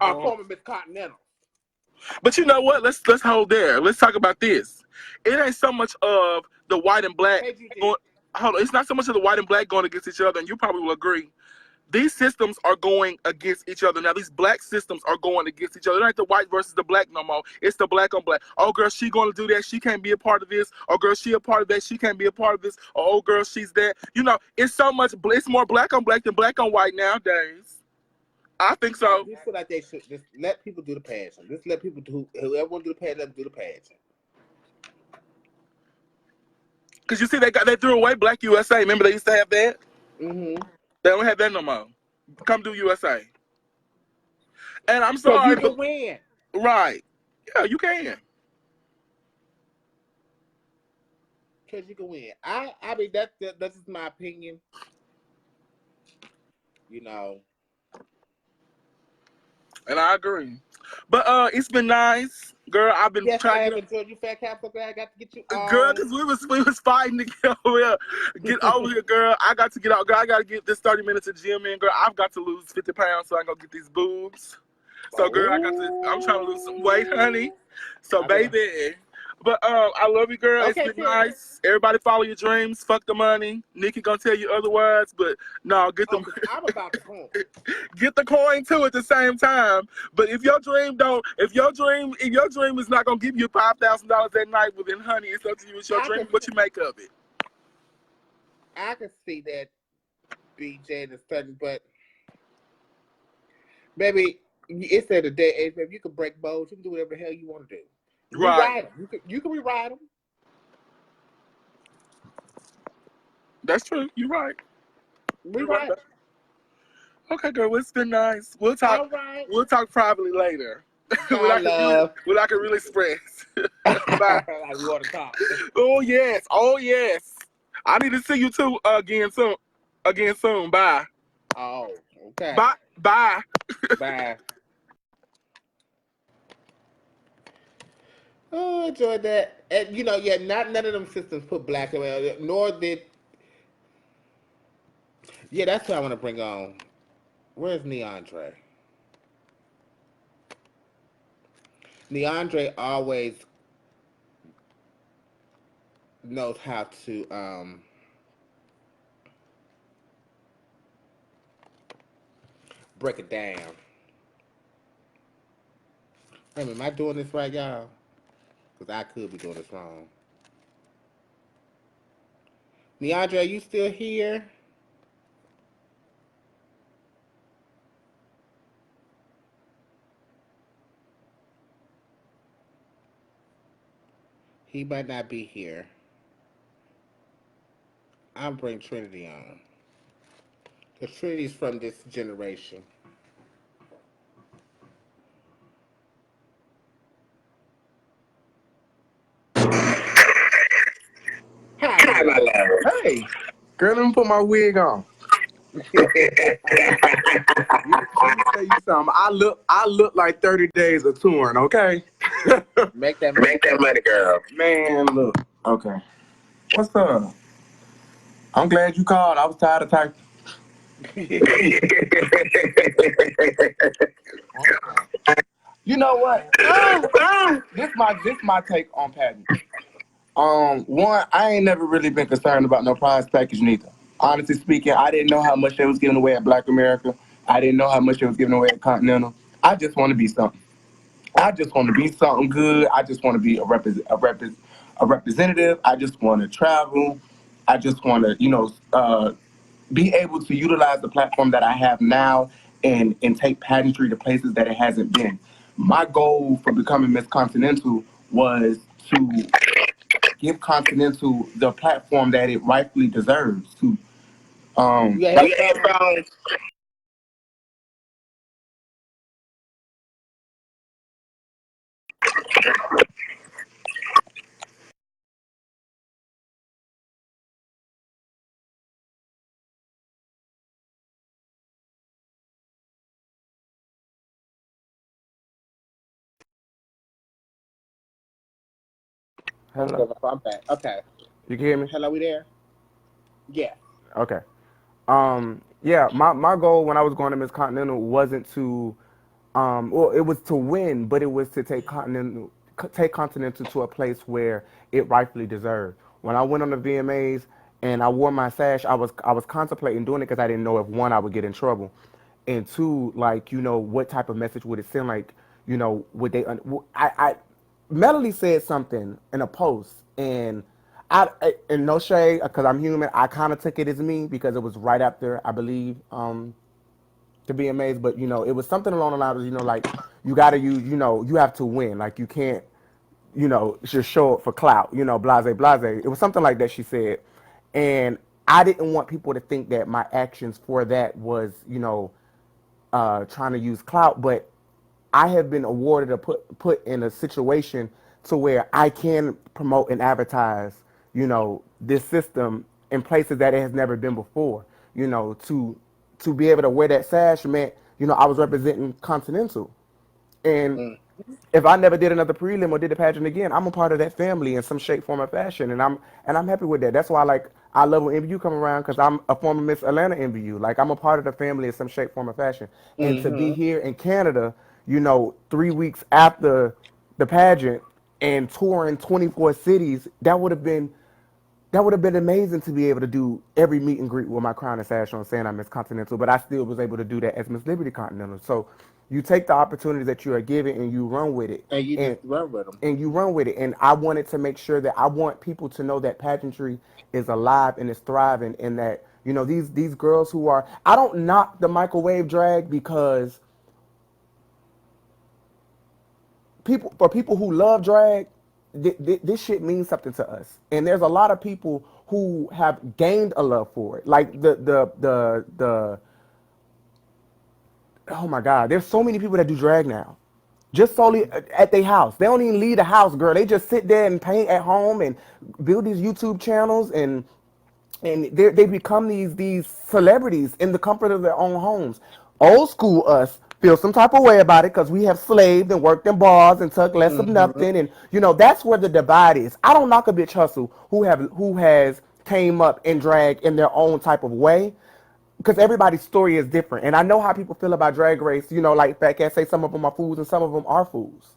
are former Miss Continental. But you know what? Let's hold there. Let's talk about this. It ain't so much of the white and black. Hold on. It's not so much of the white and black going against each other, and you probably will agree. These systems are going against each other. Now, these black systems are going against each other. It ain't the white versus the black no more. It's the black on black. Oh, girl, she going to do that. She can't be a part of this. Oh, girl, she a part of that. She can't be a part of this. Oh, girl, she's that. It's so much. It's more black on black than black on white nowadays. I think so. I feel like they should just let people do the pageant. Just let people do whoever want to do the pageant, let them do the pageant. Because you see, they threw away Black USA. Remember they used to have that? Mm-hmm. They don't have that no more. Come do USA. And I'm sorry, you can win. Right. Yeah, you can. Because you can win. I mean, that's just my opinion. And I agree. But it's been nice. Girl, I've been trying to enjoyed you, Fat Cap. So glad I got to get you Girl, because we was fighting to get over here. Get over here, girl. I got to get out. Girl, I got to get this 30 minutes of gym in. Girl, I've got to lose 50 pounds so I can go get these boobs. So, girl, I'm trying to lose some weight, honey. So, baby. But I love you, girl. Okay, it's been nice. Everybody follow your dreams. Fuck the money. Nikki gonna tell you otherwise, but no, get them. I'm about to coin. Get the coin too at the same time. But if your dream is not gonna give you $5,000 that night, well then, honey, it's up to you. It's your dream. What you make of it? I can see that, BJ, and stuff, but baby, it's at the day. If you can break bows, you can do whatever the hell you want to do. Right. Rewrite them. You can rewrite them. That's true. You're right. Rewrite them. Okay, girl. It's been nice. We'll talk. All right. We'll talk privately later. When I can really express. Bye. Like we want to talk. Oh yes. Oh yes. I need to see you too again soon. Bye. Oh. Okay. Bye. Bye. Bye. Oh, I enjoyed that. And none of them systems put black in, nor did. Yeah, that's what I want to bring on. Where's Neandre? Neandre always knows how to break it down. Wait a minute, am I doing this right, y'all? Because I could be doing this wrong. Neandra, are you still here? He might not be here. I'll bring Trinity on. Because Trinity's from this generation. Hi, my love. Hey, girl, let me put my wig on. Let me tell you something. I look like 30 days of touring, okay? Make that money, girl. Man, look. Okay. What's up? I'm glad you called. I was tired of typing. You know what? This my take on pageant. One, I ain't never really been concerned about no prize package neither. Honestly speaking, I didn't know how much they was giving away at Black America. I didn't know how much they was giving away at Continental. I just want to be something. I just want to be something good. I just want to be a representative. I just want to travel. I just want to, be able to utilize the platform that I have now and take pageantry to places that it hasn't been. My goal for becoming Miss Continental was to give Continental the platform that it rightfully deserves. To you got headphones? hello, I'm back. Okay. you can hear me? Hello, we there? Yeah. Okay. Yeah, my goal when I was going to Miss Continental wasn't to, well, it was to win, but it was to take Continental to a place where it rightfully deserved. When I went on the VMAs and I wore my sash, I was contemplating doing it because I didn't know if one I would get in trouble, and two, like what type of message would it send? Like would they? I Melody said something in a post, and and no shade because I'm human. I kind of took it as me because it was right after I believe to be amazed, but it was something along the lines of like you got to you have to win. Like you can't just show up for clout. Blase blase. It was something like that she said, and I didn't want people to think that my actions for that was trying to use clout, but I have been awarded or put in a situation to where I can promote and advertise, this system in places that it has never been before. To be able to wear that sash meant, I was representing Continental, and Mm. if I never did another prelim or did a pageant again, I'm a part of that family in some shape, form, or fashion, and I'm happy with that. That's why I love when MVU come around because I'm a former Miss Atlanta MVU. Like I'm a part of the family in some shape, form, or fashion. And to be Mm-hmm. here in Canada, 3 weeks after the pageant and touring 24 cities, that would have been amazing to be able to do every meet and greet with my crown and sash on saying I'm Miss Continental, but I still was able to do that as Miss Liberty Continental. So you take the opportunity that you are given and you run with it. And you just And run with them. and you run with it. And I wanted to make sure that I want people to know that pageantry is alive and is thriving and that, these girls who are I don't knock the microwave drag because people who love drag, this shit means something to us. And there's a lot of people who have gained a love for it. Like the oh my god, there's so many people that do drag now. Just solely at their house. They don't even leave the house, girl. They just sit there and paint at home and build these YouTube channels and they become these celebrities in the comfort of their own homes. Old school us feel some type of way about it because we have slaved and worked in bars and took less of Mm-hmm. nothing, and that's where the divide is. I don't knock a bitch hustle who has came up and drag in their own type of way because everybody's story is different, and I know how people feel about Drag Race. Like Fat Cat say, some of them are fools and some of them are fools.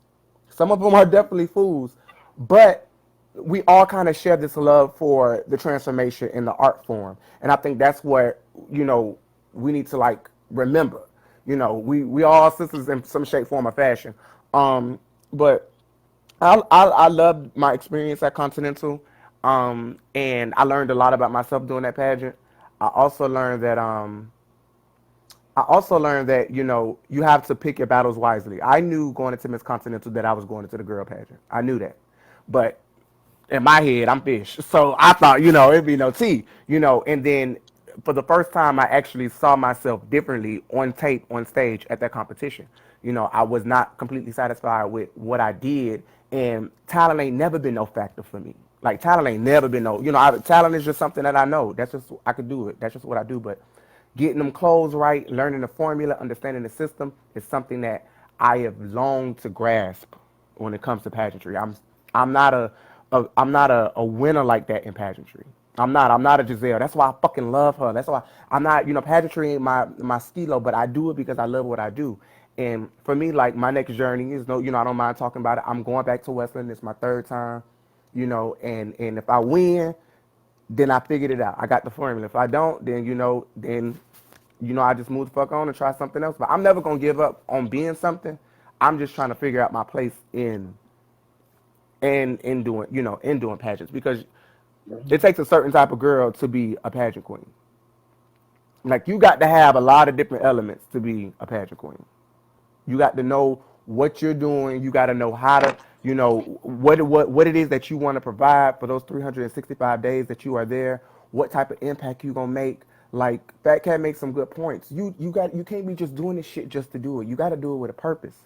Some of them are definitely fools, but we all kind of share this love for the transformation in the art form, and I think that's what we need to like remember. We all sisters in some shape, form, or fashion. But I loved my experience at Continental, and I learned a lot about myself doing that pageant. I also learned that you have to pick your battles wisely. I knew going into Miss Continental that I was going into the girl pageant. I knew that, but in my head, I'm fish. So I thought, it'd be no tea, And then for the first time, I actually saw myself differently on tape, on stage at that competition. I was not completely satisfied with what I did, and talent ain't never been no factor for me. Like talent ain't never been no, talent is just something that I know. That's just I could do it. That's just what I do. But getting them clothes right, learning the formula, understanding the system is something that I have longed to grasp when it comes to pageantry. I'm not a winner like that in pageantry. I'm not a Jazell. That's why I fucking love her. That's why I'm not, pageantry ain't my skilo, but I do it because I love what I do. And for me, like my next journey is I don't mind talking about it. I'm going back to Westland. It's my third time, and if I win, then I figured it out. I got the formula. If I don't, then I just move the fuck on and try something else. But I'm never gonna give up on being something. I'm just trying to figure out my place in doing pageants, because it takes a certain type of girl to be a pageant queen. Like you got to have a lot of different elements to be a pageant queen. You got to know what you're doing. You got to know how to, what it is that you want to provide for those 365 days that you are there. What type of impact you gonna make? Like Fat Cat makes some good points. You can't be just doing this shit just to do it. You got to do it with a purpose.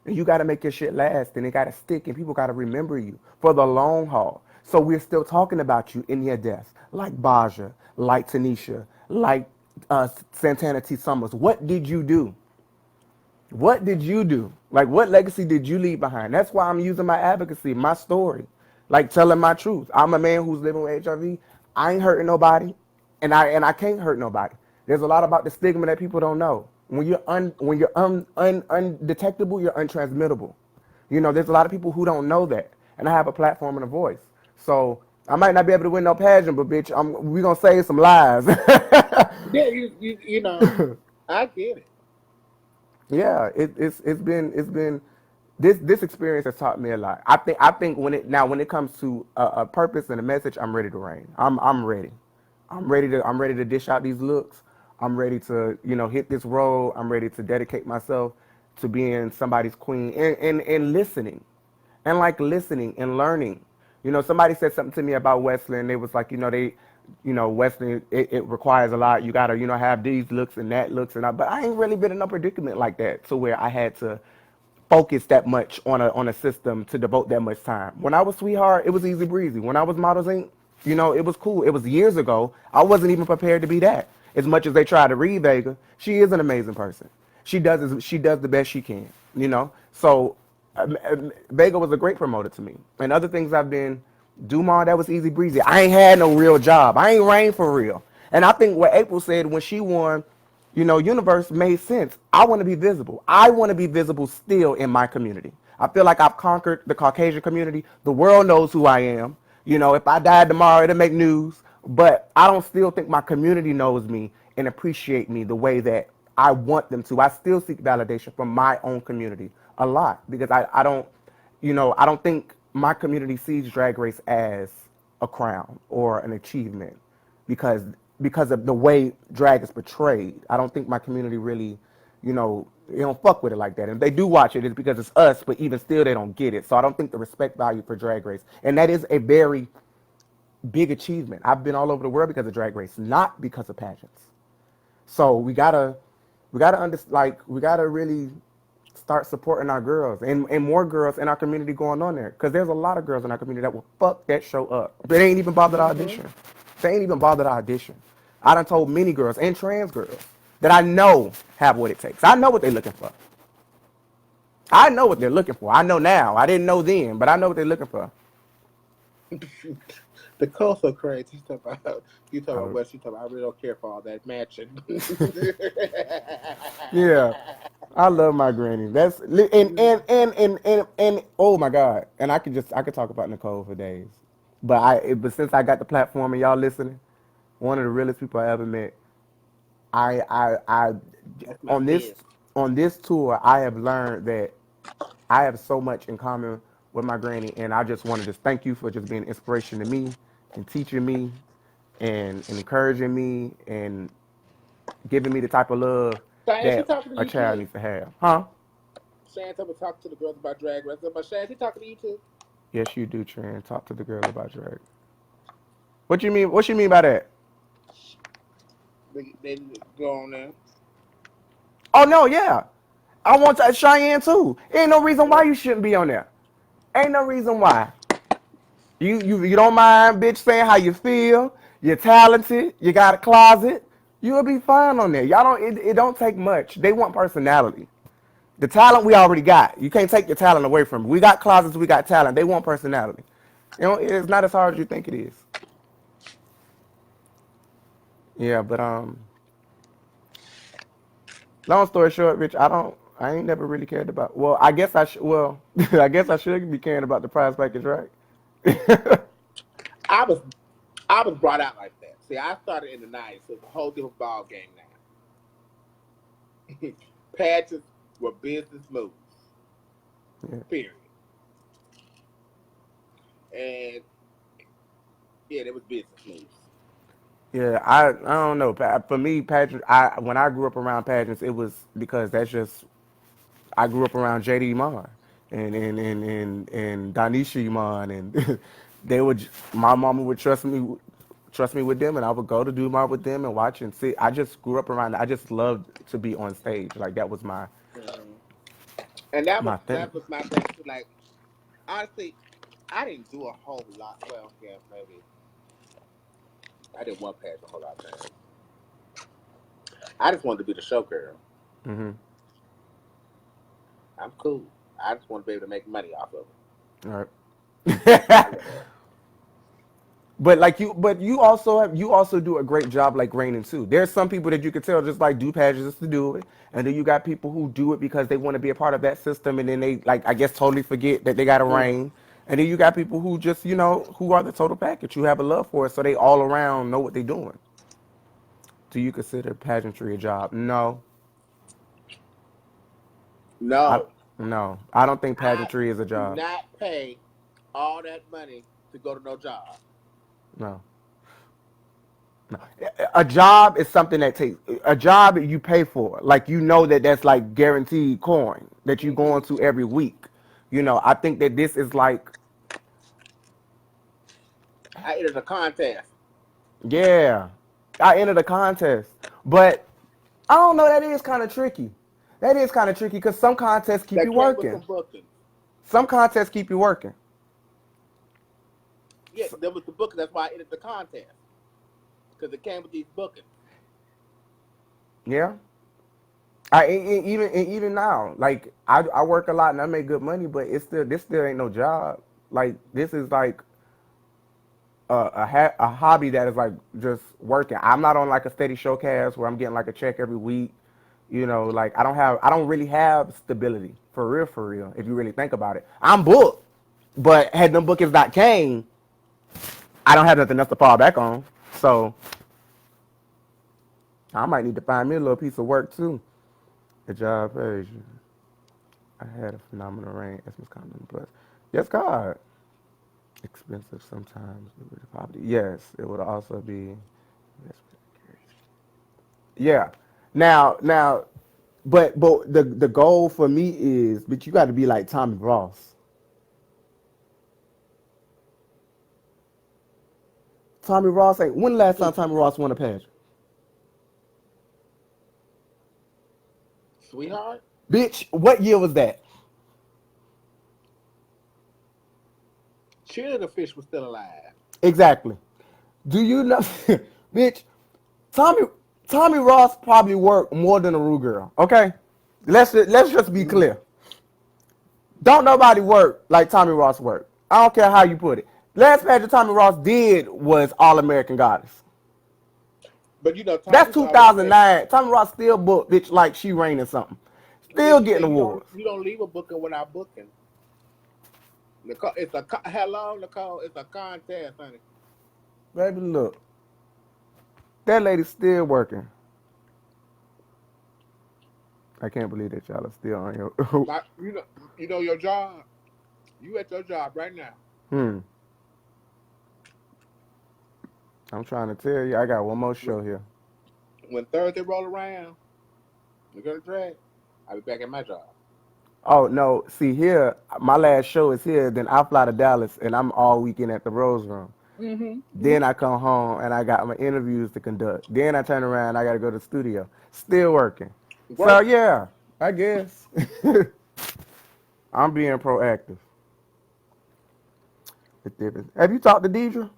And you got to make your shit last, and it got to stick, and people got to remember you for the long haul. So we're still talking about you in your death, like Baja, like Tanisha, like Santana T. Summers. What did you do? What did you do? Like, what legacy did you leave behind? That's why I'm using my advocacy, my story, like telling my truth. I'm a man who's living with HIV. I ain't hurting nobody, and I can't hurt nobody. There's a lot about the stigma that people don't know. When you're undetectable, you're untransmittable. There's a lot of people who don't know that, and I have a platform and a voice. So I might not be able to win no pageant, but bitch, we gonna save some lives. Yeah, I get it. Yeah, it's been this experience has taught me a lot. I think when it comes to a purpose and a message, I'm ready to reign. I'm ready. I'm ready to dish out these looks. I'm ready to hit this role. I'm ready to dedicate myself to being somebody's queen and listening, and like listening and learning. Somebody said something to me about Westland. They was like, Westland, it requires a lot. You gotta, have these looks and that looks but I ain't really been in a predicament like that to where I had to focus that much on a system to devote that much time. When I was Sweetheart, it was easy breezy. When I was Models Inc., it was cool. It was years ago. I wasn't even prepared to be that. As much as they try to read Vega, she is an amazing person. She does the best she can. So Vega was a great promoter to me. And other things I've been Dumont, that was easy breezy. I ain't had no real job. I ain't reigned for real. And I think what April said when she won, Universe made sense. I want to be visible. I want to be visible still in my community. I feel like I've conquered the Caucasian community. The world knows who I am. If I died tomorrow, it'll make news. But I don't still think my community knows me and appreciate me the way that I want them to. I still seek validation from my own community a lot because I don't think my community sees Drag Race as a crown or an achievement because of the way drag is portrayed. I don't think my community really, they don't fuck with it like that. And if they do watch it, it's because it's us, but even still, they don't get it. So I don't think the respect value for Drag Race. And that is a very big achievement. I've been all over the world because of Drag Race, not because of pageants. So we gotta really start supporting our girls and more girls in our community going on there. Because there's a lot of girls in our community that will fuck that show up. They ain't even bothered to audition. They ain't even bothered to audition. I done told many girls and trans girls that I know have what it takes. I know what they're looking for. I know what they're looking for. I know now. I didn't know then, but I know what they're looking for. The coast so crazy. You talk about West. You talk about. I really don't care for all that matching. Yeah, I love my granny. That's and oh my god. And I could talk about Nicole for days. But since I got the platform and y'all listening, one of the realest people I ever met. I That's my on this sis. on this tour, I have learned that I have so much in common with my granny, and I just want to just thank you for just being an inspiration to me and teaching me and encouraging me and giving me the type of love Cheyenne, she that talking to a you child too. needs to have. Huh? Cheyenne told me to talk to the girls about drag race. But Cheyenne, she talking to you too. Yes, you do, Tran. Talk to the girl about drag. What you mean? What you mean by that? They go on there. Oh no, yeah. I want to Cheyenne too. Ain't no reason why Yeah. you shouldn't be on there. Ain't no reason why. You don't mind, bitch, saying how you feel. You're talented. You got a closet. You'll be fine on there. Y'all don't. It don't take much. They want personality. The talent we already got. You can't take your talent away from. Them. We got closets. We got talent. They want personality. You know, it's not as hard as you think it is. Yeah, but long story short, Rich, I don't. I ain't never really cared about. Well, I guess I should. Well, I guess I should be caring about the prize package, right? I was I was brought out like that. See, I started in the '90s, so it's a whole different ball game now. Pageants were business moves. Yeah. Period. And yeah, it was business moves. Yeah, I don't know. For me, pageant. When I grew up around pageants, it was because that's just I grew up around JD Iman and Danisha Iman, and they would. My mama would trust me with them, and I would go to do my with them and watch and see. I just grew up around. I just loved to be on stage. Like that was Hmm. And that was my thing. that was my thing too. Like honestly, I didn't do a whole lot. Well, yeah, maybe I didn't want pageant a whole lot of times. I just wanted to be the show girl. Hmm. I'm cool. I just want to be able to make money off of All it. That's all right. it was. You also do a great job like raining too. There's some people that you could tell just like do pageants to do it, and then you got people who do it because they want to be a part of that system, and then they like I guess totally forget that they got to Mhm. rain, and then you got people who just who are the total package, who have a love for it, so they all around know what they're doing. Do you consider pageantry a job? No, I No, no, I don't think I pageantry is a do job. not pay all that money to go to no job. No. No. A job is something that takes a job that you pay for. Like that's like guaranteed coin that you go Hmm. into every week. I think that this is like, I entered a contest yeah, I entered a contest, but I don't know. That is kind of tricky. That is kind of tricky because some contests keep that you came with working. some bookings. Some contests keep you working. Yeah, there was the booking. That's why I entered the contest because it came with these bookings. Yeah. Even now, like I work a lot and I make good money, but this still ain't no job. Like this is like a hobby that is like just working. I'm not on like a steady showcast where I'm getting like a check every week. Like I don't really have stability for real. If you really think about it, I'm booked, but had them bookings not came, I don't have nothing else to fall back on. So I might need to find me a little piece of work too. The job page. I had a phenomenal reign as Miss Condom Plus. Yes, God. Expensive sometimes with the poverty. Yes, it would also be. Yeah. Now, but the goal for me is, but you got to be like Tommy Ross. Tommy Ross ain't. When the last time Tommy Ross won a pageant? Sweetheart, Bitch, what year was that? cheerleader fish was still alive. Exactly. Do you know, bitch? Tommy Tommy Ross probably worked more than a Rue girl. Okay, let's just be Mhm. clear. Don't nobody work like Tommy Ross worked. I don't care how you put it. Last pageant Tommy Ross did was All American Goddess. But That's Tommy's always said, 2009. Tommy Ross still booked bitch like she raining something. yeah, Still he said getting awards. you don't leave a booking without booking. Nicole, hello, Nicole. It's a contest, honey. Baby, look. That lady's still working. I can't believe that y'all are still on your. Like, you know your job. You at your job right now. Hmm. I'm trying to tell you, I got one more show here. When Thursday roll around, we're gonna drag. I'll be back at my job. Oh no, see here, my last show is here. Then I fly to Dallas, and I'm all weekend at the Rose Room. Then I come home and I got my interviews to conduct. Then I turn around, I got to go to the studio. Still working. So Work. yeah, I guess I'm being proactive. It's different. Have you talked to Deidre?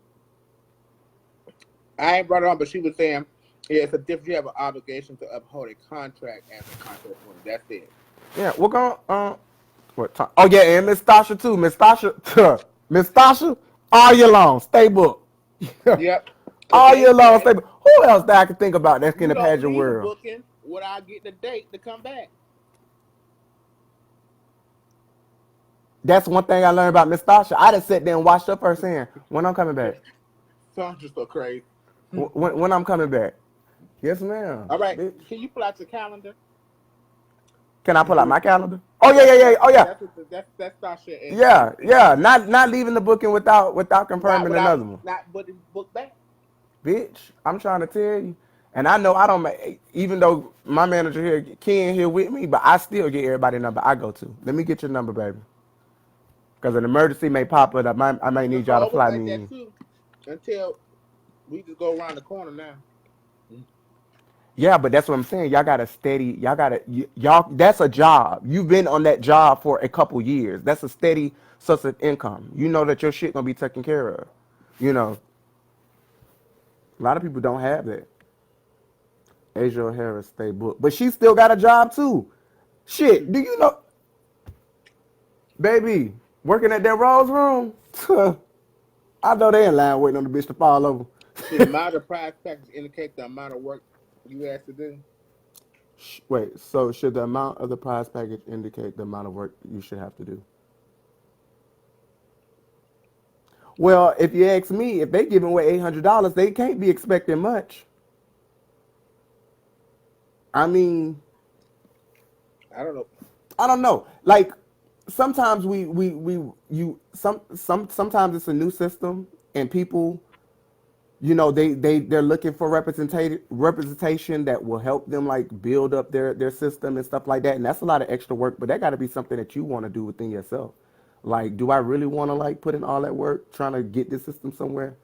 I ain't brought it on, but she was saying, yeah, it's a difference. You have an obligation to uphold a contract as a contest winner. That's it. Yeah, we're going. What time? Oh yeah, and Miss Tasha too. Miss Tasha, Miss Tasha, all year long, stay booked. Yep. Cause All they year long, said stay booked. Who else that I can think about that's in you the don't pageant need a world? booking without getting a date to come back. That's one thing I learned about Miss Tasha. I done sat there and watched her firsthand. When I'm coming back. Sounds just so crazy. When I'm coming back. Yes, ma'am. All right. Bitch. Can you pull out your calendar? Can I pull out my calendar? Oh yeah. Oh yeah. That's Sasha Yeah. Not leaving the booking without not confirming without another one. not putting book back. Bitch, I'm trying to tell you. And I know I don't even though my manager here, Ken here with me, but I still get everybody number I go to. Let me get your number, baby. Because an emergency may pop up. I might need y'all to Nicole was fly like me that in. too until we just go around the corner now. Yeah, but that's what I'm saying. Y'all got to steady. Y'all. That's a job. You've been on that job for a couple years. That's a steady source of income. You know that your shit gonna be taken care of. You know, a lot of people don't have that. Asia O'Hara stay booked, but she still got a job too. Shit, do you know, baby, working at that Rose Room? I know they in line waiting on the bitch to fall over. See, the amount of prize package indicates the amount of work you have to do. Wait, so should the amount of the prize package indicate the amount of work you should have to do? Well, if you ask me, if they giving away $800, they can't be expecting much. I mean, I don't know. I don't know. Like sometimes sometimes it's a new system and people, you know, they're looking for representation that will help them like build up their system and stuff like that. And that's a lot of extra work, but that got to be something that you want to do within yourself. Like, do I really want to like put in all that work trying to get this system somewhere?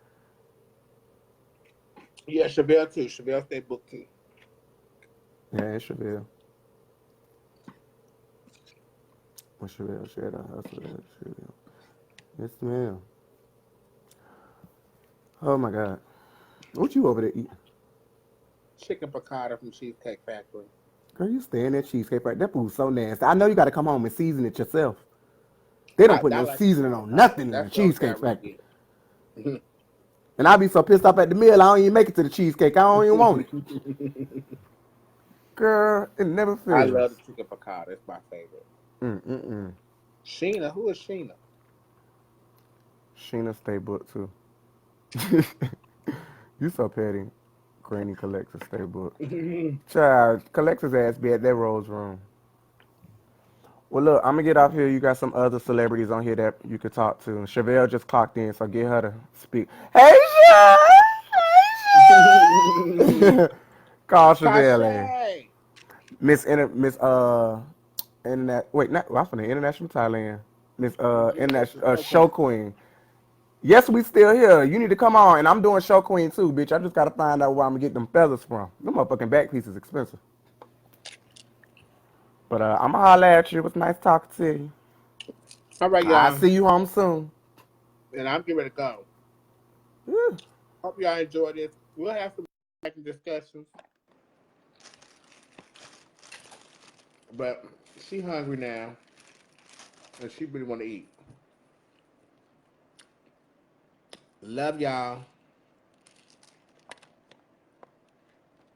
Yeah, Chevelle too. Chevelle stay booked too. Yeah, it should be. What should be? Share that hustle. Yes, ma'am. Oh my God. What you over there eating? Chicken piccata from Cheesecake Factory. Girl, you stay in that cheesecake right? That food's so nasty. I know you got to come home and season it yourself. They don't put I no like seasoning chicken on piccata. nothing in the That's the only thing I cheesecake really factory. get. And I be so pissed off at the meal, I don't even make it to the cheesecake. I don't even want it. Girl, it never I fails. love the chicken piccata. It's my favorite. Mm-mm-mm. Sheena, who is Sheena? Sheena stay booked too. You so petty. Granny collects a stay booked. Child, collects his ass be at that Rose Room. Well, look, I'm gonna get off here. You got some other celebrities on here that you could talk to. Chevelle just clocked in, so get her to speak. Hey, Chevelle! Hey, Chevelle! Call Chevelle in. Tashay. Miss internet. Wait, not. Well, I'm from the international Thailand. Miss International international Show show Queen. queen. Yes, we still here. You need to come on, and I'm doing show queen too, bitch. I just gotta find out where I'm gonna get them feathers from. Them motherfucking back pieces expensive. But I'ma holler at you. It was nice talking to you. All right, I y'all. see you home soon. And I'm getting ready to go. Yeah. Hope y'all enjoyed this. We'll have some discussions. But she hungry now. And she really want to eat. Love y'all.